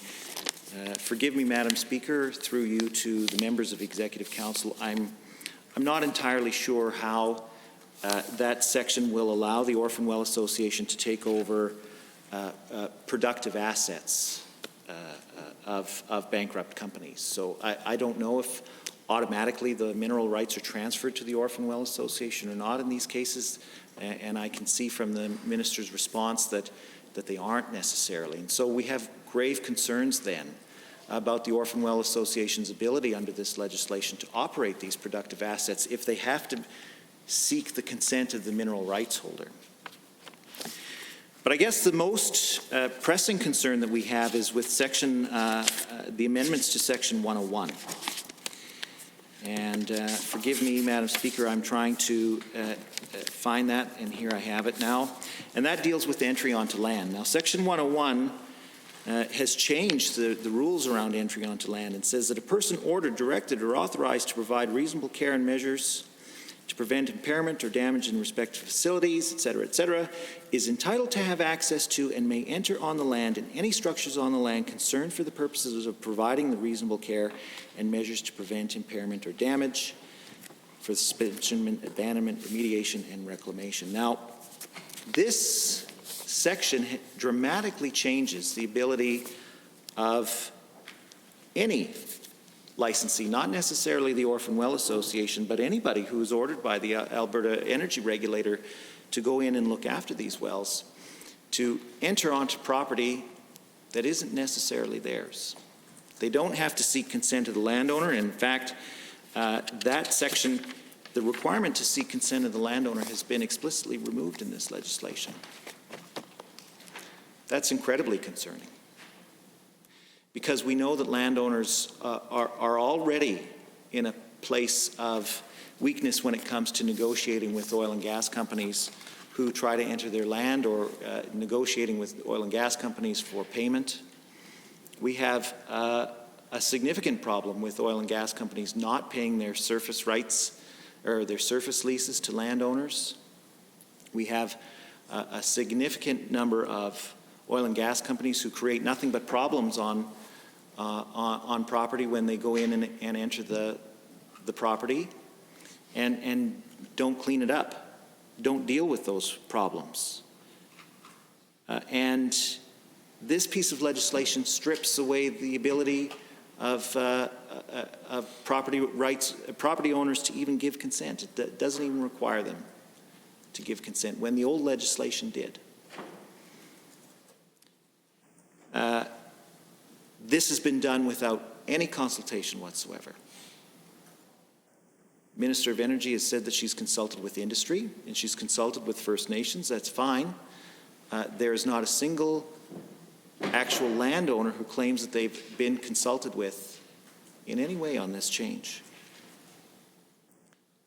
forgive me, Madam Speaker, through you to the members of Executive Council, I'm not entirely sure how that section will allow the Orphan Well Association to take over productive assets of bankrupt companies. So I don't know if automatically the mineral rights are transferred to the Orphan Well Association or not in these cases, and I can see from the minister's response that they aren't necessarily. And so we have grave concerns then about the Orphan Well Association's ability under this legislation to operate these productive assets if they have to seek the consent of the mineral rights holder. But I guess the most pressing concern that we have is with the amendments to Section 101. And forgive me, Madam Speaker, I'm trying to find that, and here I have it now. And that deals with entry onto land. Now, Section 101 has changed the rules around entry onto land and says that a person ordered, directed, or authorized to provide reasonable care and measures to prevent impairment or damage in respect to facilities, et cetera, is entitled to have access to and may enter on the land and any structures on the land concerned for the purposes of providing the reasonable care and measures to prevent impairment or damage for the suspension, abandonment, remediation, and reclamation. Now, this section dramatically changes the ability of any licensee, not necessarily the Orphan Well Association, but anybody who is ordered by the Alberta Energy Regulator to go in and look after these wells, to enter onto property that isn't necessarily theirs. They don't have to seek consent of the landowner. In fact, that section, the requirement to seek consent of the landowner has been explicitly removed in this legislation. That's incredibly concerning, because we know that landowners are already in a place of weakness when it comes to negotiating with oil and gas companies who try to enter their land, or negotiating with oil and gas companies for payment. We have a significant problem with oil and gas companies not paying their surface rights or their surface leases to landowners. We have a significant number of oil and gas companies who create nothing but problems on property when they go in and enter the property and don't clean it up, don't deal with those problems. And this piece of legislation strips away the ability of property owners to even give consent. It doesn't even require them to give consent, when the old legislation did. This has been done without any consultation whatsoever. Minister of Energy has said that she's consulted with industry and she's consulted with First Nations. That's fine. There is not a single actual landowner who claims that they've been consulted with in any way on this change.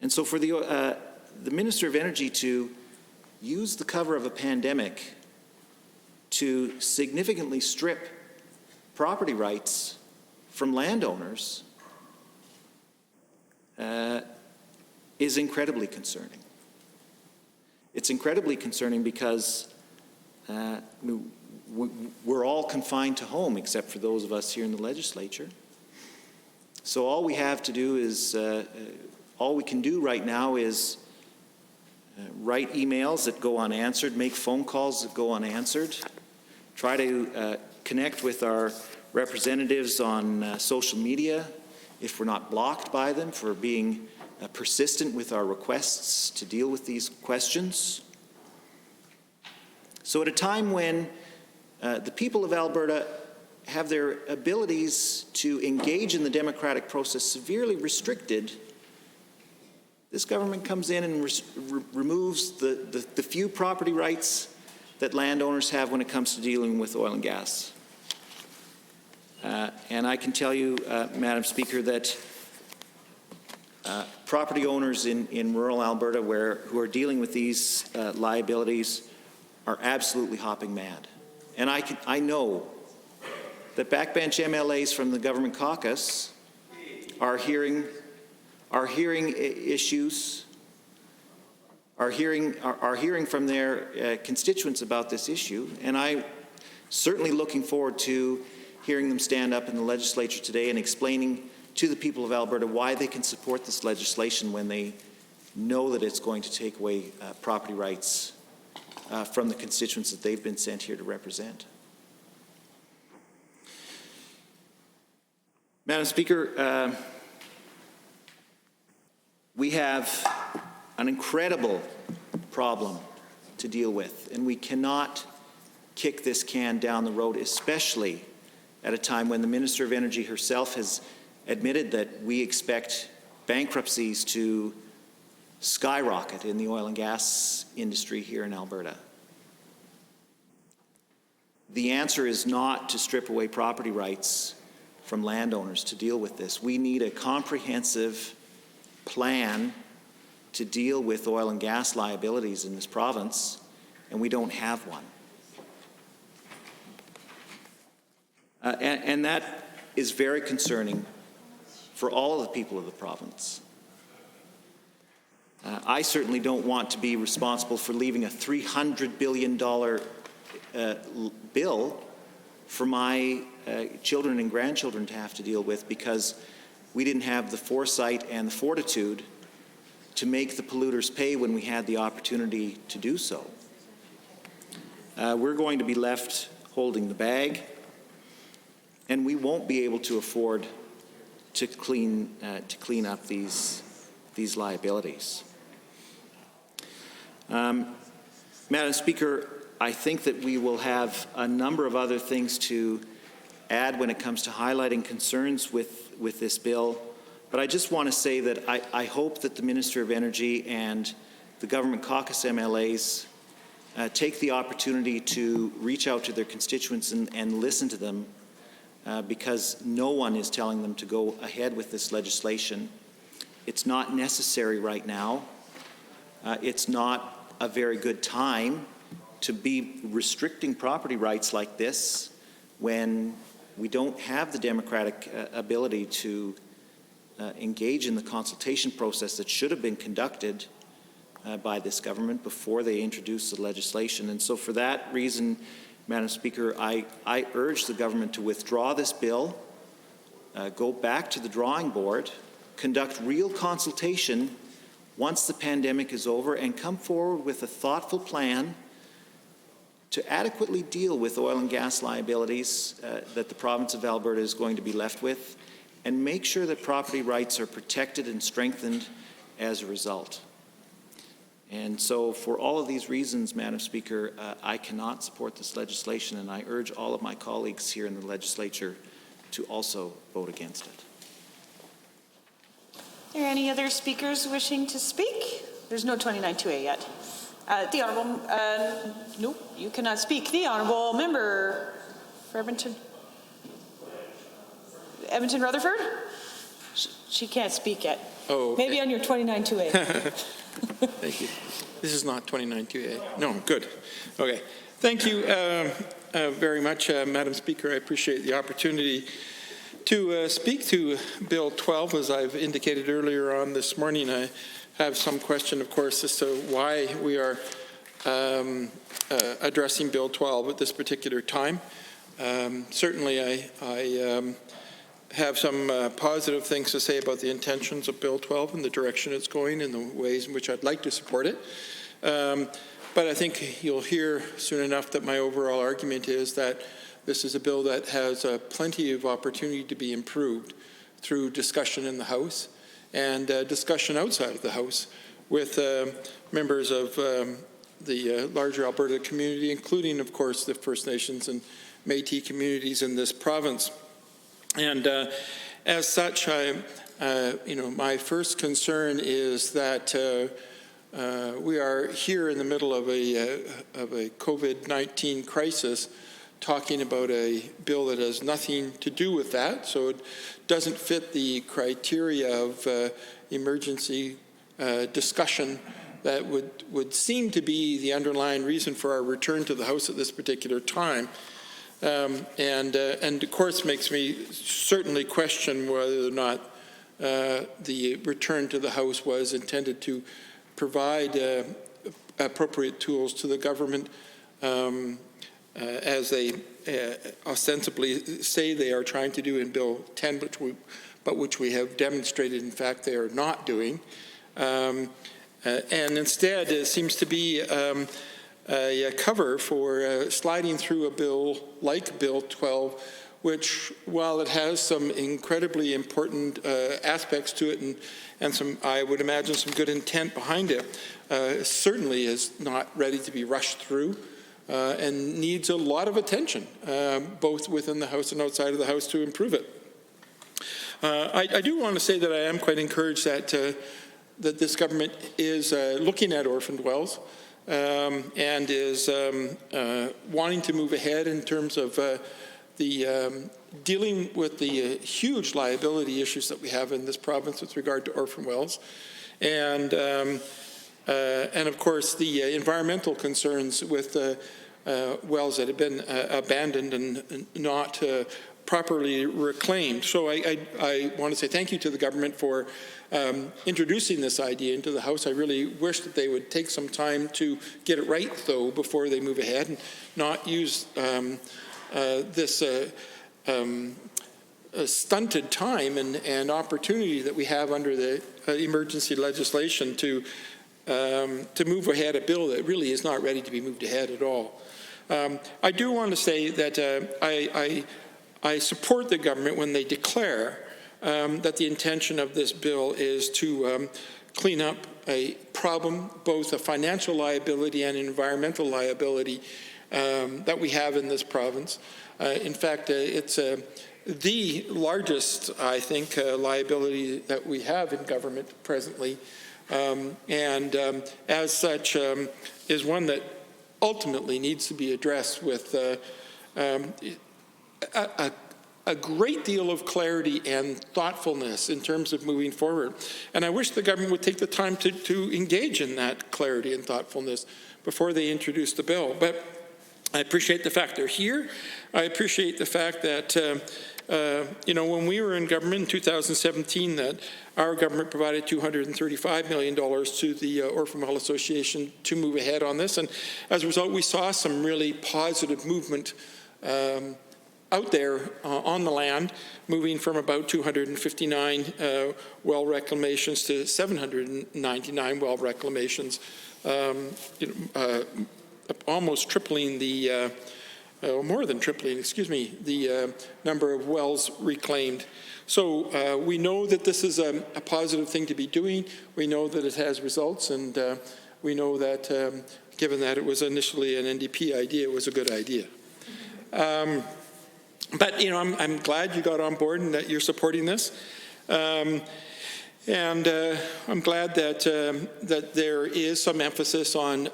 And so for the Minister of Energy to use the cover of a pandemic to significantly strip property rights from landowners is incredibly concerning. It's incredibly concerning because we're all confined to home except for those of us here in the legislature. So all we have to do is, all we can do right now is write emails that go unanswered, make phone calls that go unanswered, try to connect with our representatives on social media if we're not blocked by them for being persistent with our requests to deal with these questions. So at a time when the people of Alberta have their abilities to engage in the democratic process severely restricted, this government comes in and removes the few property rights that landowners have when it comes to dealing with oil and gas. And I can tell you, Madam Speaker, that property owners in rural Alberta who are dealing with these liabilities are absolutely hopping mad. And I know that backbench MLAs from the government caucus are hearing are hearing issues, are hearing from their constituents about this issue, and I'm certainly looking forward to hearing them stand up in the legislature today and explaining to the people of Alberta why they can support this legislation when they know that it's going to take away property rights from the constituents that they've been sent here to represent. Madam Speaker, we have an incredible problem to deal with, and we cannot kick this can down the road, especially at a time when the Minister of Energy herself has admitted that we expect bankruptcies to skyrocket in the oil and gas industry here in Alberta. The answer is not to strip away property rights from landowners to deal with this. We need a comprehensive plan to deal with oil and gas liabilities in this province, and we don't have one. And that is very concerning for all of the people of the province. I certainly don't want to be responsible for leaving a $300 billion bill for my children and grandchildren to have to deal with because we didn't have the foresight and the fortitude to make the polluters pay when we had the opportunity to do so. We're going to be left holding the bag, and we won't be able to afford to clean up these liabilities. Madam Speaker, I think that we will have a number of other things to add when it comes to highlighting concerns with this bill, but I just want to say that I hope that the Minister of Energy and the Government Caucus MLAs take the opportunity to reach out to their constituents and listen to them, because no one is telling them to go ahead with this legislation. It's not necessary right now. It's not a very good time to be restricting property rights like this when we don't have the democratic ability to engage in the consultation process that should have been conducted by this government before they introduced the legislation. And so for that reason, Madam Speaker, I urge the government to withdraw this bill, go back to the drawing board, conduct real consultation once the pandemic is over, and come forward with a thoughtful plan to adequately deal with oil and gas liabilities that the province of Alberta is going to be left with, and make sure that property rights are protected and strengthened as a result. And so for all of these reasons, Madam Speaker, I cannot support this legislation, and I urge all of my colleagues here in the legislature to also vote against it. Are there any other speakers wishing to speak? There's no 29-2A yet. The Honourable, no, you cannot speak. The Honourable Member for Edmonton Rutherford? She can't speak yet. Oh, okay. Maybe on your 29-2A. Thank you. This is not 29-2A. No, good. Okay. Thank you very much, Madam Speaker. I appreciate the opportunity to speak to Bill 12. As I've indicated earlier on this morning, I have some question, of course, as to why we are addressing Bill 12 at this particular time. Certainly, I have some positive things to say about the intentions of Bill 12 and the direction it's going and the ways in which I'd like to support it. But I think you'll hear soon enough that my overall argument is that this is a bill that has plenty of opportunity to be improved through discussion in the House and discussion outside of the House with members of the larger Alberta community, including, of course, the First Nations and Métis communities in this province. And as such, my first concern is that we are here in the middle of a COVID-19 crisis, talking about a bill that has nothing to do with that, so it doesn't fit the criteria of emergency discussion that would seem to be the underlying reason for our return to the House at this particular time. And of course makes me certainly question whether or not the return to the House was intended to provide appropriate tools to the government as they ostensibly say they are trying to do in Bill 10, which we have demonstrated, in fact, they are not doing. And instead, it seems to be a cover for sliding through a bill like Bill 12, which, while it has some incredibly important aspects to it and some, I would imagine, some good intent behind it, certainly is not ready to be rushed through and needs a lot of attention, both within the House and outside of the House, to improve it. I do want to say that I am quite encouraged that this government is looking at orphan dwells and is wanting to move ahead in terms of dealing with the huge liability issues that we have in this province with regard to orphan wells, and of course the environmental concerns with wells that have been abandoned and not properly reclaimed. So I want to say thank you to the government for introducing this idea into the House. I really wish that they would take some time to get it right, though, before they move ahead, and not use this stunted time and opportunity that we have under the emergency legislation to move ahead a bill that really is not ready to be moved ahead at all. I do want to say that I support the government when they declare that the intention of this bill is to clean up a problem, both a financial liability and an environmental liability that we have in this province. In fact, it's the largest, I think, liability that we have in government presently, and as such is one that ultimately needs to be addressed with a great deal of clarity and thoughtfulness in terms of moving forward. And I wish the government would take the time to engage in that clarity and thoughtfulness before they introduce the bill. But I appreciate the fact they're here. I appreciate the fact that, when we were in government in 2017, that our government provided $235 million to the Orphan Well Association to move ahead on this. And as a result, we saw some really positive movement out there on the land, moving from about 259 well reclamations to 799 well reclamations, almost tripling the, more than tripling, the number of wells reclaimed. So we know that this is a positive thing to be doing. We know that it has results, and we know that given that it was initially an NDP idea, it was a good idea. But I'm glad you got on board and that you're supporting this, and I'm glad that there is some emphasis on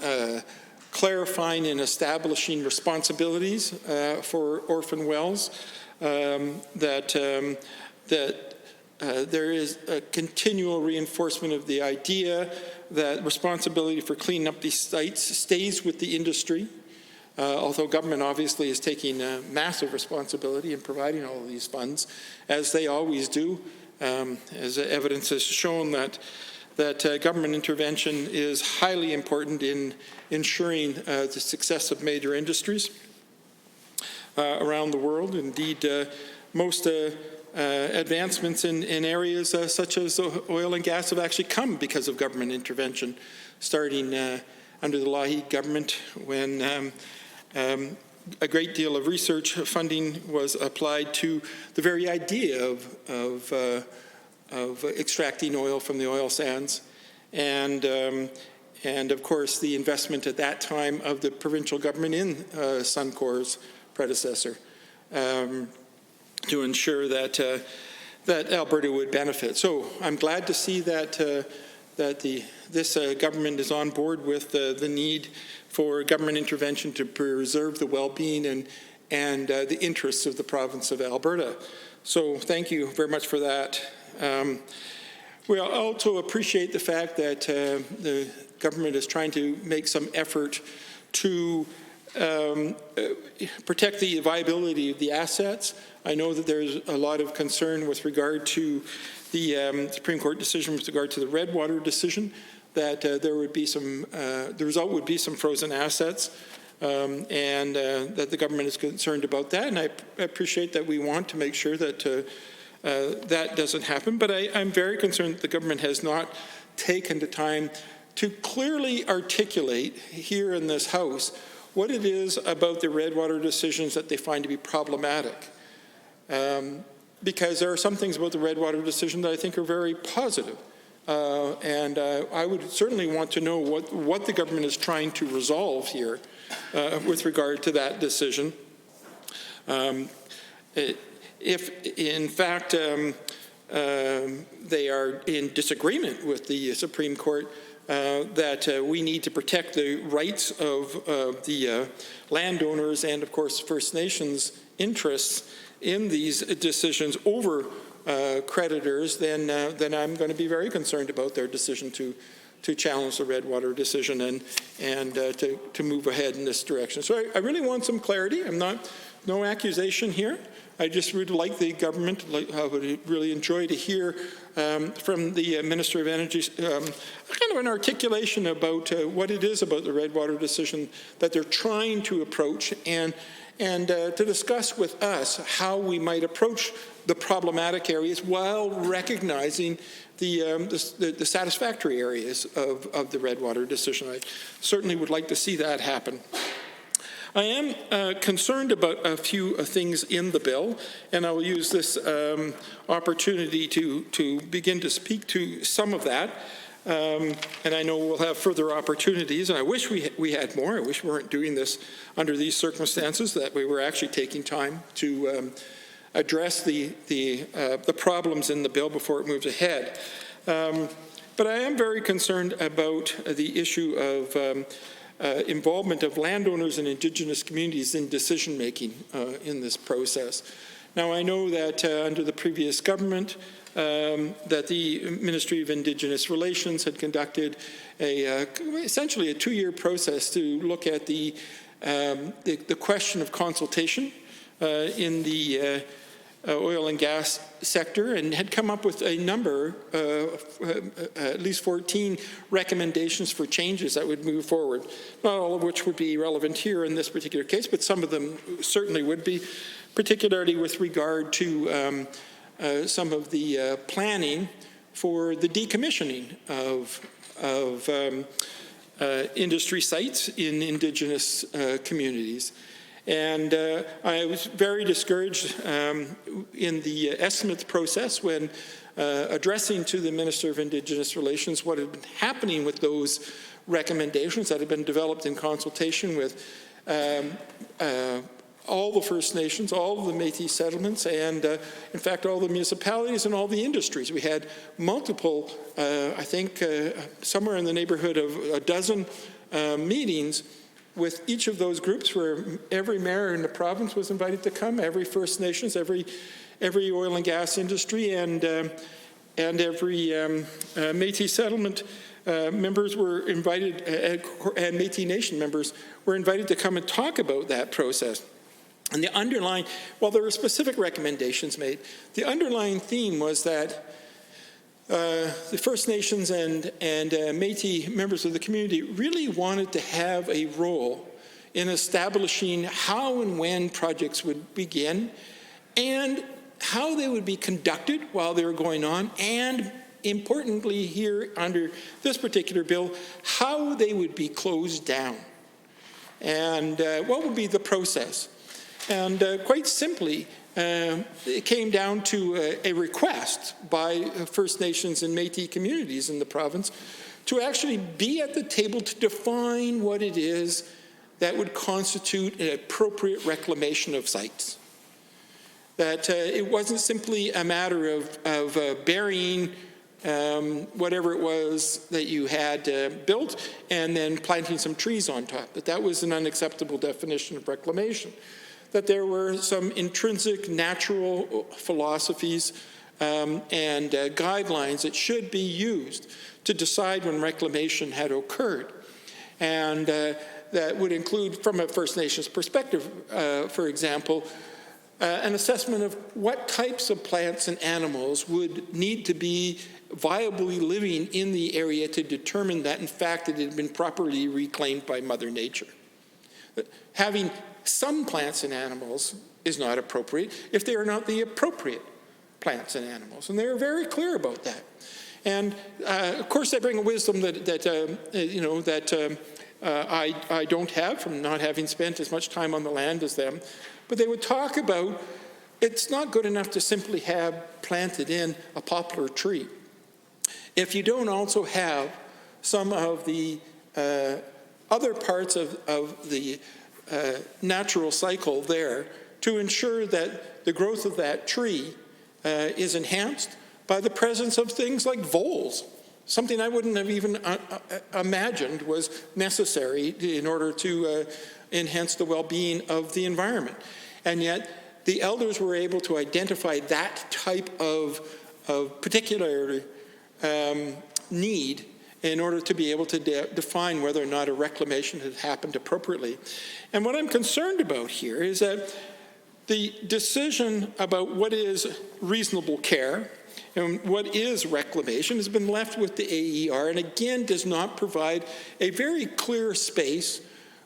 clarifying and establishing responsibilities for orphan wells. That there is a continual reinforcement of the idea that responsibility for cleaning up these sites stays with the industry. Although government obviously is taking massive responsibility in providing all of these funds, as they always do, as evidence has shown that government intervention is highly important in ensuring the success of major industries around the world. Indeed, most advancements in areas such as oil and gas have actually come because of government intervention, starting under the Lougheed government when a great deal of research funding was applied to the very idea of extracting oil from the oil sands, and of course the investment at that time of the provincial government in Suncor's predecessor to ensure that Alberta would benefit. So I'm glad to see that this government is on board with the need for government intervention to preserve the well-being and the interests of the province of Alberta. So thank you very much for that. We also appreciate the fact that the government is trying to make some effort to protect the viability of the assets. I know that there's a lot of concern with regard to the Supreme Court decision with regard to the Redwater decision, that there would be some, the result would be some frozen assets, and that the government is concerned about that. And I appreciate that we want to make sure that that doesn't happen. But I'm very concerned that the government has not taken the time to clearly articulate here in this House what it is about the Redwater decisions that they find to be problematic. Because there are some things about the Redwater decision that I think are very positive. And I would certainly want to know what the government is trying to resolve here with regard to that decision. If, in fact, they are in disagreement with the Supreme Court that we need to protect the rights of the landowners and, of course, First Nations interests in these decisions over creditors, then I'm going to be very concerned about their decision to challenge the Redwater decision and to move ahead in this direction. So I really want some clarity. No accusation here. I just would like the government, I would really enjoy to hear from the Minister of Energy kind of an articulation about what it is about the Redwater decision that they're trying to approach, and to discuss with us how we might approach the problematic areas while recognizing the satisfactory areas of the Redwater decision. I certainly would like to see that happen. I am concerned about a few things in the bill, and I will use this opportunity to begin to speak to some of that. And I know we'll have further opportunities, and I wish we had more. I wish we weren't doing this under these circumstances, that we were actually taking time to address the problems in the bill before it moves ahead. But I am very concerned about the issue of involvement of landowners and Indigenous communities in decision-making in this process. Now, I know that under the previous government, that the Ministry of Indigenous Relations had conducted essentially a 2-year process to look at the question of consultation in the oil and gas sector, and had come up with a number, at least 14 recommendations for changes that would move forward. Not all of which would be relevant here in this particular case, but some of them certainly would be, particularly with regard to some of the planning for the decommissioning of industry sites in Indigenous communities. And I was very discouraged in the estimates process when addressing to the Minister of Indigenous Relations what had been happening with those recommendations that had been developed in consultation with all the First Nations, all of the Métis settlements, and in fact all the municipalities and all the industries. We had multiple, I think somewhere in the neighborhood of a dozen meetings with each of those groups, where every mayor in the province was invited to come, every First Nations, every oil and gas industry, and every Métis settlement members were invited, and Métis Nation members were invited to come and talk about that process. And the underlying, while there were specific recommendations made, the underlying theme was that the First Nations and Métis members of the community really wanted to have a role in establishing how and when projects would begin, and how they would be conducted while they were going on, and importantly here under this particular bill, how they would be closed down, and what would be the process. And quite simply, it came down to a request by First Nations and Métis communities in the province to actually be at the table to define what it is that would constitute an appropriate reclamation of sites. That it wasn't simply a matter of burying whatever it was that you had built and then planting some trees on top. That was an unacceptable definition of reclamation. That there were some intrinsic natural philosophies and guidelines that should be used to decide when reclamation had occurred. And that would include, from a First Nations perspective, for example, an assessment of what types of plants and animals would need to be viably living in the area to determine that, in fact, it had been properly reclaimed by Mother Nature. Having some plants and animals is not appropriate if they are not the appropriate plants and animals, and they are very clear about that. And of course, I bring a wisdom that I don't have from not having spent as much time on the land as them. But they would talk about it's not good enough to simply have planted in a poplar tree. If you don't also have some of the other parts of the natural cycle there to ensure that the growth of that tree is enhanced by the presence of things like voles, something I wouldn't have even imagined was necessary in order to enhance the well-being of the environment. And yet the elders were able to identify that type of particular need in order to be able to define whether or not a reclamation had happened appropriately. And what I'm concerned about here is that the decision about what is reasonable care and what is reclamation has been left with the AER, and again does not provide a very clear space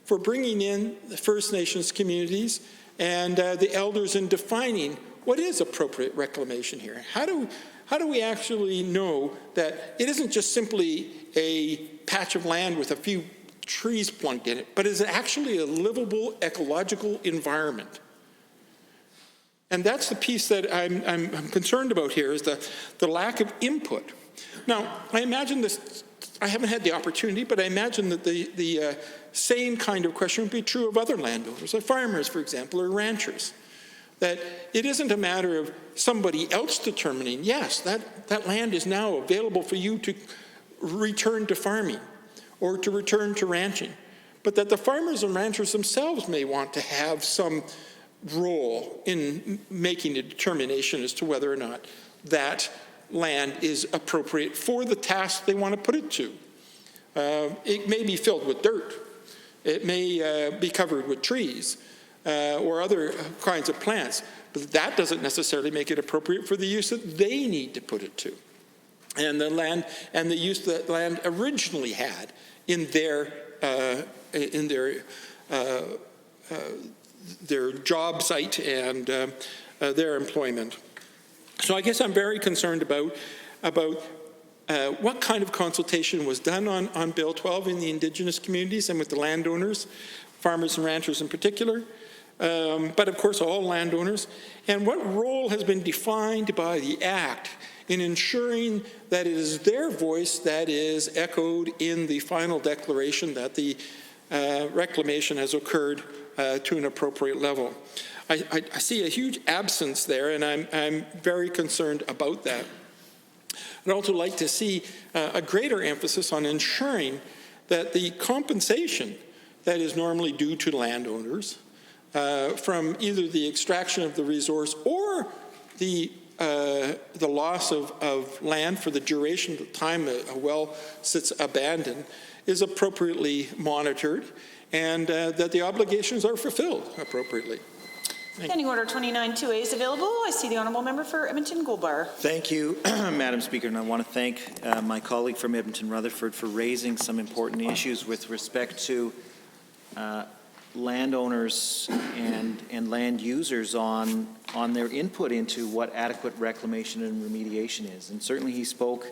for bringing in the First Nations communities and the elders in defining what is appropriate reclamation here. How do we actually know that it isn't just simply a patch of land with a few trees plunked in it, but is actually a livable ecological environment? And that's the piece that I'm concerned about here, is the lack of input. Now, I imagine this, I haven't had the opportunity, but I imagine that the same kind of question would be true of other landowners, like farmers, for example, or ranchers. That it isn't a matter of somebody else determining, yes, that land is now available for you to return to farming or to return to ranching, but that the farmers and ranchers themselves may want to have some role in making a determination as to whether or not that land is appropriate for the task they want to put it to. It may be filled with dirt. It may be covered with trees or other kinds of plants, but that doesn't necessarily make it appropriate for the use that they need to put it to. And the land and the use that land originally had in their job site and their employment. So I guess I'm very concerned about what kind of consultation was done on Bill 12 in the Indigenous communities and with the landowners, farmers and ranchers in particular, but of course all landowners, and what role has been defined by the Act in ensuring that it is their voice that is echoed in the final declaration that the reclamation has occurred to an appropriate level. I see a huge absence there, and I'm very concerned about that. I'd also like to see a greater emphasis on ensuring that the compensation that is normally due to landowners from either the extraction of the resource or the loss of land for the duration of the time a well sits abandoned is appropriately monitored, and that the obligations are fulfilled appropriately. Standing Order 29-2A is available. I see the Honourable Member for Edmonton Goldbar. Thank you, Madam Speaker, and I want to thank my colleague from Edmonton Rutherford for raising some important issues with respect to landowners and land users on their input into what adequate reclamation and remediation is. And certainly he spoke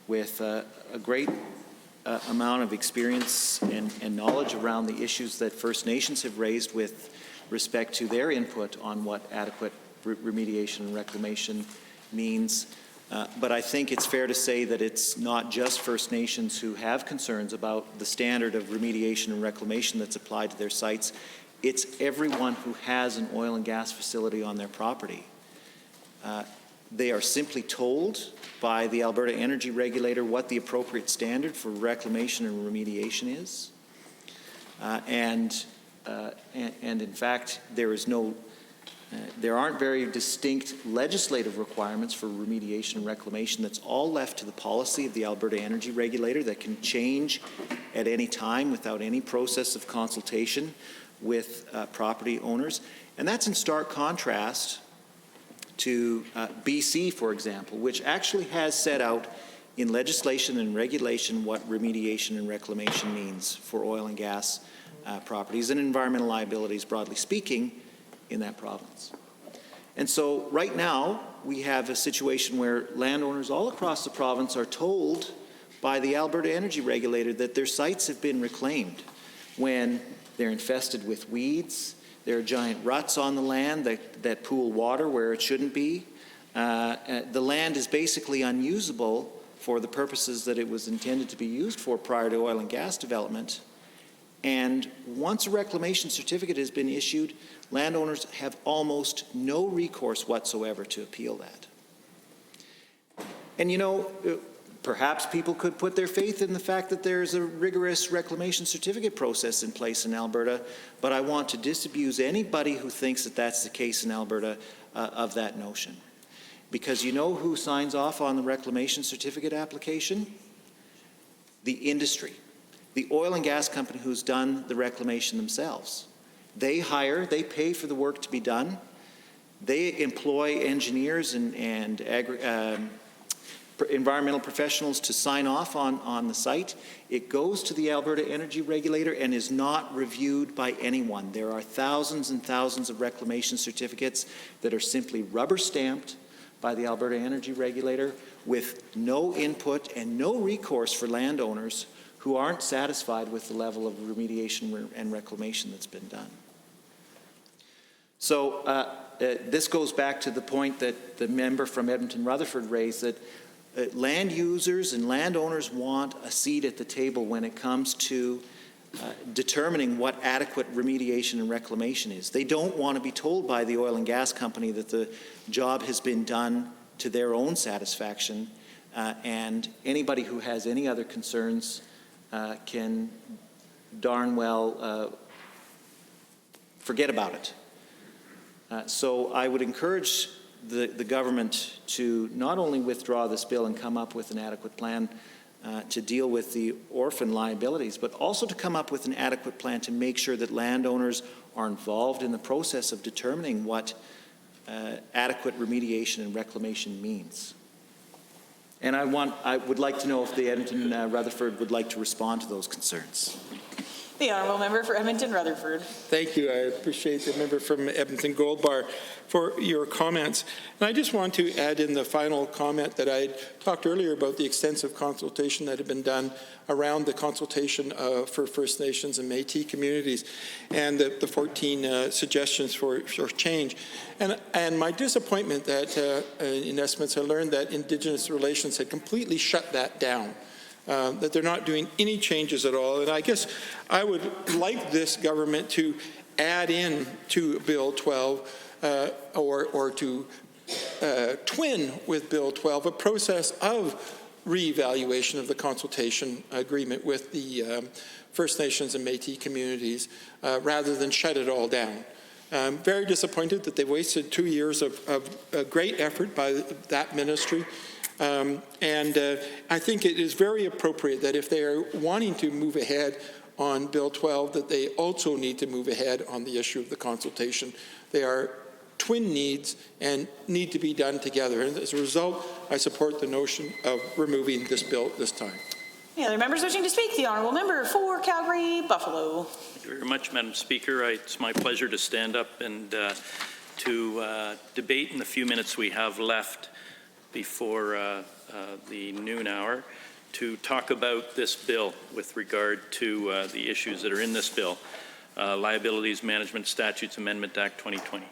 with a great amount of experience and knowledge around the issues that First Nations have raised with respect to their input on what adequate remediation and reclamation means. But I think it's fair to say that it's not just First Nations who have concerns about the standard of remediation and reclamation that's applied to their sites. It's everyone who has an oil and gas facility on their property. They are simply told by the Alberta Energy Regulator what the appropriate standard for reclamation and remediation is. And in fact, there aren't very distinct legislative requirements for remediation and reclamation. That's all left to the policy of the Alberta Energy Regulator that can change at any time without any process of consultation with property owners. And that's in stark contrast to BC, for example, which actually has set out in legislation and regulation what remediation and reclamation means for oil and gas properties and environmental liabilities, broadly speaking, in that province. And so right now, we have a situation where landowners all across the province are told by the Alberta Energy Regulator that their sites have been reclaimed when they're infested with weeds, there are giant ruts on the land that pool water where it shouldn't be. The land is basically unusable for the purposes that it was intended to be used for prior to oil and gas development. And once a reclamation certificate has been issued, landowners have almost no recourse whatsoever to appeal that. And you know, perhaps people could put their faith in the fact that there's a rigorous reclamation certificate process in place in Alberta, but I want to disabuse anybody who thinks that that's the case in Alberta of that notion. Because you know who signs off on the reclamation certificate application? The industry. The oil and gas company who's done the reclamation themselves. They pay for the work to be done. They employ engineers and environmental professionals to sign off on the site. It goes to the Alberta Energy Regulator and is not reviewed by anyone. There are thousands and thousands of reclamation certificates that are simply rubber stamped by the Alberta Energy Regulator with no input and no recourse for landowners who aren't satisfied with the level of remediation and reclamation that's been done. So this goes back to the point that the member from Edmonton Rutherford raised, that land users and landowners want a seat at the table when it comes to determining what adequate remediation and reclamation is. They don't want to be told by the oil and gas company that the job has been done to their own satisfaction, and anybody who has any other concerns can darn well forget about it. So I would encourage the government to not only withdraw this bill and come up with an adequate plan to deal with the orphan liabilities, but also to come up with an adequate plan to make sure that landowners are involved in the process of determining what adequate remediation and reclamation means. And I would like to know if the Edmonton Rutherford would like to respond to those concerns. The Honourable Member for Edmonton Rutherford. Thank you. I appreciate the member from Edmonton Gold Bar for your comments. And I just want to add in the final comment that I talked earlier about the extensive consultation that had been done around the consultation for First Nations and Métis communities and the 14 suggestions for change. And my disappointment that in estimates I learned that Indigenous Relations had completely shut that down. That they're not doing any changes at all. And I guess I would like this government to add in to Bill 12 or to twin with Bill 12 a process of reevaluation of the consultation agreement with the First Nations and Métis communities rather than shut it all down. I'm very disappointed that they wasted 2 years of great effort by that ministry. And I think it is very appropriate that if they are wanting to move ahead on Bill 12, that they also need to move ahead on the issue of the consultation. They are twin needs and need to be done together. And as a result, I support the notion of removing this bill this time. Any other members wishing to speak? The Honourable Member for Calgary, Buffalo. Thank you very much, Madam Speaker. It's my pleasure to stand up and to debate in the few minutes we have left before the noon hour to talk about this bill with regard to the issues that are in this bill, Liabilities Management Statutes Amendment Act 2020.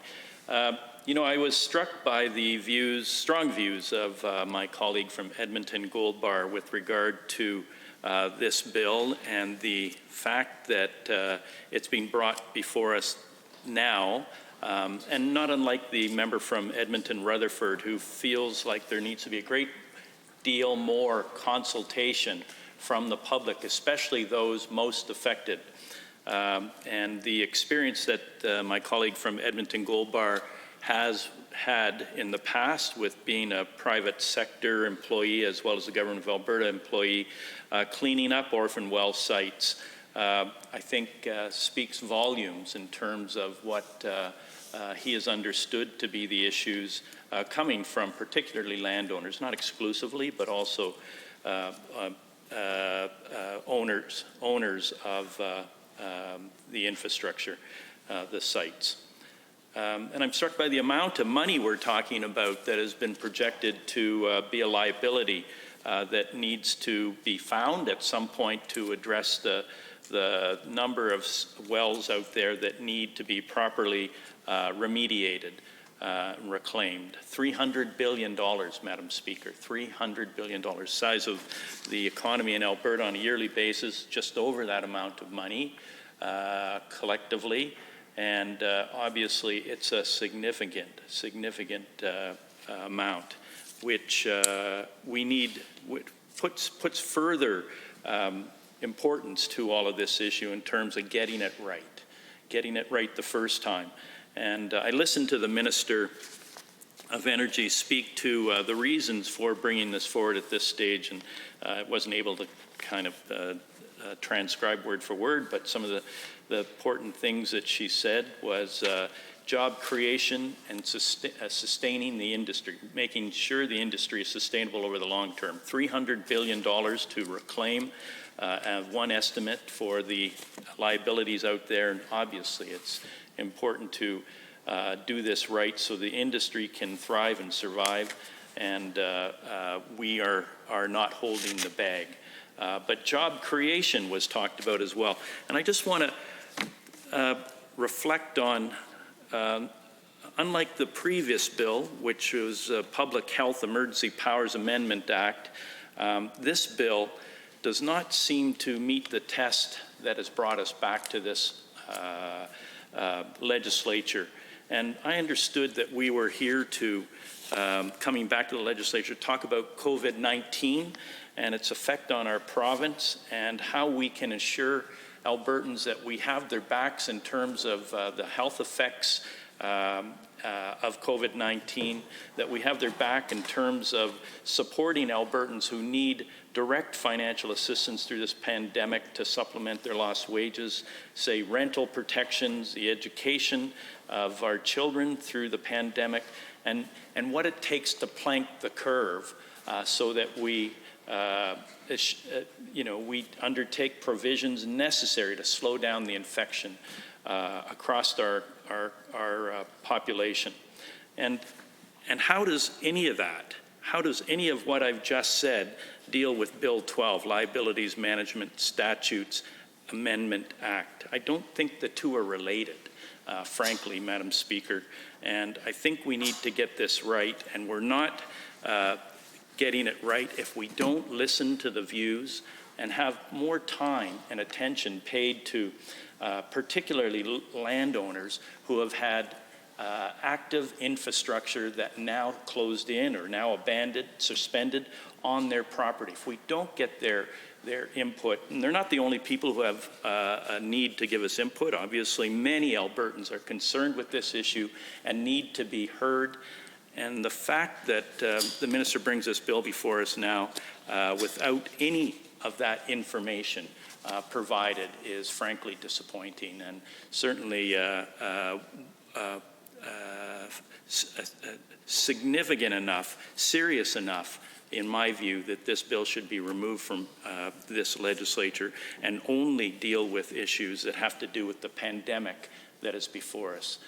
You know, I was struck by the strong views of my colleague from Edmonton Gold Bar with regard to this bill and the fact that it's being brought before us now. And not unlike the member from Edmonton Rutherford, who feels like there needs to be a great deal more consultation from the public, especially those most affected. And the experience that my colleague from Edmonton Gold Bar has had in the past with being a private sector employee as well as the Government of Alberta employee, cleaning up orphan well sites, I think speaks volumes in terms of what he has understood to be the issues coming from particularly landowners, not exclusively, but also owners of the infrastructure, the sites. And I'm struck by the amount of money we're talking about that has been projected to be a liability that needs to be found at some point to address the number of wells out there that need to be properly remediated and reclaimed. $300 billion, Madam Speaker, $300 billion. Size of the economy in Alberta on a yearly basis, just over that amount of money collectively. And obviously, it's a significant amount, which we need, puts further importance to all of this issue in terms of getting it right the first time. And I listened to the Minister of Energy speak to the reasons for bringing this forward at this stage, and I wasn't able to kind of transcribe word for word, but some of the important things that she said was job creation and sustaining the industry, making sure the industry is sustainable over the long term. $300 billion to reclaim, one estimate for the liabilities out there, and obviously it's important to do this right so the industry can thrive and survive, and we are not holding the bag. But job creation was talked about as well. And I just want to reflect on, unlike the previous bill, which was Public Health Emergency Powers Amendment Act, this bill does not seem to meet the test that has brought us back to this legislature. And I understood that we were here to, coming back to the legislature, talk about COVID-19 and its effect on our province and how we can ensure Albertans that we have their backs in terms of the health effects of COVID-19, that we have their back in terms of supporting Albertans who need direct financial assistance through this pandemic to supplement their lost wages, say rental protections, the education of our children through the pandemic, and what it takes to plank the curve so that we we undertake provisions necessary to slow down the infection across our population. And how does any of that, how does any of what I've just said deal with Bill 12, Liabilities Management Statutes Amendment Act? I don't think the two are related, frankly, Madam Speaker. And I think we need to get this right, and we're not getting it right if we don't listen to the views and have more time and attention paid to particularly landowners who have had active infrastructure that now closed in or now abandoned, suspended on their property. If we don't get their input, and they're not the only people who have a need to give us input. Obviously, many Albertans are concerned with this issue and need to be heard. And the fact that the minister brings this bill before us now without any of that information provided is frankly disappointing, and certainly significant enough, serious enough, in my view, that this bill should be removed from this legislature and only deal with issues that have to do with the pandemic that is before us.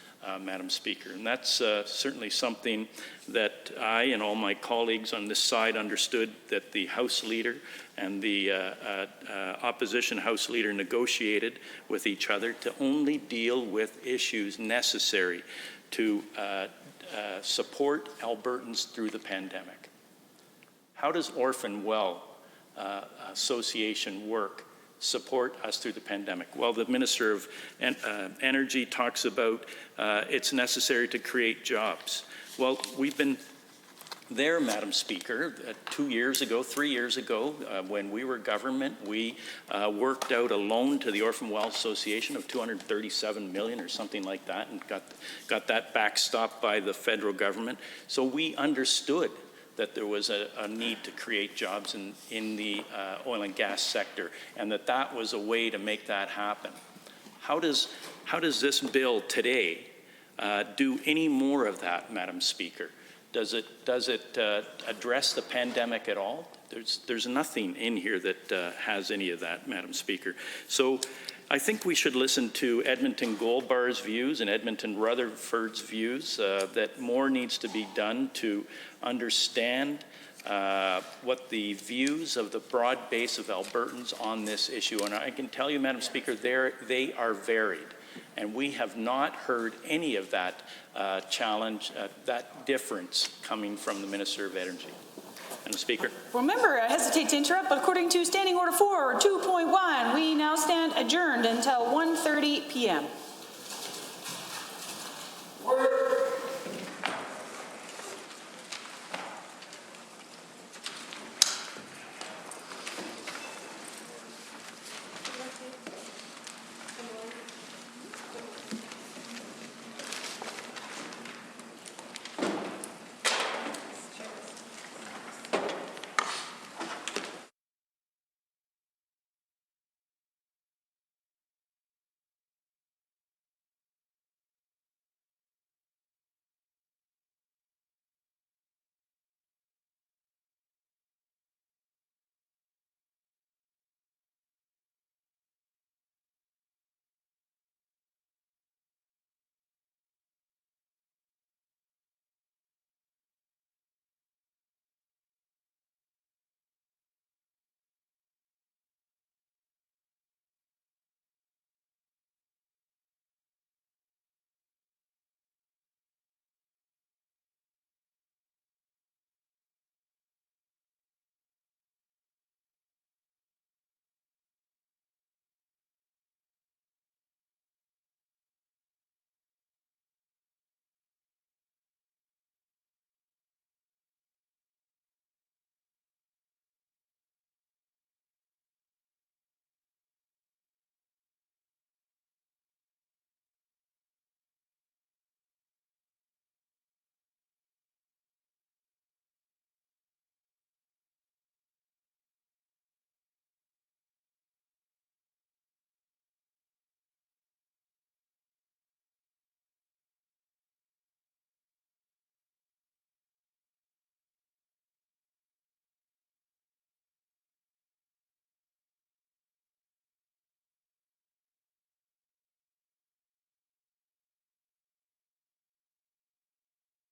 Madam Speaker. And that's certainly something that I and all my colleagues on this side understood that the House Leader and the opposition House Leader negotiated with each other to only deal with issues necessary to support Albertans through the pandemic. How does Orphan Well Association work? Support us through the pandemic? Well, the Minister of Energy talks about it's necessary to create jobs. Well, we've been there, Madam Speaker, 2 years ago, 3 years ago, when we were government, we worked out a loan to the Orphan Well Association of $237 million or something like that, and got that backstopped by the federal government. So we understood that there was a need to create jobs in the oil and gas sector, and that was a way to make that happen. How does this bill today do any more of that, Madam Speaker? Does it address the pandemic at all? There's nothing in here that has any of that, Madam Speaker. So I think we should listen to Edmonton Gold Bar's views and Edmonton Rutherford's views that more needs to be done to understand what the views of the broad base of Albertans on this issue. And I can tell you, Madam Speaker, they are varied. And we have not heard any of that challenge, that difference coming from the Minister of Energy. Madam Speaker. Well, member, I hesitate to interrupt, but according to Standing Order 4, 2.1, we now stand adjourned until 1:30 p.m.